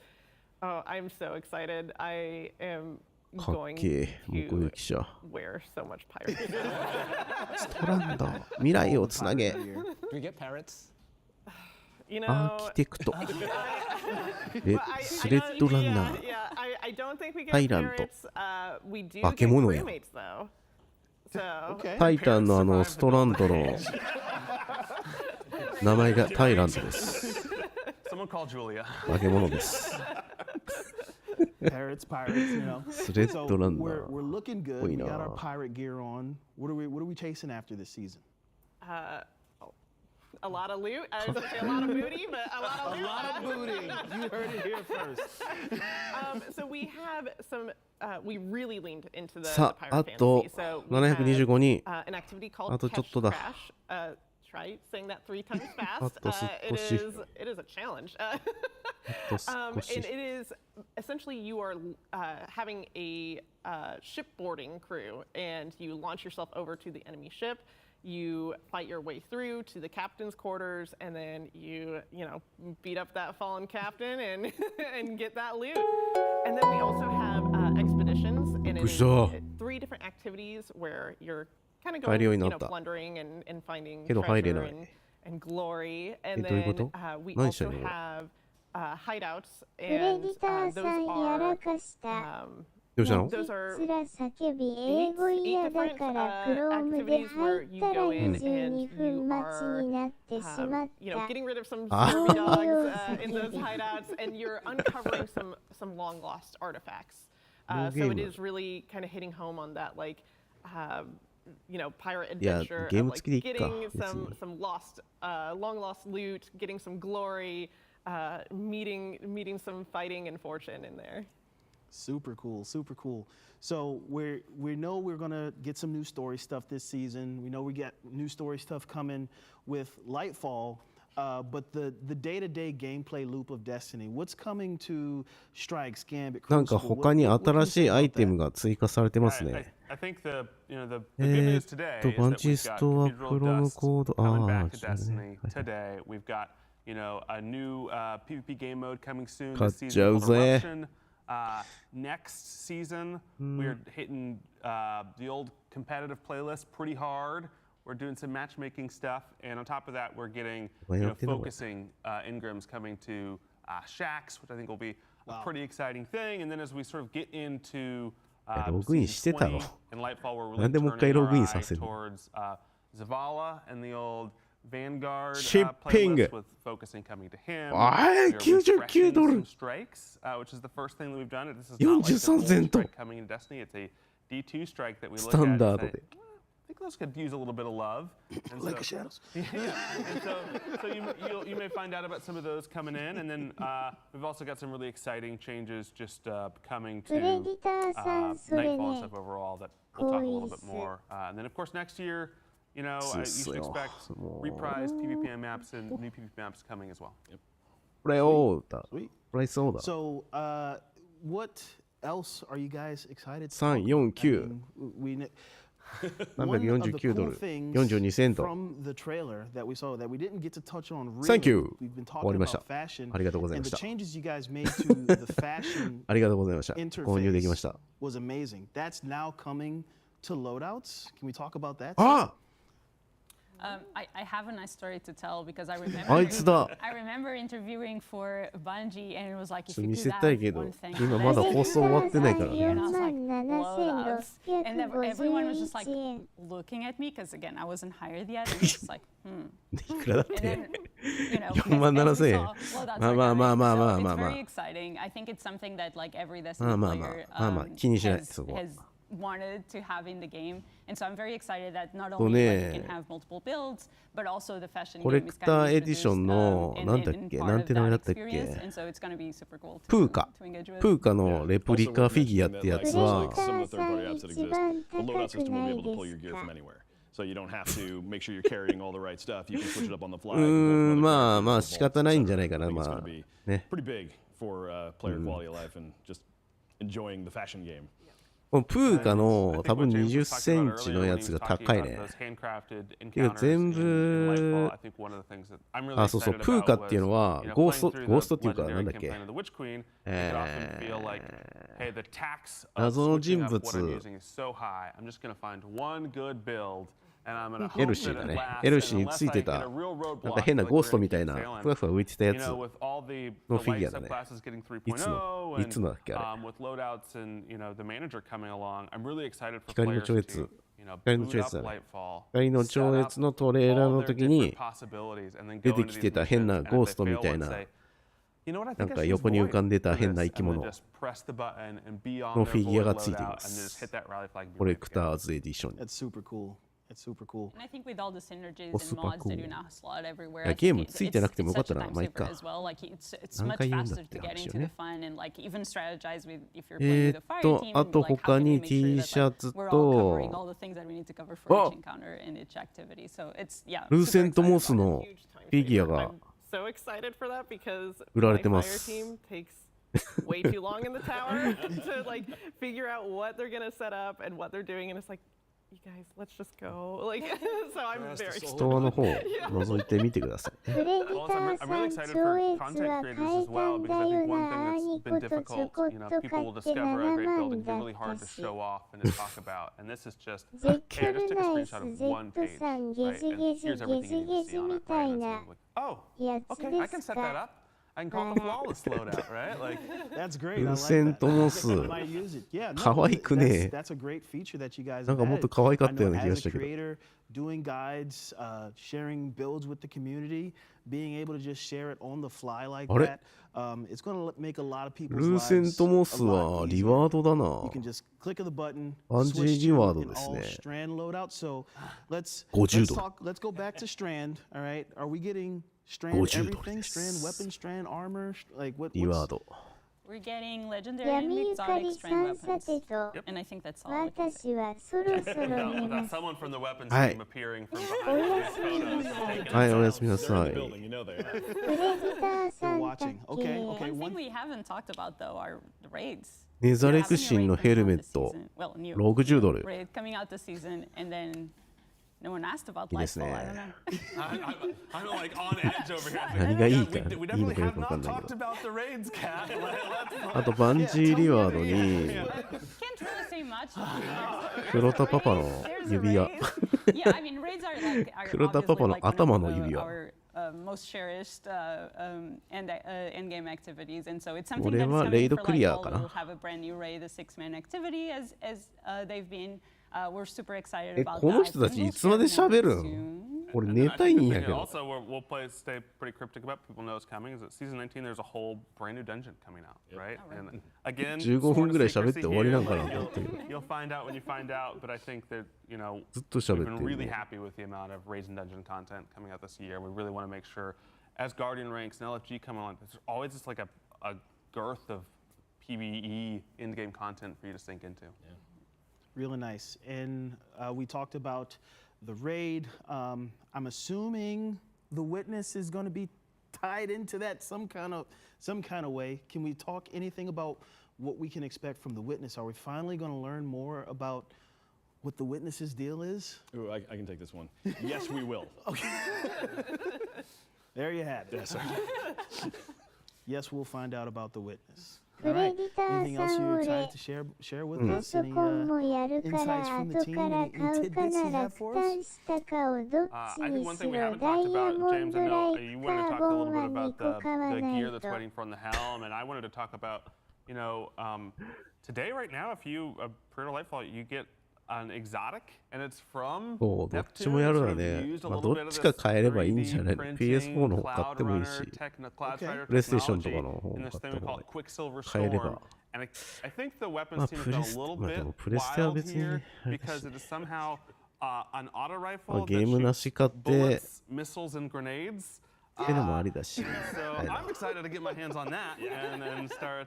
I'm so excited. I am ど。かっ going けえ、目 to 撃者。 wear so much pirate. ストランド、未来をつなげ。 Do we get parrots? You アー know, キテクト。 but スレッドランナー。 I don't think we get タイラント。 parrots. We do 化 get け物や。 crewmates though. So タイタンのストランドの名前がタイランドです。 Someone call Julia. 化け物です。 Pirates, you know. スレッドランナ We're ー。 looking かっ good. こい We い got な our。pirate gear on. What are we chasing after this season? a lot of loot. I was gonna say a lot of booty, but a lot of loot. A lot of booty. You heard it here first. So we have some. We really leaned into the さあ、あ pirate と fantasy. So we have 725人。 an activity called あとちょっ Catch とだ。 Crash. Try saying that 3 times あ fast. と少し。 It is a challenge. あと少し。 And it is essentially you are having a shipboarding crew, and you launch yourself over to the enemy ship. You fight your way through to the captain's quarters, and then you beat up that fallen captain and and get that loot. And then we also have expeditions, and it is 3 different activities where you're kind of going, plundering and finding treasure and glory. And then we also have hideouts, and those are. Those are 8 different activities where you go in and you are, getting rid of some zombie dogs in those hideouts, and you're uncovering some long lost artifacts. So it is really kind of hitting home on that, like, pirate adventure, of, like, getting some lost, long lost loot, getting some glory, meeting some fighting and fortune in there. Super cool, super cool. So we know we're gonna get some new story stuff this season. We know we get new story stuff coming with Lightfall, but the day-to-day gameplay loop of Destiny. What's coming to Strikes, Gambit, Crucible? なんか他に新しいアイテムが追加されてますね。I think the good news today is that we've got Cathedral of Dust coming back to Destiny today. We've got a new PvP game mode coming soon this season called Eruption. Next season, we're hitting the old competitive playlist pretty hard. We're doing some matchmaking stuff, and on top of that, we're getting focusing engrams coming to shacks, which I think will be a pretty exciting thing. And then as we sort of get into season 20 and Lightfall, we're really turning our eye towards Zavala and the old Vanguard playlist with focusing coming to him. $99 some strikes, which is the first thing that we've done. This is not like the old strike coming in Destiny. It's a D2 strike that we look at and say, I think those could use a little bit of love. And like shadows. Yeah. And so you may find out about some of those coming in, and then we've also got some really exciting changes just coming to Nightfall and stuff overall that we'll talk a little bit more. And then of course next year, you should expect reprised PvP maps and new PvP maps coming as well. Sweet. Sweet. So, what else are you guys excited to 349 $349 42セント From the trailer that we saw that we didn't get to touch on really. Thank you. We've been 終わ talking りました about fashion ありがとうござい and まし the た changes you guys made to the fashion ありがとうございました購入できました was amazing. That's now coming to loadouts. Can we talk about that? あ I have a nice story to tell because I remember あいつだ I remember interviewing for Bungie and it was like if ちょっと you 見 do せ that たいけど one thing 今まだ放送終わってないからね and I was like loadouts and everyone was just like looking at me because again I wasn't hired yet and just like いくらだっ and て then you know 4万7000円 loadouts まあ are まあまあまあ coming, まあ so まあ it's まあ very exciting. I think it's something that like every ま Destiny あまあまあ player まあまあ気にしない has そこは wanted to have in the game, and so I'm very excited that not と only ね like, you can have multiple builds, but also the fashion コレ game ク is タ kind ー of エディションの introduced, なんだっ and け part なん of て名前だ that ったっけ experience, and so it's going to be super cool プーカ to engage with. プーカのレプリカフィギュアってやつは Some of the third-party apps that exist, the loadout system will be able to pull your gear from anywhere. So you don't have to make sure you're carrying all the right stuff. You can switch it up on the fly. まあまあ仕方ないんじゃないかなまあね Pretty big for player quality of life and just enjoying the fashion game. このプーカの多分20センチのやつが高いね。いや全部あそうそうプーカっていうのはゴーストっていうかなんだっけ謎の人物エルシーだね。エルシーについてたなんか変なゴーストみたいなふわふわ浮いてたやつのフィギュアだね。いつのだっけあれ。光の超越。光の超越だね。光の超越のトレーラーの時に出てきてた変なゴーストみたいななんか横に浮かんでた変な生き物のフィギュアがついています。コレクターズエディション。That's super cool. It's super cool. And I think with all the synergies and mods that you now slot everywhere, いやゲームついてなくてもよかったな。まあいいか。It's much faster to get into the fun and like even strategize with if you're playing with a fire team. あと他に T シャツとルーセントモスのフィギュアが So excited for that because 売られ my てま fire す。 team takes way too long in the tower to like figure out what they're gonna set up and what they're doing, and it's like, you guys, let's just go. Like, so I'm very ストアの方覗いてみてください。 Well, I'm really excited for content creators as well because I think one thing that's been difficult, people will discover a great building can be really hard to show off and to talk about. And this is just, hey, I just took a screenshot of one page, right? And here's everything you need to see on it, right? And it's like, oh, okay, I can set that up. I can call it the flawless loadout, right? Like that's great. ルーセントモス 可愛くね。 That's a great feature that you guys なんかもっと可愛かったような気がしたけど。 Doing guides, sharing builds with the community, being able to just share it on the fly like that, it's going to make a lot of people's lives ルーセントモスはリワードだな。 You can just click of the button, バンジーリワードですね。 Strand loadout. So let's go back to Strand. All right, are we getting Strand everything? Strand weapons, Strand armor, like what? リワード。 We're getting legendary and exotic strand weapons. Yep. And I think that's all. Without someone from the weapons team appearing from behind. はい、おやすみなさい。 One thing we haven't talked about though are the raids. ネザレクシンのヘルメット、60ドル。 Raid coming out this season, and then No one asked about Lightfall. I don't know. I'm like on edge over here. 何がいいか、いいのかよくわかんないけど。あと、バンジーリワードに、黒田パパの指輪。黒田パパの頭の指輪。Most cherished end game activities, and so it's something that's coming for Lightfall. We'll have a brand new raid, the 6-man activity, as they've been. We're super excited about that. この人たちいつまで喋るん？俺寝たいんやけど。Also, we'll stay pretty cryptic about. People know it's coming. Is that season 19? There's a whole brand new dungeon coming out, right? And again, 15分ぐらい喋って終わりなんかなと思ってる。You'll find out when you find out, but I think that we've been really happy with the amount of raids and dungeon content coming out this year. We really want to make sure, as Guardian ranks and LFG come on, there's always just like a girth of PvE in-game content for you to sink into. Yeah. Really nice. And we talked about the raid. I'm assuming the witness is going to be tied into that some kind of way. Can we talk anything about what we can expect from the witness? Are we finally going to learn more about what the witness's deal is? Ooh, I can take this one. Yes, we will. Okay. There you have it. Yes, sir. Yes, we'll find out about the witness. All right. Anything else you're excited to share with us? Any insights from the team? Any tidbits you have for us? I think one thing we haven't talked about, James, I know you wanted to talk a little bit about the gear that's waiting for on the helm, and I wanted to talk about, today, right now, if you pre-order Lightfall, you get an exotic, and it's from そう、どっちもやるわね。まあ、どっちか変えればいいんじゃないの？ PS4 の方買ってもいいし、プレイステーションとかの方も買っても変えれば。まあ、プレステは別にね、ゲームなし買って、ってのもありだし。So I'm excited to get my hands on that and then start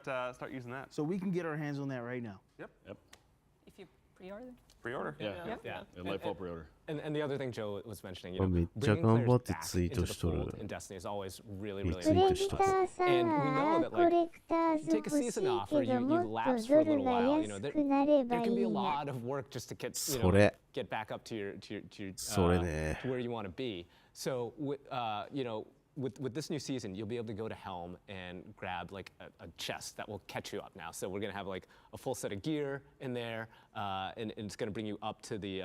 using that. So we can get our hands on that right now. Yep. If you pre-order. Pre-order. Yeah. Lightfall pre-order. And the other thing Joe was mentioning, meっちゃ頑張ってツイートしとる。 in Destiny is always really important. And we know that like take a season off or you lapse for a little while, there can be a lot of work just to get get back up to where you want to be. So with this new season, you'll be able to go to Helm and grab like a chest that will catch you up now. So we're gonna have like a full set of gear in there, and it's gonna bring you up to the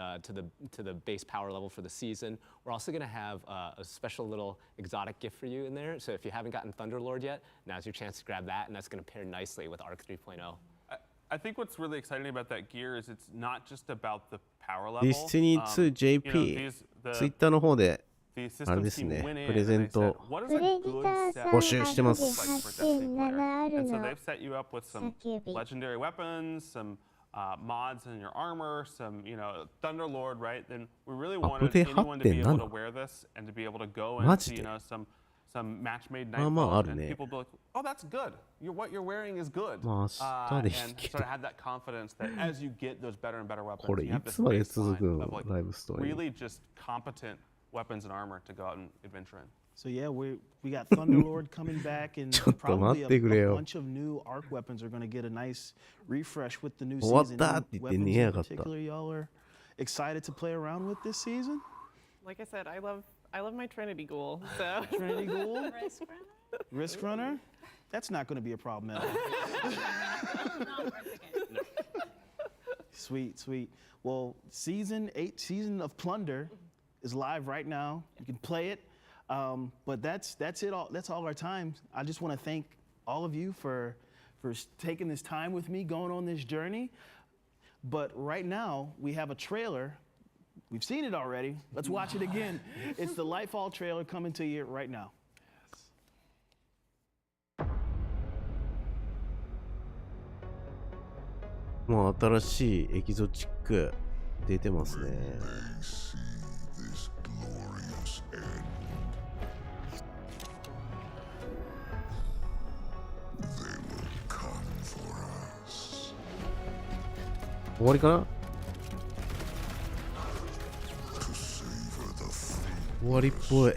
base power level for the season. We're also gonna have a special little exotic gift for you in there. So if you haven't gotten Thunderlord yet, now's your chance to grab that, and that's gonna pair nicely with Arc 3.0. I think what's really exciting about that gear is it's not just about the power level. Destiny 2 JP、Twitter の方であれですね、プレゼント募集してます。And so they've set you up with some legendary weapons, some mods in your armor, some Thunderlord, right? Then we really wanted anyone to be able to wear this and to be able to go into some match-made nightfalls, and people be like, "Oh, that's good. What you're wearing is good." And sort of have that confidence that as you get those better and better weapons, you have this baseline of like really just competent weapons and armor to go out and adventure in. So yeah, we got Thunderlord coming back, and probably a bunch of new arc weapons are going to get a nice refresh with the new season. Weapons in particular, y'all are excited to play around with this season? Like I said, I love my Trinity Ghoul. So Trinity Ghoul, Risk Runner. That's not going to be a problem at all. Sweet. Well, season 8, Season of Plunder, is live right now. You can play it, but that's it. That's all our time. I just want to thank all of you for taking this time with me, going on this journey. But right now we have a trailer. We've seen it already. Let's watch it again. It's the Lightfall trailer coming to you right now. もう新しいエキゾチック出てますね。終わりかな？終わりっぽい。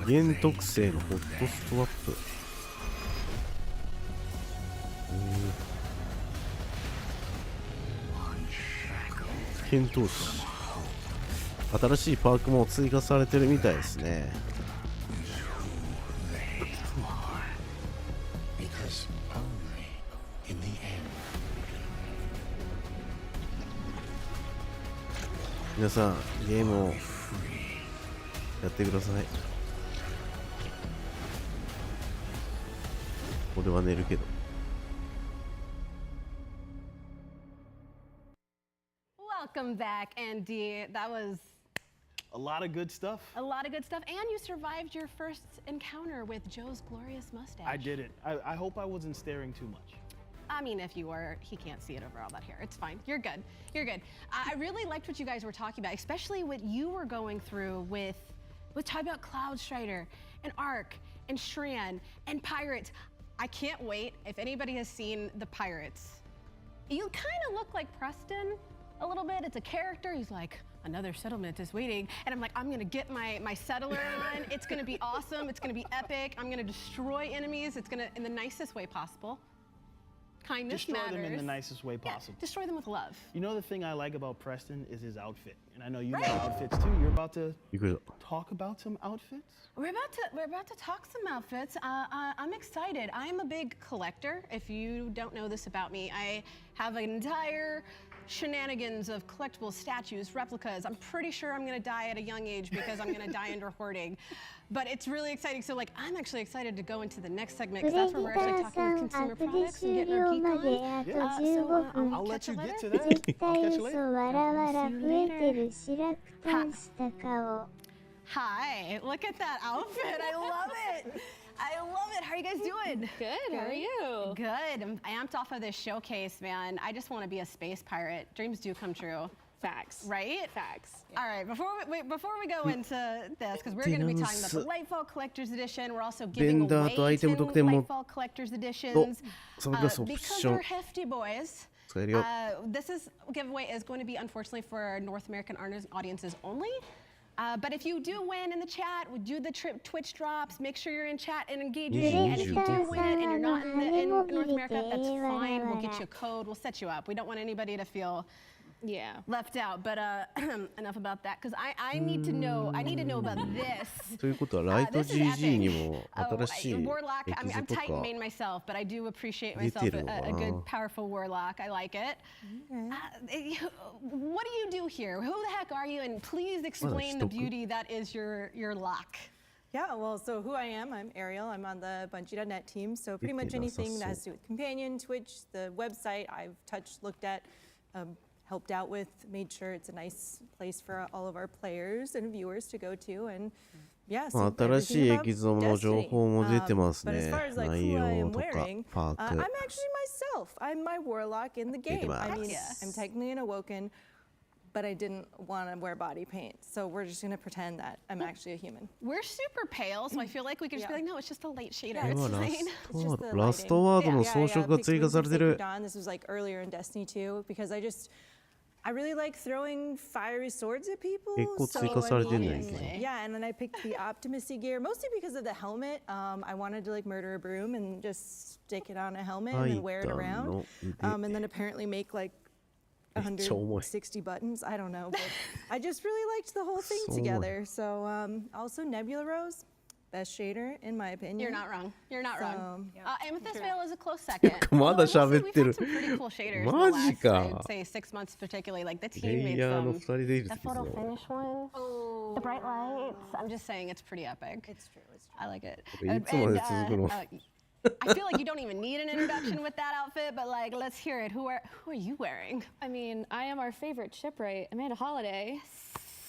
原特性のホットストラップ。検討し。新しいパークも追加されてるみたいですね。皆さんゲームをやってください。俺は寝るけど。Welcome back, Andy. That was a lot of good stuff. A lot of good stuff. And you survived your first encounter with Joe's glorious mustache. I did it. I hope I wasn't staring too much. I mean, if you were, he can't see it over all that hair. It's fine. You're good. You're good. I really liked what you guys were talking about, especially what you were going through with talking about Cloud Strider and Ark and Shran and Pirates. I can't wait. If anybody has seen the Pirates, you kind of look like Preston a little bit. It's a character. He's like, another settlement is waiting. And I'm like, I'm gonna get my settler on. It's gonna be awesome. It's gonna be epic. I'm gonna destroy enemies. It's gonna, in the nicest way possible. Kindness Destroy matters. them in the nicest way possible. Yeah, destroy them with love. You know the thing I like about Preston is his outfit. And I know you like outfits too. You're about to talk about some outfits? We're about to talk some outfits. I'm excited. I am a big collector. If you don't know this about me, I have an entire shenanigans of collectible statues, replicas. I'm pretty sure I'm gonna die at a young age because I'm gonna die under hoarding. But it's really exciting. So like, I'm actually excited to go into the next segment because that's where we're actually talking with consumer products and getting our geek on. So I'll let you get to that. I'll catch you later. Hi, look at that outfit. I love it. I love it. How are you guys doing? Good. How are you? Good. I'm amped off of this showcase, man. I just want to be a space pirate. Dreams do come true. Facts. Right? Facts. Yeah. All right. Before we go into this, because we're going to be talking about the Lightfall Collector's Edition. We're also giving away 10 Lightfall Collector's Editions because they're hefty boys. This giveaway is going to be, unfortunately, for North American audiences only. But if you do win in the chat, we do the Twitch drops, make sure you're in chat and engaging. And if you do win it and you're not in North America, that's fine. We'll get you a code. We'll set you up. We don't want anybody to feel left out. But enough about that, because I need to know about this. ということはライト GG にも新しいエキゾ Warlock. I mean, I'm Titan main myself, but I do appreciate myself a good, powerful Warlock. I like it. What do you do here? Who the heck are you? And please explain the beauty that is your lock. Yeah, well, so who I am, I'm Ariel. I'm on the Bungie.net team. So pretty much anything that has to do with Companion, Twitch, the website I've touched, looked at, helped out with, made sure it's a nice place for all of our players and viewers to go to. And yeah, so 新しいエキゾの情報も出てますね。 But as far as like who I am wearing, I'm actually myself. I'm my warlock in the game. I mean, I'm technically an awoken, but I didn't want to wear body paint. So we're just going to pretend that I'm actually a human. We're super pale, so I feel like we could just be like, no, it's just a light shader. Yeah, it's fine. It's just the ラストワードの装飾が追加されてる。 This was like earlier in Destiny 2 because I really like throwing fiery swords at people. So, yeah, and then I picked the Optimacy gear, mostly because of the helmet. I wanted to like murder a broom and just stick it on a helmet and then wear it around. And then apparently make like 160 buttons. I don't know, but I just really liked the whole thing together. So also Nebula Rose. Best shader, in my opinion. You're not wrong. You're not wrong. Amethyst Veil is a close second. まだ喋ってる。 We've had some pretty cool shaders マジ the last, か。 I'd say 6 months particularly. Like the レ team made イヤー some. の2人でいいです The け photo ど。 finish one. The bright lights. I'm just saying it's pretty epic. It's true. It's true. I like it. いつまで続くの？ I feel like you don't even need an introduction with that outfit, but like, let's hear it. Who are you wearing? I mean, I am our favorite shipwright, Amanda Holiday,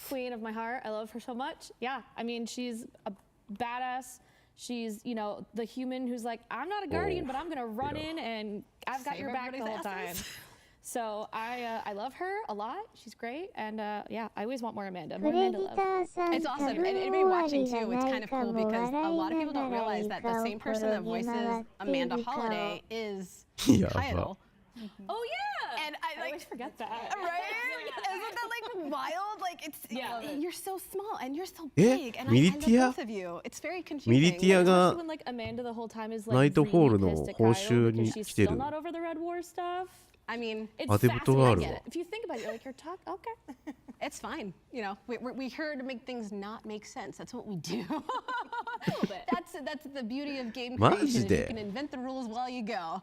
queen of my heart. I love her so much. Yeah, I mean, she's a badass. She's, you know, the human who's like, I'm not a guardian, but I'm gonna run in and I've got your back the whole time. So I love her a lot. She's great, and yeah, I always want more Amanda. More Amanda love. It's awesome, and anybody watching too, it's kind of cool because a lot of people don't realize that the same person that voices Amanda Holiday is Kyle Oh yeah. And I always forget that. Right? Isn't that like wild? Like it's you're so small and you're so え big, and ミ I リ love ティア both of you. It's very ミリ confusing. ティアが Especially when like Amanda the whole time is ナ like イトホール really の pissed at 報 Kyle 酬 because に she's 来て still る not over the Red War stuff. I mean, It's 当てぶとがある fascinating. I わ get it. If you think about it, you're like you're talking. Okay. it's fine. You know, we're here to make things not make sense. That's what we do. That's the beauty of game マ creation. ジ is You で can invent the rules while you go.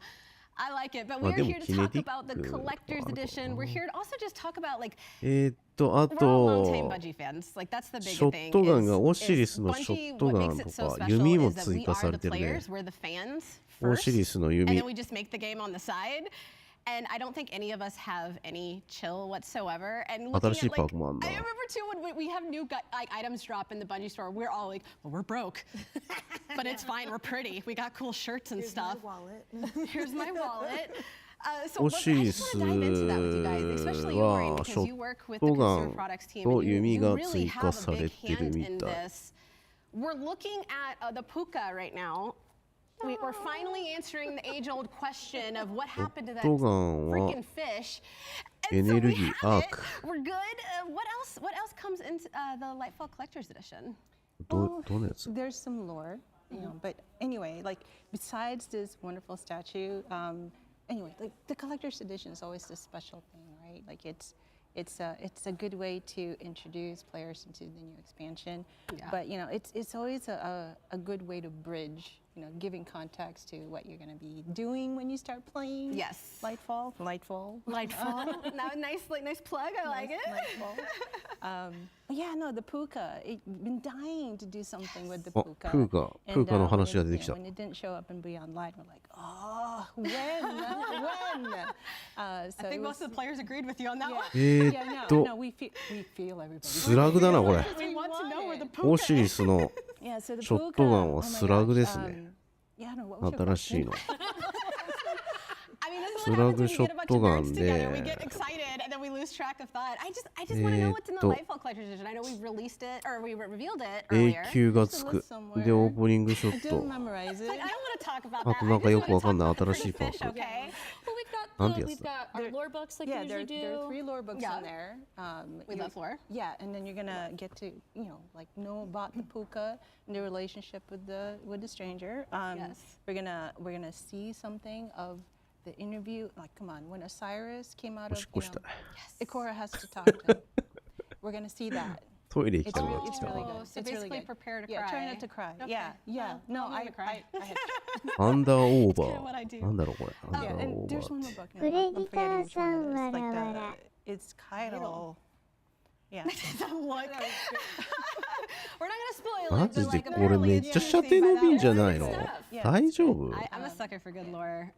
I like it, but まあ we're でも here to キネ talk ティッ about the ク collector's edition. We're here to also just talk about like あ we're all と long-time Bungie fans. Like that's the シ big ョッ thing. トガンが is- オシリ is スのショ Bungie, ット what ガ makes ン it と so か special 弓も is that 追 we 加 are され the てるね players. We're the fans オシ first, リスの and 弓 then we just make the game on the side. And I don't think any of us have any chill whatsoever. And looking 新しい at パ like, ークもあんだ I remember too when we have new like items drop in the Bungie store, we're all like, well, we're broke, but it's fine. We're pretty. We got cool shirts and stuff. Here's my wallet. So オ but シ I リ just ス want to dive into that with you guys, especially you, Maureen, はシ because ョ you work ッ with ト the ガ consumer ン products team, と and you 弓が really 追加 have さ a れ big てる hand み in たい this. We're looking at the puka right now. We're finally answering the age-old question of what happened to that ショットガンは freaking fish. エ And so ネル we ギー have アー it. ク We're good. What else comes into the Lightfall Collector's Edition? どんなやつ There's some lore, you know, but anyway, like besides this wonderful statue, anyway, like the collector's edition is always this special thing, right? Like it's a good way to introduce players into the new expansion, but you know, it's always a good way to bridge, you know, giving context to what you're going to be doing when you start playing. Yes. Lightfall. Now, nice plug. I like it. Lightfall. Yeah, no, the puka. Been dying to do something with the あ puka. プーカの話が出てきた When it didn't show up in Beyond Light, we're like, oh, when? I think most of the players agreed with you on that one. yeah, と no, we feel everybody. スラグだなこれ We want to know where the puka オシリスの Yeah, so the ショットガンは puka, スラグですね yeah, no, what was your 新しい question? の I mean, this is ス what ラ happens グ when シ we ョ get a ッ bunch ト of ガ nerds ン together. で We get excited and then we lose track of thought. I just want to know what's in the Lightfall Collector's Edition. I know we've released it or we revealed it earlier. 永久がつくでオープニングショ I ッ didn't ト memorize it. I don't want to talk about あ that. となんかよくわかんない新しいパー Fish, ク okay? Well, we've got なんてや we've つだ got our lore books like Yeah, we there usually are do. 3 lore books Yeah. in there. We love lore. Yeah, and then you're gonna get to know about the puka and the relationship with the stranger. Yes. We're gonna see something of the interview. Like, come on, when Osiris came out of, Ikora has to talk to him. We're gonna see that. トイレ行き It's たく really, なってき it's た really な good. So It's really basically good. prepare to Yeah, cry. try not to cry. Okay. Yeah, yeah. No, I'll I never cry. have. アンダーオーバ kinda what I do. ーなんだろうこれアンダ Yeah, ー and オー there's バ one ー more book. Predator I'm forgetting which one it is. Like Wara Wara. it's Kaido. Yeah. Look. We're not gonna spoil マ it, ジ but で like これめっちゃ射程伸びんじゃないの Yeah. 大丈夫 I'm a sucker for good lore.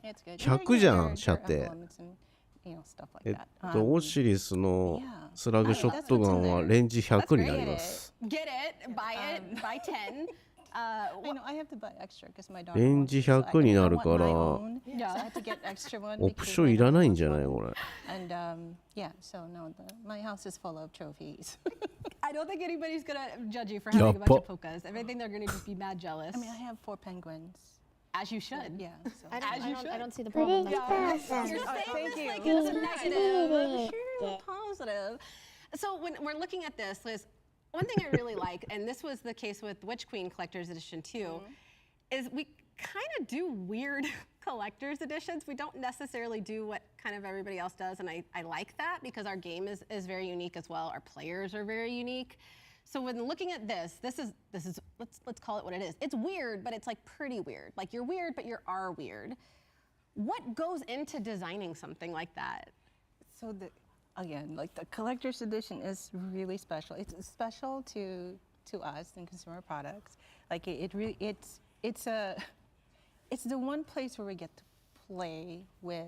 It's good. 100じゃん射程 Elements and, you know, stuff like that. オシリスのスラグショットガンはレンジ100になります Get it, buy it, buy 10. I know I have to buy extra because my daughter レンジ wants it, so I 100になる want か my ら own, so I have to get extra one オプ because ション my いら daughter ないん wants じゃない one. これ And yeah, so no, my house is full of trophies. I don't think anybody's gonna judge you for having a bunch of pukas. If anything, they're gonna just be mad jealous. I mean, I have 4 penguins. As you should. Yeah. So. I don't see the problem. That's fine. You're saying Thank this you. like it's a negative. Sure, positive. So when we're looking at this, Liz, one thing I really like, and this was the case with Witch Queen Collector's Edition too, is we kind of do weird collector's editions. We don't necessarily do what kind of everybody else does, and I like that because our game is very unique as well. Our players are very unique. So when looking at this is let's call it what it is. It's weird, but it's like pretty weird. Like you're weird, but you are weird. What goes into designing something like that? So again, like the collector's edition is really special. It's special to us in consumer products. Like it's the one place where we get to play with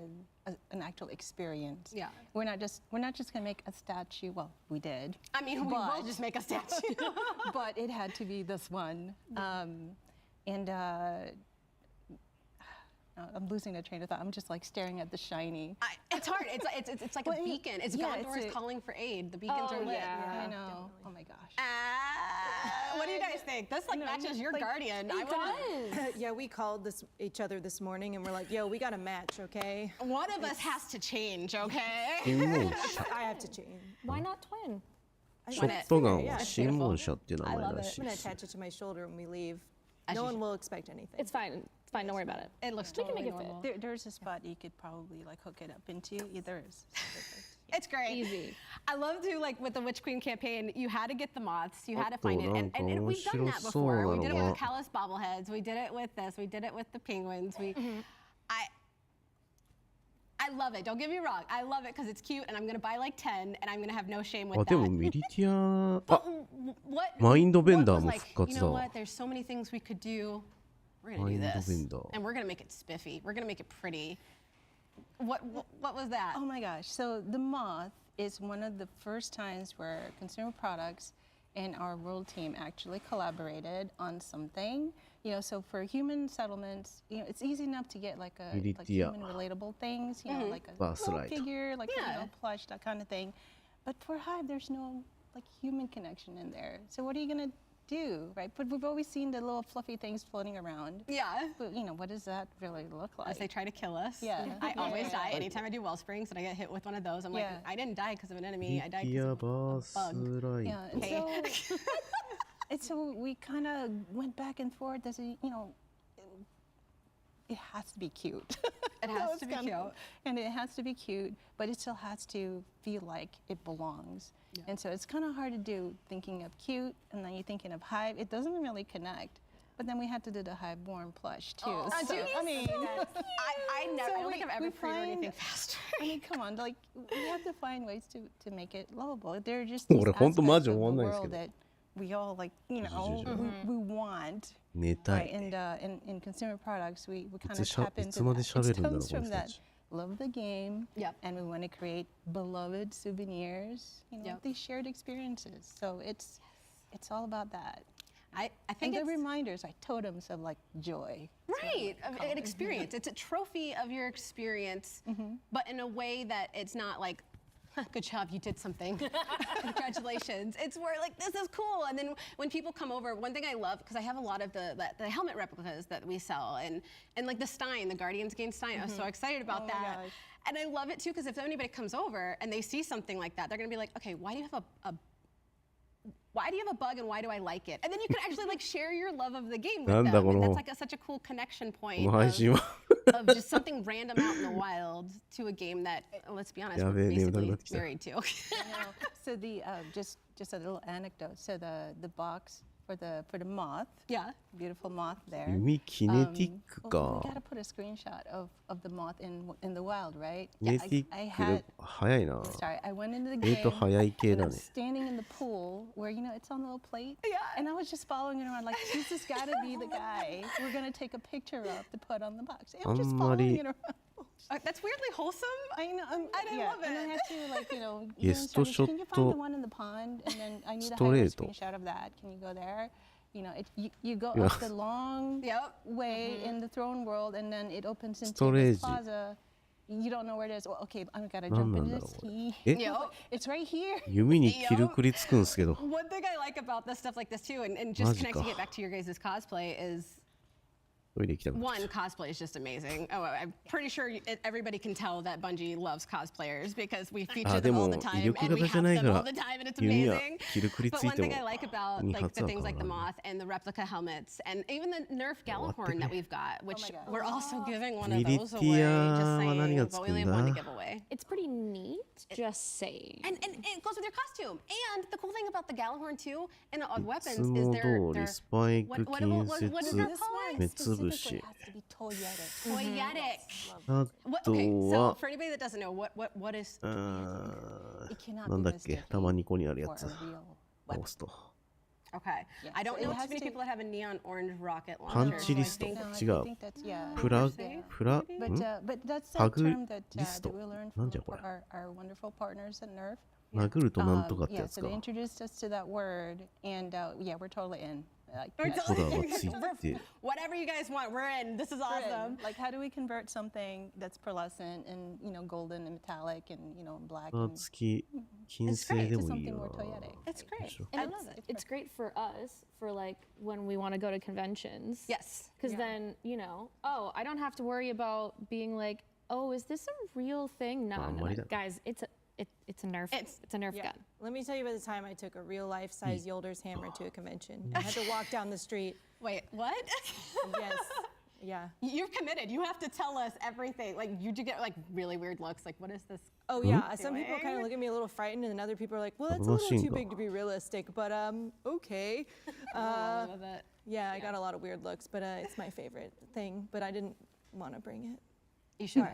an actual experience. Yeah. We're not just gonna make a statue. Well, we did. I mean, we will just make a statue. But it had to be this one. And I'm losing the train of thought. I'm just like staring at the shiny. It's hard. It's like a beacon. It's Gondor's calling for aid. The beacons are lit. Yeah, I know. Definitely. Oh my gosh. What do you guys think? This like matches your guardian. Yeah, we called each other this morning and we're like, yo, we got a match, okay? One of us has to change, okay? I have to change. Why not twin? ショットガンは新聞社っていう名前らしい I'm で gonna す。 attach it to my shoulder when we leave. No one will expect anything. It's fine. It's fine. Don't worry about it. It looks We can totally make it normal. fit. There's a spot you could probably like hook it up into. Either is perfect. It's great. Easy. I love to like with the Witch Queen campaign, you had to get the moths, you had to find it, and あとなんかwe've done that 面白そうな before. の We did it が with Callus bobbleheads. We did it with this. We did it with the penguins. I love it. Don't get me wrong. I love it because it's cute, and I'm gonna buy like 10, and I'm gonna have no shame with あ、でも that. ミリティア、あ、 What? マインドベンダー What も was 復 like, 活 you だ know わ。 what? There's so many things we could do. We're マ gonna イ do ンド this, ベンダー。 and we're gonna make it spiffy. We're gonna make it pretty. What was that? Oh my gosh. So the moth is one of the first times where consumer products and our world team actually collaborated on something. You know, so for human settlements, you know, it's easy enough to get like human relatable things, you know, like a little figure, like plush, that kind of thing. But for Hive, there's no like human connection in there. So what are you gonna do, right? But we've always seen the little fluffy things floating around. Yeah. But you know, what does that really look like? As they try to kill us. Yeah. I always die anytime I do well springs and I get hit with one of those. I'm like, I didn't die because of an enemy. I died because of a bug. Yeah. And so we kind of went back and forth as a, you know, it has to be cute. It has to be cute. And it has to be cute, but it still has to feel like it belongs. Yeah. And so it's kind of hard to do thinking of cute and then you're thinking of Hive. It doesn't really connect. But then we had to do the Hive Warm plush too. Oh, so, I mean, I don't think I've ever pre-ordered anything faster. I mean, come on, like we have to find ways to make it lovable. There are just these 俺本当マジ aspects 終 of わ the んないですけ world ど。 that we all like, you know, we want. 寝た Right, い。 and in consumer products, we kind い of つしゃ tap い into つまで that. 喋 It るんだろう comes この from 人た that ち。 love of the game, and we want to create beloved souvenirs, you know, these shared experiences. So it's all about that. I think and it's the reminders like totems of like joy. Right, an experience. It's a trophy of your experience, but in a way that it's not like, good job, you did something. Congratulations. It's where like, this is cool. And then when people come over, one thing I love, because I have a lot of the helmet replicas that we sell, and like the Stein, the Guardians Game Stein, I was so excited about that. And I love it too, because if anybody comes over and they see something like that, they're gonna be like, okay, why do you have why do you have a bug and why do I like it? And then you can actually like share your love of the game with them. And that's like such a cool connection point of just something random out in the wild to a game that, let's be honest, we're basically married to. So the just a little anecdote. So the box for the moth. Yeah. Beautiful moth there. 弓キネティック We か。 gotta put a screenshot of the moth in the wild, right? キネティック早いな。Sorry, I went into the game. 早い系だね。 Standing in the pool where you know it's on the little plate. Yeah. And I was just following it around like this has got to be the guy we're gonna take a picture of to put on the box. And I'm just following it around. That's weirdly wholesome. I know. I love it. And I had to like you know. Can you find the one in the pond? And then I need to have a screenshot of that. Can you go there? You know, you go up the long way in the throne world, and then it opens into this plaza. You don't know where it is. Well, okay, I'm gonna jump into this. It's right here. 弓にキルクリつくんすけど。 One thing I like about this stuff like this too, and just connecting it back to your guys' cosplay is. One, cosplay is just amazing. Oh, I'm pretty sure everybody can tell that Bungie loves cosplayers because we feature them all the time and we have them all the time and it's amazing. But one thing I like about like the things like the moth and the replica helmets and even the Nerf Gallahorn that we've got, which we're also giving one of those away. Just saying, but we only have one to give away. It's pretty neat, just saying. And it goes with your costume. And the cool thing about the Gallahorn too and weapons is they're what is that called? 目つぶし。 Toyetic. あと So は for anybody that doesn't know, what is なんだっけ、たまにここにあるやつ。押すと。 Okay. I don't know too many people that have a neon orange rocket パン launcher. チリスト。違う。プラパグリスト。なんじゃこれ。殴るとなんとかってやつか。So they introduced us to that word, and yeah, we're totally in. Whatever you guys want, we're in. This is awesome. Like, how do we convert something that's pearlescent and golden and metallic and black? 付き金星でもいいよな。 It's great. And I love it. It's great for us for like when we want to go to conventions. Yes. Because then, oh, I don't have to worry about being like, oh, is this a real thing? No, guys, it's a Nerf. It's a Nerf gun. Let me tell you about the time I took a real life-size Yolder's hammer to a convention. I had to walk down the street. Wait, what? Yes. Yeah. You're committed. You have to tell us everything. Like, you do get like really weird looks. Like, what is this? Oh yeah. Some people kind of look at me a little frightened, and then other people are like, "Well, that's a little too big to be realistic." But okay. Yeah, I got a lot of weird looks, but it's my favorite thing. But I didn't want to bring it. You should.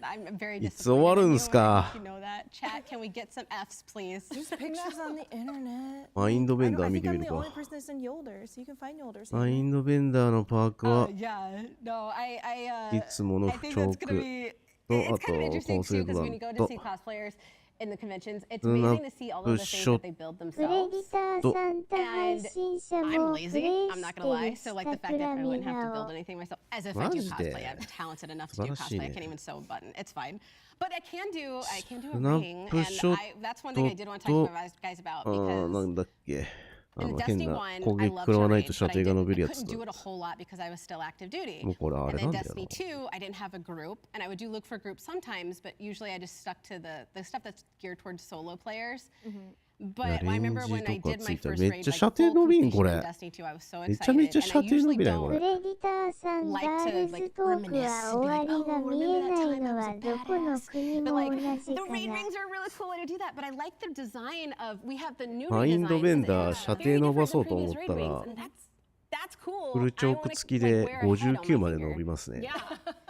I'm very disappointed. いつ終わるんすか? You know that. Chat, can we get some Fs, please? There's pictures on the internet. マインドベンダー見てみる I think I'm the か。 only person that's in Yolder, so you can find Yolders. マインドベンダーのパークは、 Yeah. No, いつものチョークと、あとコンセプト欄と、 in the conventions, it's amazing to see all of the things that they build themselves. And I'm lazy, I'm not gonna lie. So like the fact that I wouldn't have to build anything myself, as if I do cosplay. I'm talented enough to do cosplay. I can't even sew a button. It's fine. But I can do a ring, and that's one thing I did want to talk to you guys about because なんだっけ。 in Destiny 1, I loved terrain, but I couldn't do it a whole lot because I was still active duty. And then Destiny 2, I didn't have a group, and I would look for groups sometimes, but usually I just stuck to the stuff that's geared towards solo players. But I remember when I did my first raid, like full completion in Destiny 2, I was so excited, and I usually don't like to like reminisce and be like, oh, remember that time I was a badass. But like, the raid rings are a really cool way to do that, but I like the design of, we have the new redesigns. マインドベンダー射程伸ばそうと思ったら、 That's cool. フルチョーク付きで59まで伸びますね。 Yeah,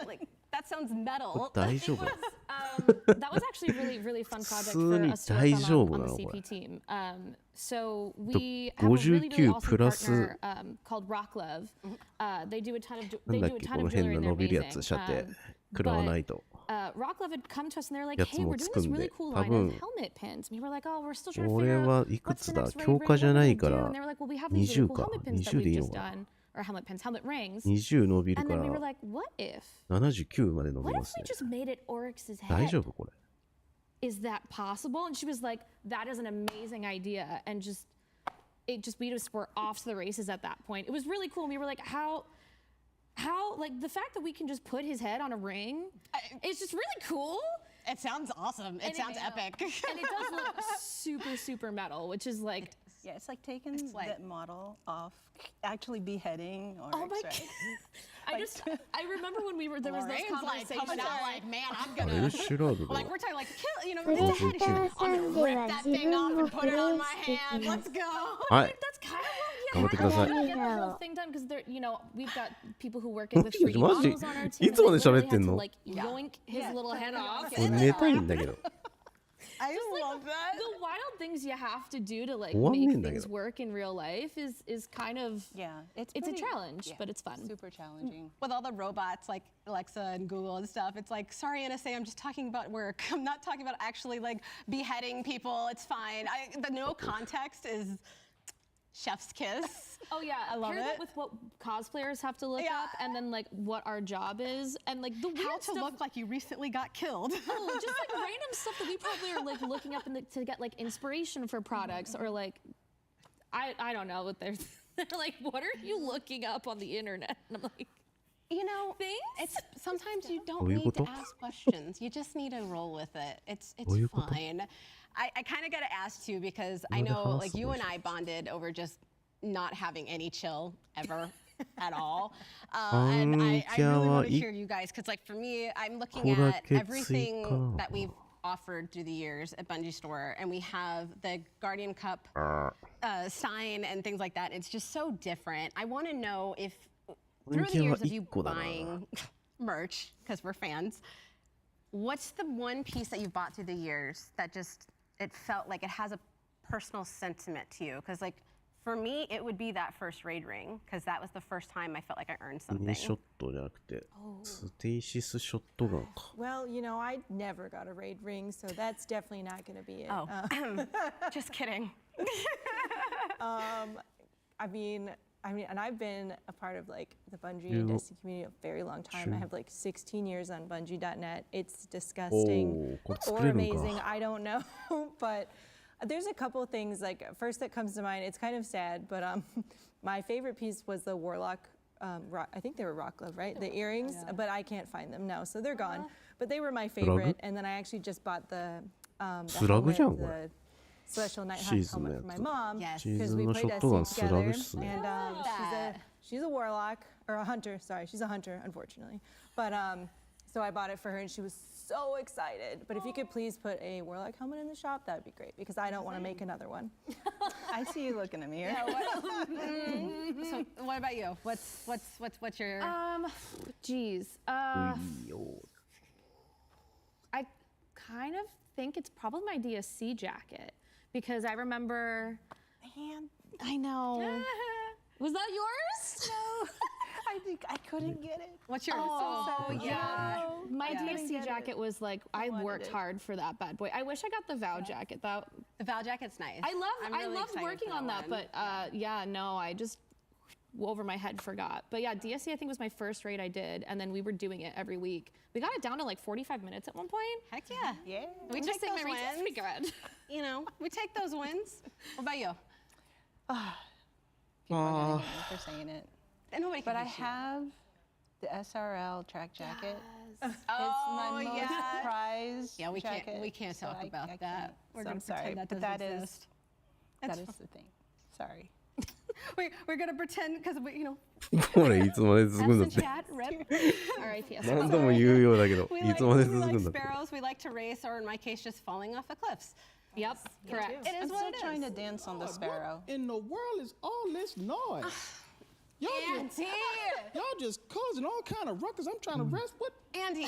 like that sounds metal. 大丈夫? That was actually a really fun project for us to work on the CP team. So we have a really awesome partner called Rocklove. They do a ton of jewelry and they're amazing. Rocklove had come to us and they're like, hey, we're doing this really cool line of helmet pins. And we were like, oh, we're still trying to figure out what's the next raid ring we're going to do. And they were like, well, we have these really cool helmet pins that we've just done. Or helmet pins, helmet rings. 20伸びるか And ら then we were like, what if? 79まで伸び What ま if す we ね。 just made it Oryx's head? 大丈夫これ? Is that possible? And she was like, that is an amazing idea. And we just were off to the races at that point. It was really cool. And we were like, how, like the fact that we can just put his head on a ring, it's just really cool. It sounds awesome. It sounds epic. And it does look super, super metal, which is like... Yeah, it's like taking that model off, actually beheading or... Oh my God. I remember when there was those conversations. Coming out like, man, I'm gonna... Like, we're talking like, kill, I'm gonna rip that thing off and put it on my hand. Let's go. That's kind of what, yeah, we're trying to get the whole thing done because we've got people who work with 3D models on our team. いつまで喋ってんの? Like yoink his little head off. 寝たいんだけど。 I love that. The wild things you have to do to like make things work in real life is kind of it's a challenge, but it's fun. Super challenging. With all the robots like Alexa and Google and stuff, it's like, sorry NSA, I'm just talking about work. I'm not talking about actually like beheading people. It's fine. The no context is chef's kiss. Oh yeah, I love Pair it. That with what cosplayers have to look up, and then like what our job is, and like the weird how to stuff. Look like you recently got killed. Oh, just like random stuff that we probably are like looking up to get like inspiration for products, or like I don't know what they're like. What are you looking up on the internet? And I'm like, you know, things. It's sometimes you don't need to ask questions. You just need to roll with it. It's fine. I kind of got to ask too because I know like you and I bonded over just not having any chill ever at all. And I really want to hear you guys because like for me, I'm looking at everything that we've offered through the years at Bungie Store, and we have the Guardian Cup sign and things like that. It's just so different. I want to know if through the years of you buying merch, because we're fans, what's the one piece that you've bought through the years that just it felt like it has a personal sentiment to you? Because like for me, it would be that first raid ring, because that was the first time I felt like I earned something. ショットじゃなくて、ステイシスショットガンか。 Well, you know, I never got a raid ring, so that's definitely not going to be it. Oh, just kidding. and I've been a part of like the Bungie and Destiny community a very long time. I have like 16 years on Bungie.net. It's disgusting or amazing. I don't know, but there's a couple of things. Like first that comes to mind. It's kind of sad, but my favorite piece was the Warlock. I think they were rock glove, right? The earrings, but I can't find them now, so they're gone. But they were my favorite. And then I actually just bought the helmet, the Celestial Nighthawk helmet for my mom because we played Destiny together. And she's a warlock or a hunter. Sorry, she's a hunter, unfortunately. But so I bought it for her, and she was so excited. But if you could please put a warlock helmet in the shop, that would be great because I don't want to make another one. I see you looking at me here. So what about you? What's your? Geez. I kind of think it's probably my DSC jacket because I remember. Man, I know. Was that yours? No. I think I couldn't get it. What's yours? My DSC jacket was like, I worked hard for that bad boy. I wish I got the VOW jacket. The VOW jacket's nice. I loved working on that, but I just over my head forgot. But yeah, DSC I think was my first raid I did, and then we were doing it every week. We got it down to like 45 minutes at one point. Heck yeah. Yeah. We take those wins. Pretty good. You know, we take those wins. What about you? People are gonna hate me for saying it. Nobody can but I hate you. have the SRL track jacket. Yes. It's my most prized Yeah, we jacket. can't talk about that. We're So gonna I'm sorry, pretend but that that doesn't is exist. that is the thing. Sorry. We're gonna pretend because we,これいつまで続くんだって chat rip. RIP. 何度も言うようだけど We いつまで続く like んだって sparrows. We like to race, or in my case, just falling off of cliffs. Yep, correct. It is I'm what still it is. trying to dance on the sparrow. In the world is all this noise? Andy! Y'all just causing all kind of ruckus. I'm trying to rest. What? Andy,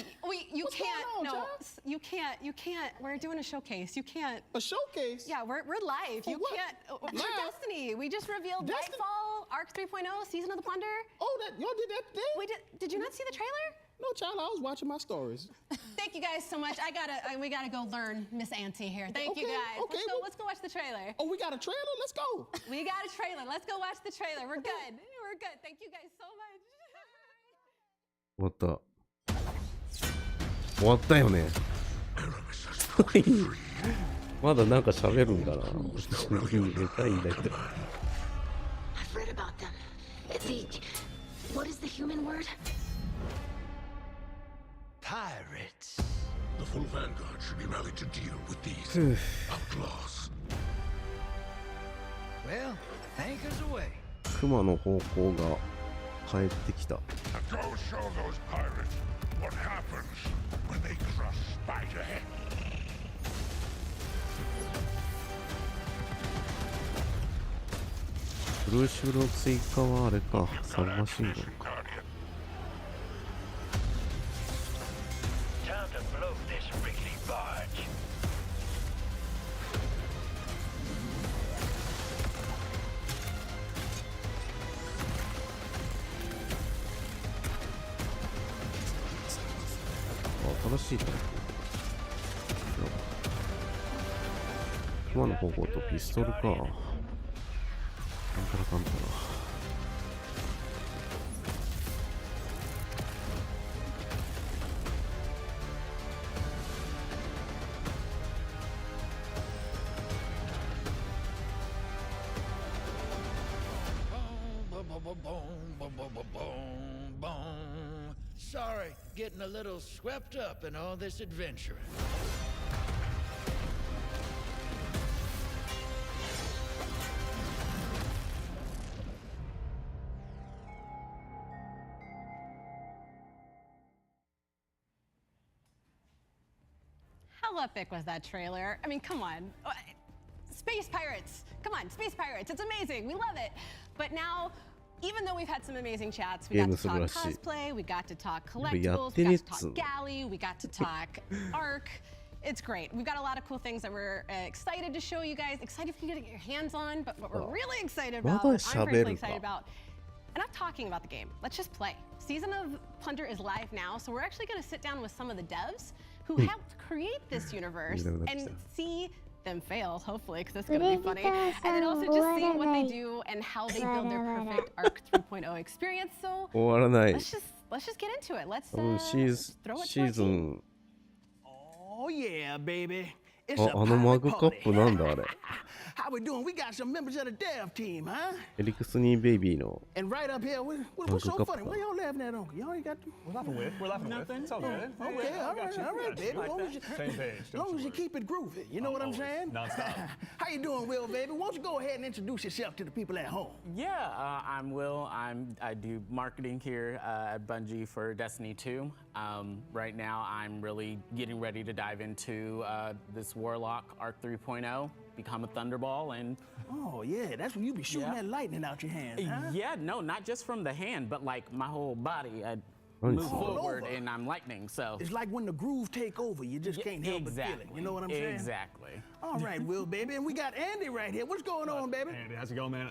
you What's can't. going on, No, Josh? you can't. We're doing a showcase. You can't. A showcase? Yeah, we're live. For You what? can't. For Live? Destiny, we just revealed Destiny? Lightfall, Arc 3.0, Season of the Plunder. Oh, y'all did that today? We did. Did you not see the trailer? No, child. I was watching my stories. Thank you guys so much. We gotta go learn Miss Auntie here. Thank you Okay, guys. okay, Let's go watch the trailer. Oh, we got a trailer? Let's go. We got a trailer. Let's go watch the trailer. We're good. We're good. Thank you guys so much. 終わった終わったよねまだなんか喋るんかな寝たいんだけど I've read about them. What is the human word? Pirates. The full vanguard should be rallied to deal with these outlaws. Well, anchors away. 熊の方向が変えてきた Go show those pirates what happens when they crush Spiderhead. ブルーシュの追加はあれかサブマシンガンか Time to blow this rickety barge. 新しいタイプ熊の方向とピストルかなんたらかんたらSorry, getting a little swept up in all this adventuring. How epic was that trailer? I mean, come on. Space pirates. Come on, space pirates. It's amazing. We love it. But now, even though we've had some amazing chats, we got to talk cosplay, we got to talk collectibles, we got to talk galley, we got to talk arc. It's great. We've got a lot of cool things that we're excited to show you guys. Excited for you to get your hands on, but what we're really excited about, what I'm personally excited about, and I'm talking about the game. Let's just play. Season of Plunder is live now, so we're actually going to sit down with some of the devs who helped create this universe and see them fail, hopefully, because it's going to be funny. And then also just seeing what they do and how they build their perfect ARC 3.0 experience. So let's just get into it. Let's throw it to our team. Oh yeah, baby. あのマグカップなんだあれ How we doing? We got some members of the dev team, huh? エリクスニーベイビーの And right up here, what's so funny? What y'all laughing at, Uncle? Y'all ain't got to... We're laughing with. It's all good. Okay, all right, baby. As long as you keep it groovy, you know what I'm saying? Non-stop. How you doing, Will, baby? Why don't you go ahead and introduce yourself to the people at home? Yeah, I'm Will. I do marketing here at Bungie for Destiny 2. Right now, I'm really getting ready to dive into this Warlock ARC 3.0, become a Thunderball, and... Oh, yeah, that's when you be shooting that lightning out your hands, huh? Yeah, no, not just from the hand, but like my whole body. I move forward and I'm lightning, so... It's like when the groove take over, you just can't help but feel it. You know what I'm saying? Exactly. All right, Will, baby, and we got Andy right here. What's going on, baby? Andy, how's it going, man?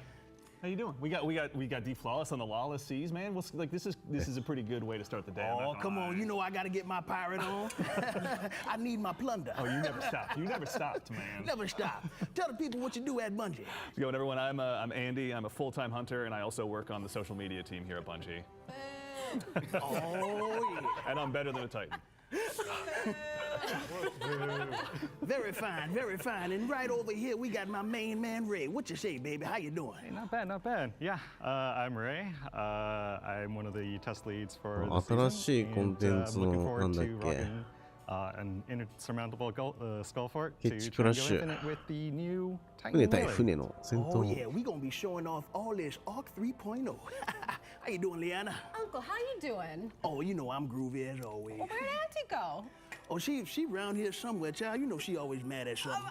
How you doing? We got D Flawless on the Lawless Seas, man. Like this is a pretty good way to start the day. Oh, come on! You know I gotta get my pirate on. I need my plunder. Oh, you never stopped. You never stopped, man. Never stop. Tell the people what you do at Bungie. Yo, and everyone, I'm Andy. I'm a full-time hunter, and I also work on the social media team here at Bungie. Oh yeah. And I'm better than a Titan. Very fine, very fine. And right over here, we got my main man, Ray. What you say, baby? How you doing? Hey, not bad, not bad. Yeah, I'm Ray. I'm one of the test leads for the season. And I'm looking forward to rocking an insurmountable skull fort to try to go infinite with the new Titan Warrior. Oh yeah, we gonna be showing off all this ARC 3.0. How you doing, Liana? Uncle, how you doing? Oh, you know I'm groovy as always. Well, where'd Auntie go? Oh, she around here somewhere, child. You know she always mad at something.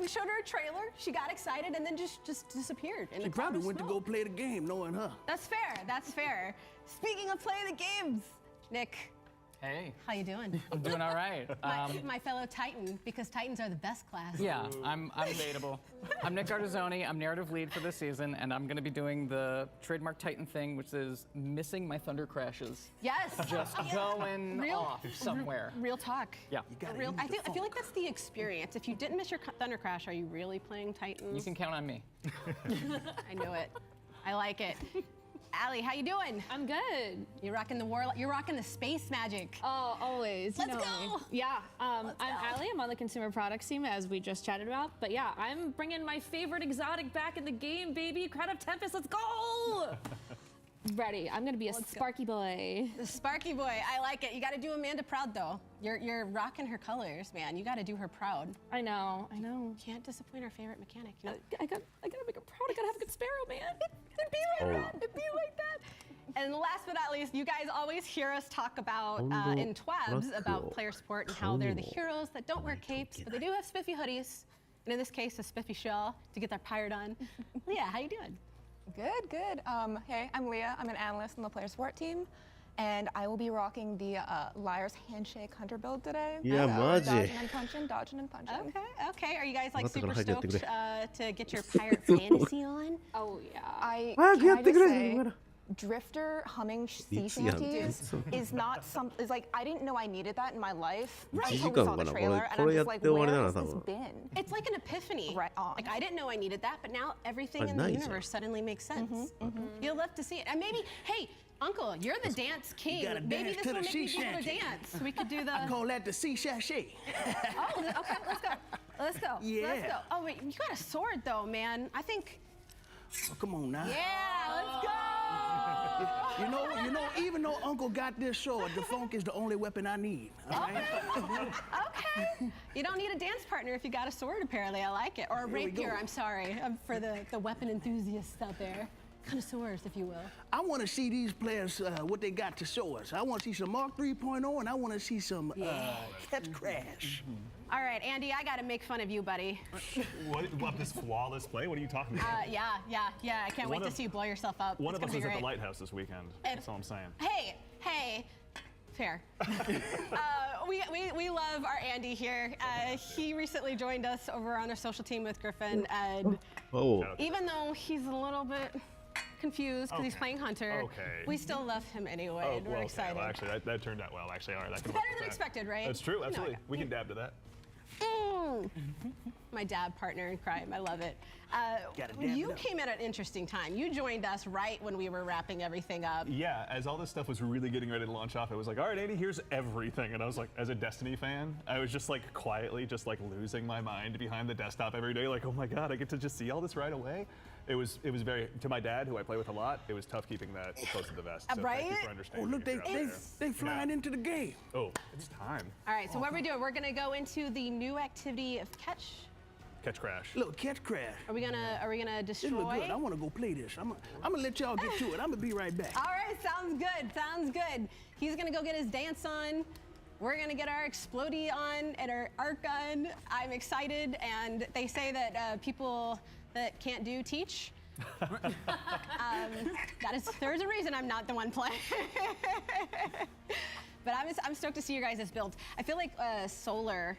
We showed her a trailer. She got excited and then just disappeared. She probably went to go play the game, knowing her. That's fair. That's fair. Speaking of playing the games, Nick. Hey. How you doing? I'm doing all right. My fellow Titan, because Titans are the best class. Yeah, I'm debatable. I'm Nick Artizzoni. I'm narrative lead for this season, and I'm going to be doing the trademark Titan thing, which is missing my thunder crashes. Yes. Just going off somewhere. Real talk. Yeah. I feel like that's the experience. If you didn't miss your thunder crash, are you really playing Titans? You can count on me. I knew it. I like it. Allie, how you doing? I'm good. You're rocking the warlock. You're rocking the space magic. Oh, always. Let's go. Yeah. I'm Allie. I'm on the consumer products team, as we just chatted about. But yeah, I'm bringing my favorite exotic back in the game, baby. Crown of Tempest. Let's go. Ready. I'm gonna be a Sparky boy. The Sparky boy. I like it. You got to do Amanda proud, though. You're rocking her colors, man. You got to do her proud. I know. Can't disappoint our favorite mechanic. You know? I gotta make her proud. I gotta have a good sparrow, man. It'd be like that. It'd be like that. And last but not least, you guys always hear us talk about in TWABs about player support and how they're the heroes that don't wear capes, but they do have spiffy hoodies. And in this case, a spiffy shawl to get their pirate on. Leah, how you doing? Good, good. Hey, I'm Leah. I'm an analyst on the player support team, and I will be rocking the Liar's Handshake Hunter build today. Yeah, dodging and punching, dodging and punching. Okay. Are you guys like super stoked to get your pirate fantasy on? Oh yeah. Can I just say, Drifter humming sea shanties is not is like, I didn't know I needed that in my life until we saw the trailer, and I'm just like, where has this been? It's like an epiphany. Right on. Like, I didn't know I needed that, but now everything in the universe suddenly makes sense. You'll love to see it. And maybe, hey, Uncle, you're the dance king. Maybe this will make me able to dance. We could do the... I call that the sea sachet. Oh, okay, let's go. Yeah. Let's go. Oh, wait, you got a sword, though, man. I think... Oh, come on now. Yeah, let's go. You know, even though Uncle got this sword, the funk is the only weapon I need. Okay. You don't need a dance partner if you got a sword, apparently. I like it. Or a rapier, I'm sorry. For the weapon enthusiasts out there. Connoisseurs, if you will. I want to see these players, what they got to show us. I want to see some ARC 3.0, and I want to see some Catch Crash. All right, Andy, I got to make fun of you, buddy. What, this flawless play? What are you talking about? Yeah. I can't wait to see you blow yourself up. One of us is at the lighthouse this weekend. That's all I'm saying. Hey. Fair. We love our Andy here. He recently joined us over on our social team with Griffin, and even though he's a little bit confused because he's playing Hunter, we still love him anyway, and we're excited. Well, actually, that turned out well. Actually, all right, that better than expected, right? That's true, absolutely. We can dab to that. My dad partner in crime. I love it. You came at an interesting time. You joined us right when we were wrapping everything up. Yeah, as all this stuff was really getting ready to launch off, it was like, all right, Andy, here's everything. And I was like, as a Destiny fan, I was just like quietly just like losing my mind behind the desktop every day. Like, oh my God, I get to just see all this right away. It was very, to my dad, who I play with a lot, it was tough keeping that close to the vest. So right? Thank you for understanding. Oh, look, they flying into the game. Oh, it's time. All right, so what are we doing? We're gonna go into the new activity of catch crash. Look, catch crash. Are we gonna destroy? This look good. I want to go play this. I'm gonna let y'all get to it. I'm gonna be right back. All right, sounds good. Sounds good. He's gonna go get his dance on. We're gonna get our explodey on and our arc on. I'm excited, and they say that people that can't do teach. There's a reason I'm not the one playing. But I'm stoked to see your guys' build. I feel like Solar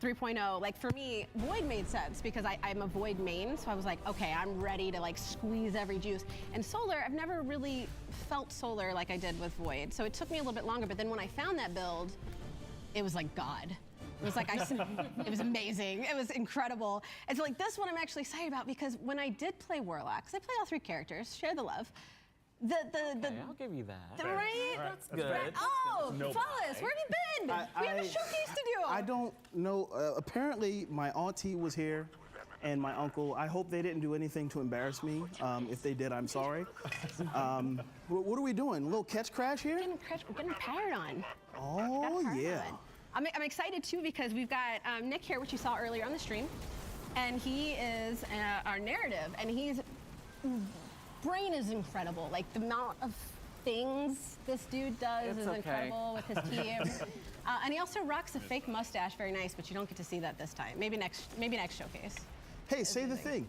3.0, like for me, Void made sense because I'm a Void main, so I was like, okay, I'm ready to like squeeze every juice. And Solar, I've never really felt Solar like I did with Void, so it took me a little bit longer, but then when I found that build, it was like God. It was like, it was amazing. It was incredible. And so like this one I'm actually excited about because when I did play Warlock, because I played all 3 characters, share the love. I'll give you that. Right? That's good. Oh, No fellas, where have you been? We have a showcase to do. I don't know. Apparently, my auntie was here and my uncle. I hope they didn't do anything to embarrass me. If they did, I'm sorry. What are we doing? A little catch crash here? We're getting powered on. Oh, yeah. I'm excited too because we've got Nick here, which you saw earlier on the stream, and he is our narrative, and his brain is incredible. Like the amount of things this dude does is incredible with his team. And he also rocks a fake mustache, very nice, but you don't get to see that this time. Maybe next showcase. Hey, say the thing.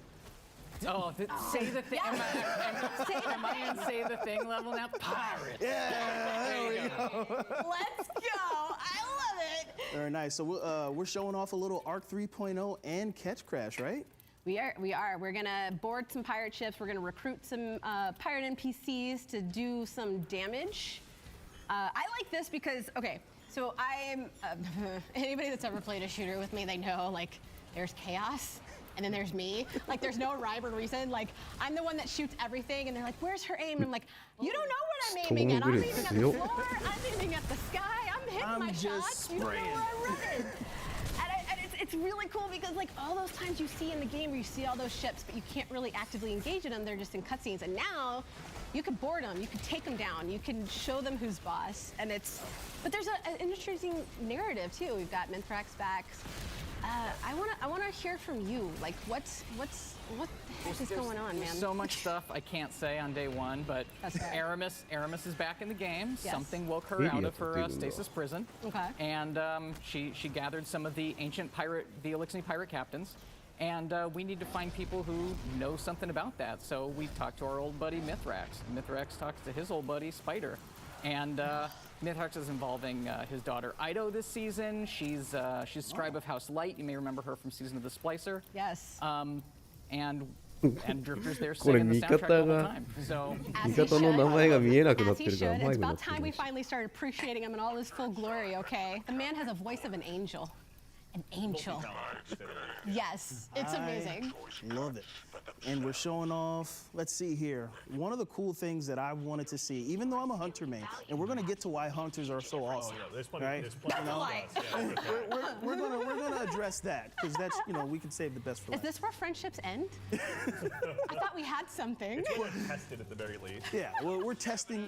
Oh, say the thing. Am I in say the thing level now? Pirate. Yeah, there we go. Let's go. I love it. Very nice. So we're showing off a little Arc 3.0 and Catch Crash, right? We are. We're gonna board some pirate ships. We're gonna recruit some pirate NPCs to do some damage. I like this because, okay, so I'm, anybody that's ever played a shooter with me, they know, like, there's chaos. And then there's me. Like, there's no rhyme or reason. Like, I'm the one that shoots everything, and they're like, where's her aim? And I'm like, you don't know what I'm aiming at. I'm aiming at the floor. I'm aiming at the sky. I'm hitting my shots. You don't know where I'm running. And it's really cool because, like, all those times you see in the game where you see all those ships, but you can't really actively engage in them. They're just in cutscenes. And now, you can board them. You can take them down. You can show them who's boss. And but there's an interesting narrative, too. We've got Mithrax back. I wanna hear from you. Like, what the heck is going on, man? So much stuff I can't say on day one, but Aramis is back in the game. Yes. Something woke her out of her stasis prison. Okay. And she gathered some of the ancient the Elixir pirate captains, and we need to find people who know something about that. So we talked to our old buddy Mithrax. Mithrax talks to his old buddy Spider, and. Mithrax is involving his daughter Ido this season. She's Scribe of House Light. You may remember her from Season of the Splicer. Yes. And Drifter's there singing the soundtrack all the time. So As he should. It's about time we finally started appreciating him in all his full glory. Okay. The man has a voice of an angel. An angel. Yes, it's amazing. Love it. And we're showing off, let's see here, one of the cool things that I wanted to see, even though I'm a hunter main, and we're gonna get to why hunters are so awesome. Oh, yeah, there's plenty, right? there's plenty we're gonna address that, because that's, we can save the best for Is last. this where friendships end? I thought we had something. It's worth tested at the very least. Yeah, well, we're testing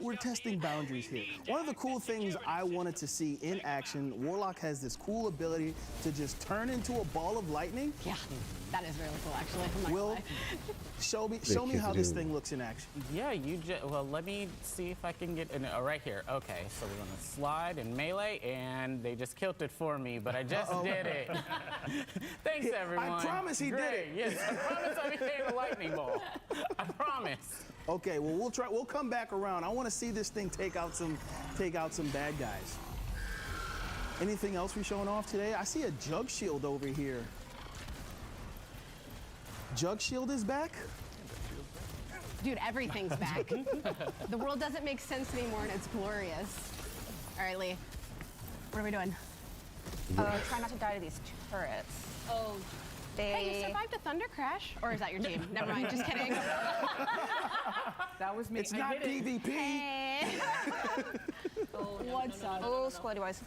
boundaries here. One of the cool things I wanted to see in action, Warlock has this cool ability to just turn into a ball of lightning. Yeah, that is really cool, actually. Will, show me how this thing looks in action. Yeah, well, let me see if I can get right here. Okay, so we're gonna slide and melee, and they just killed it for me, but I just did it. Thanks, everyone. I promise he did it. Yes, I promise I became a lightning ball. I promise. Okay, well we'll come back around. I want to see this thing take out some bad guys. Anything else we're showing off today? I see a Jug Shield over here. Jug Shield is back? Dude, everything's back. The world doesn't make sense anymore, and it's glorious. All right, Lee, what are we doing? try not to die to these turrets. Oh. Hey, you survived a thunder crash? Or is that your team? Never mind, just kidding. That was me. It's not PvP. Hey. What's up? Oh, squirty boys.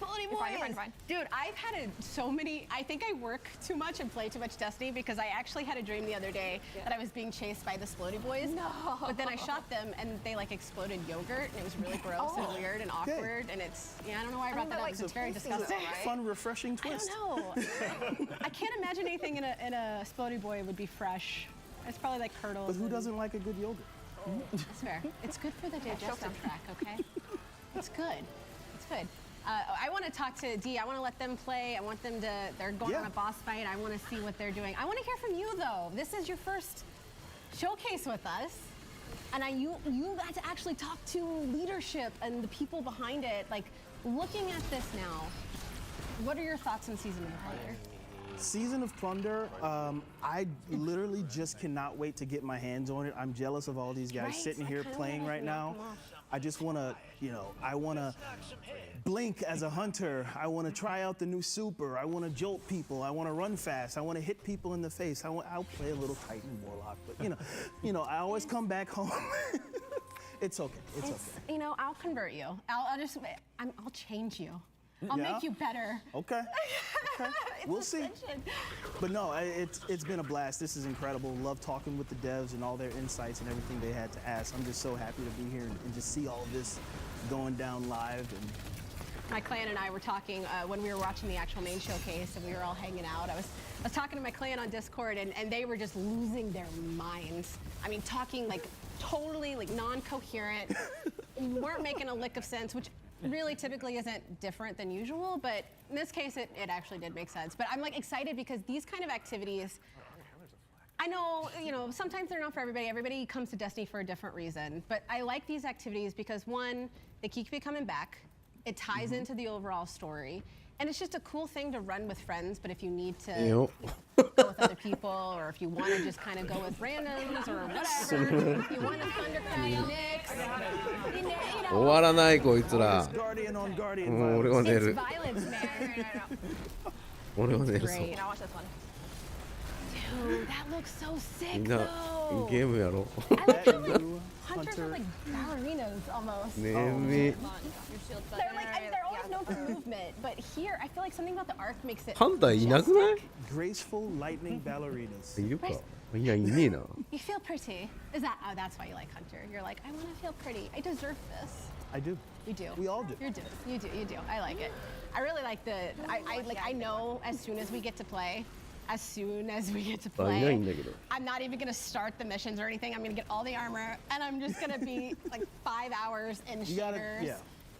Splody You're fine, you're fine, you're fine. Dude, I've had so many, I think I work too much and play too much Destiny because I actually had a dream the other day that I was being chased by the Splody boys. No. But then I shot them and they like exploded yogurt and it was really gross and weird and awkward and it's, I don't know why I brought that up because it's very disgusting. Fun, refreshing twist. I don't know. I can't imagine anything in a Splody boy would be fresh. It's probably like curdles. But who doesn't like a good yogurt? That's fair. It's good for the digestive tract, okay? It's good. It's good. I want to talk to D. I want to let them play. I want them to, they're going on a boss fight. I want to see what they're doing. I want to hear from you, though. This is your first showcase with us. And you got to actually talk to leadership and the people behind it. Like, looking at this now, what are your thoughts on Season of Plunder? Season of Plunder, I literally just cannot wait to get my hands on it. I'm jealous of all these guys sitting here playing right now. I just want to, I want to blink as a hunter. I want to try out the new super. I want to jolt people. I want to run fast. I want to hit people in the face. I'll play a little Titan Warlock, but I always come back home. It's okay. It's okay. I'll convert you. I'll change you. I'll make you better. Okay. We'll see. But no, it's been a blast. This is incredible. Love talking with the devs and all their insights and everything they had to ask. I'm just so happy to be here and just see all of this going down live. And my clan and I were talking when we were watching the actual main showcase and we were all hanging out. I was talking to my clan on Discord and they were just losing their minds. I mean, talking like totally like non-coherent. Weren't making a lick of sense, which really typically isn't different than usual, but in this case it actually did make sense. But I'm like excited because these kind of activities, I know, sometimes they're not for everybody. Everybody comes to Destiny for a different reason, but I like these activities because one, they keep you coming back. It ties into the overall story. And it's just a cool thing to run with friends, but if you need to go with other people, or if you want to just kind of go with randoms or whatever, you want to thundercrack Nyx,終わらないこいつら。 Guardian on Guardian もう俺は寝る。 violence, man. 俺は寝るぞ。 Great. Now watch this one. Dude, that looks so sick みんな though. ゲームやろ。 I feel like hunters are like ballerinas almost. 眠い。 They're like, they're always known for movement, but here I feel like something about the arc makes it ハンターいなくない？ Graceful lightning ballerinas. いるか？いや、いねえな。 You feel pretty. Is that, oh, that's why you like Hunter. You're like, I want to feel pretty. I deserve this. I do. You do. We all do. You do. I like it. I really like I know as soon as we get to play, I'm not even gonna start the missions or anything. I'm gonna get all the armor and I'm just gonna be like 5 hours in shaders.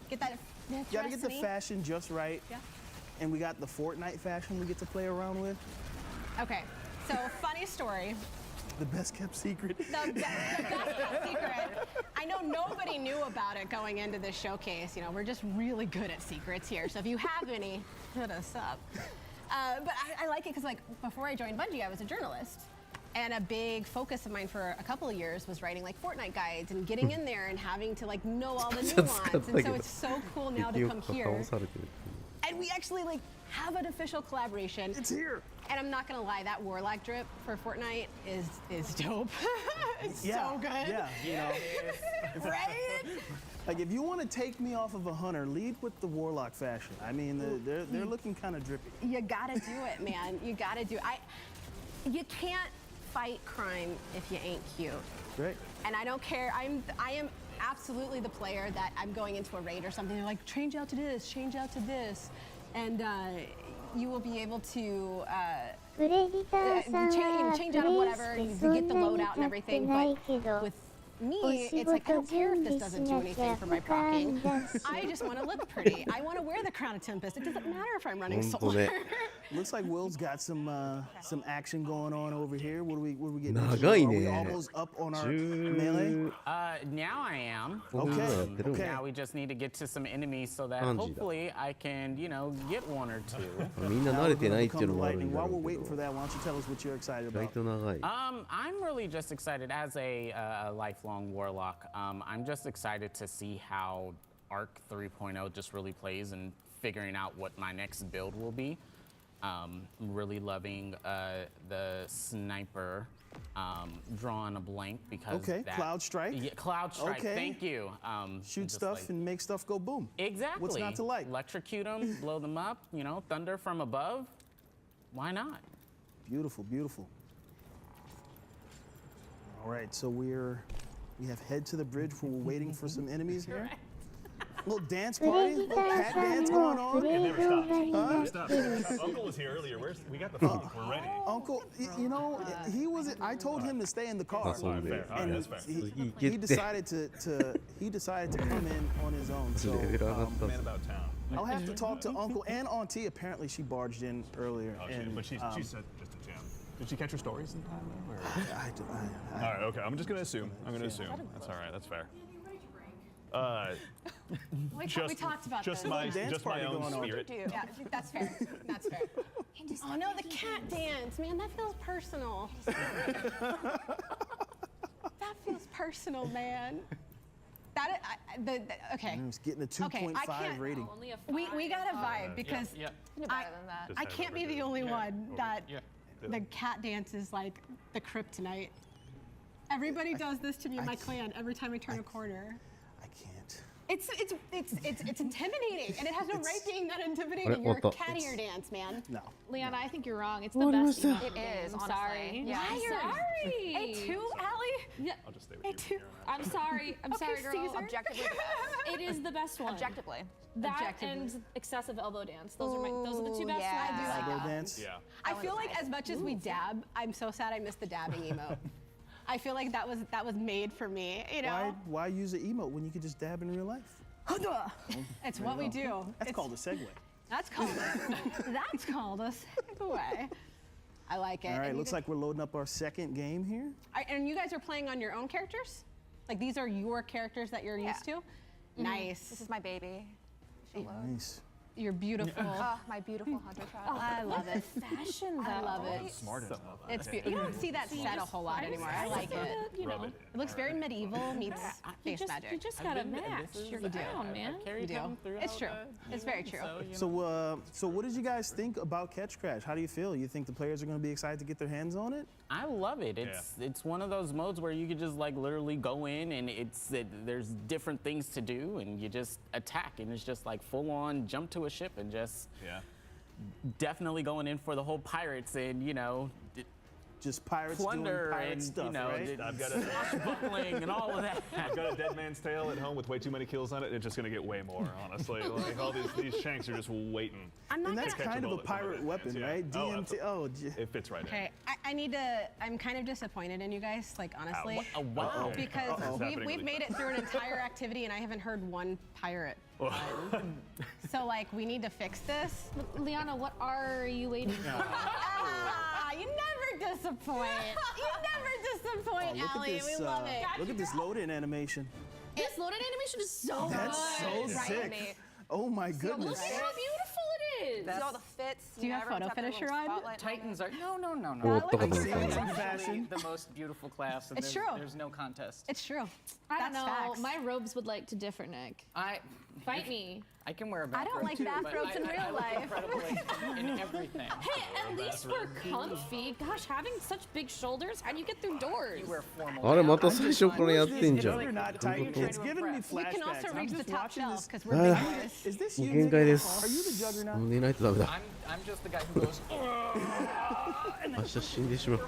Get that. You gotta get the fashion just right. Yeah. And we got the Fortnite fashion we get to play around with. Okay. So funny story. The best kept secret. The best kept secret. I know nobody knew about it going into this showcase. We're just really good at secrets here. So if you have any, hit us up. But I like it because like before I joined Bungie, I was a journalist. And a big focus of mine for a couple of years was writing like Fortnite guides and getting in there and having to like know all the nuance. And so it's so cool now to come here. And we actually like have an official collaboration. It's here. And I'm not gonna lie, that Warlock drip for Fortnite is dope. It's so good. Yeah, right? Like if you want to take me off of a hunter, lead with the Warlock fashion. I mean, they're looking kind of drippy. You gotta do it, man. You gotta do it. You can't fight crime if you ain't cute. Right. And I don't care. I am absolutely the player that I'm going into a raid or something. They're like, change out to this, change out to this, and you will be able to change out of whatever. You get the loadout and everything. But with me, it's like, I don't care if this doesn't do anything for my procking. I just want to look pretty. I want to wear the Crown of Tempest. It doesn't matter if I'm running solar. Looks like Will's got some action going on over here. What do we getting? Are we almost up on our melee? Now I am. Okay. Now we just need to get to some enemies so that hopefully I can, get one or two. みんな慣れてないっていうのもあるんだ While ろ we're うけ waiting ど for that, why don't you tell us what you're excited 意外 about? と長い I'm really just excited as a lifelong warlock. I'm just excited to see how Arc 3.0 just really plays and figuring out what my next build will be. Really loving the sniper. Drawing a blank because okay, Cloud Strike. Yeah, Cloud Strike. Okay. Thank you. Shoot stuff and make stuff go boom. Exactly. What's not to like? Electrocute them, blow them up. You know, thunder from above. Why not? Beautiful, beautiful. All right, so we have head to the bridge where we're waiting for some enemies here. Little dance party, little cat dance going on. It never stops. Uncle was here earlier. We got the food. We're ready. Uncle, you know, he was. I told him to stay in the car, That's fair. and That's fair. he decided to come in on his own. So man about town. I'll have to talk to Uncle and Auntie. Apparently, she barged in earlier. But she said just a jam. Did she catch her stories in time? All right. Okay. I'm just gonna assume. That's all right. That's fair. We talked about just this. my own spirit. Yeah, that's fair. That's fair. Oh no, the cat dance, man, that feels personal. That feels personal, man. Okay. It's getting a 2.5 rating. We got a vibe because I can't be the only one that the cat dance is like the kryptonite. Everybody does this to me in my clan every time I turn a corner. I can't. It's intimidating, and it has no right being that intimidating. You're a cat ear dance, man. No. Leanna, I think you're wrong. It's the best. It is. I'm honestly. sorry. Yeah, I'm sorry. A2, Allie? Yeah. I'll just stay with you. I'm sorry. I'm sorry, girl. Caesar. Objectively, It is the best one. objectively. That and excessive elbow dance. Those are the two best yeah. ones. I do like Elbow dance. Yeah. I feel like as much as we dab, I'm so sad I missed the dabbing emote. I feel like that was made for me, you know? Why use an emote when you could just dab in real life? It's what we do. That's called a segue. That's called a segue. I like it. All right, looks like we're loading up our second game here. And you guys are playing on your own characters? Like these are your characters that you're used to? Nice. This is my baby. Nice. You're beautiful. My beautiful hunter child. Oh, I love it. Fashion, though. I love it. Smart enough. It's beautiful. You don't see that set a whole lot anymore. I like it. You know, It looks very medieval meets face magic. You just gotta match your crown, man. You do. It's true. It's very true. So what did you guys think about Catch Crash? How do you feel? You think the players are going to be excited to get their hands on it? I love it. It's one of those modes where you could just like literally go in and there's different things to do and you just attack and it's just like full on jump to a ship and just definitely going in for the whole pirates and you know just pirates plunder doing pirate and stuff, you know right? I've got swashbuckling and all of that. I've got a dead man's tale at home with way too many kills on it. It's just gonna get way more, honestly. Like all these shanks are just waiting. And that's kind of a pirate weapon, right? DMT. It fits right in. Okay, I'm kind of disappointed in you guys, like honestly. Wow. Because we've made it through an entire activity and I haven't heard one pirate. So like we need to fix this. Liana, what are you waiting for? You never disappoint. You never disappoint, Allie. We love it. Look at this load-in animation. This loaded animation is so That's good. so sick. Oh my goodness. Look at how beautiful it is. See all the fits. Do you have photo finisher on? Titans are no. Fashion. The most beautiful class. And It's true. There's no contest. It's true. I don't know. Facts. My robes would like to differ, Nick. Fight me. I can wear a I bathrobe don't like too, bathrobes but in real look life. incredibly in everything. Hey, at least we're comfy. Gosh, having such big shoulders, how do you get through doors? You wear formal. あれまた最初からやってんじゃん。 It's giving me flashbacks. We can also reach the top shelf because we're Ah. big boys. Is this もう you? 限界です Are you the Juggernaut? 寝ないとダメだ I'm just the guy who goes. 明日死んでしまう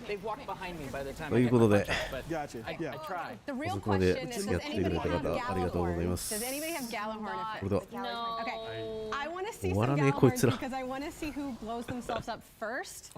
They walk behind me by the time と I いう get こ my とで punch out, but Gotcha. I Yeah. try. The real そこまで question is, 付き合 does ってくれ anybody た have 方ありがとうございます Does anybody have Gallahorn? これだ Okay. I want to see 終わ some らねえこいつ Gallahorns ら because I want to see who blows themselves up first.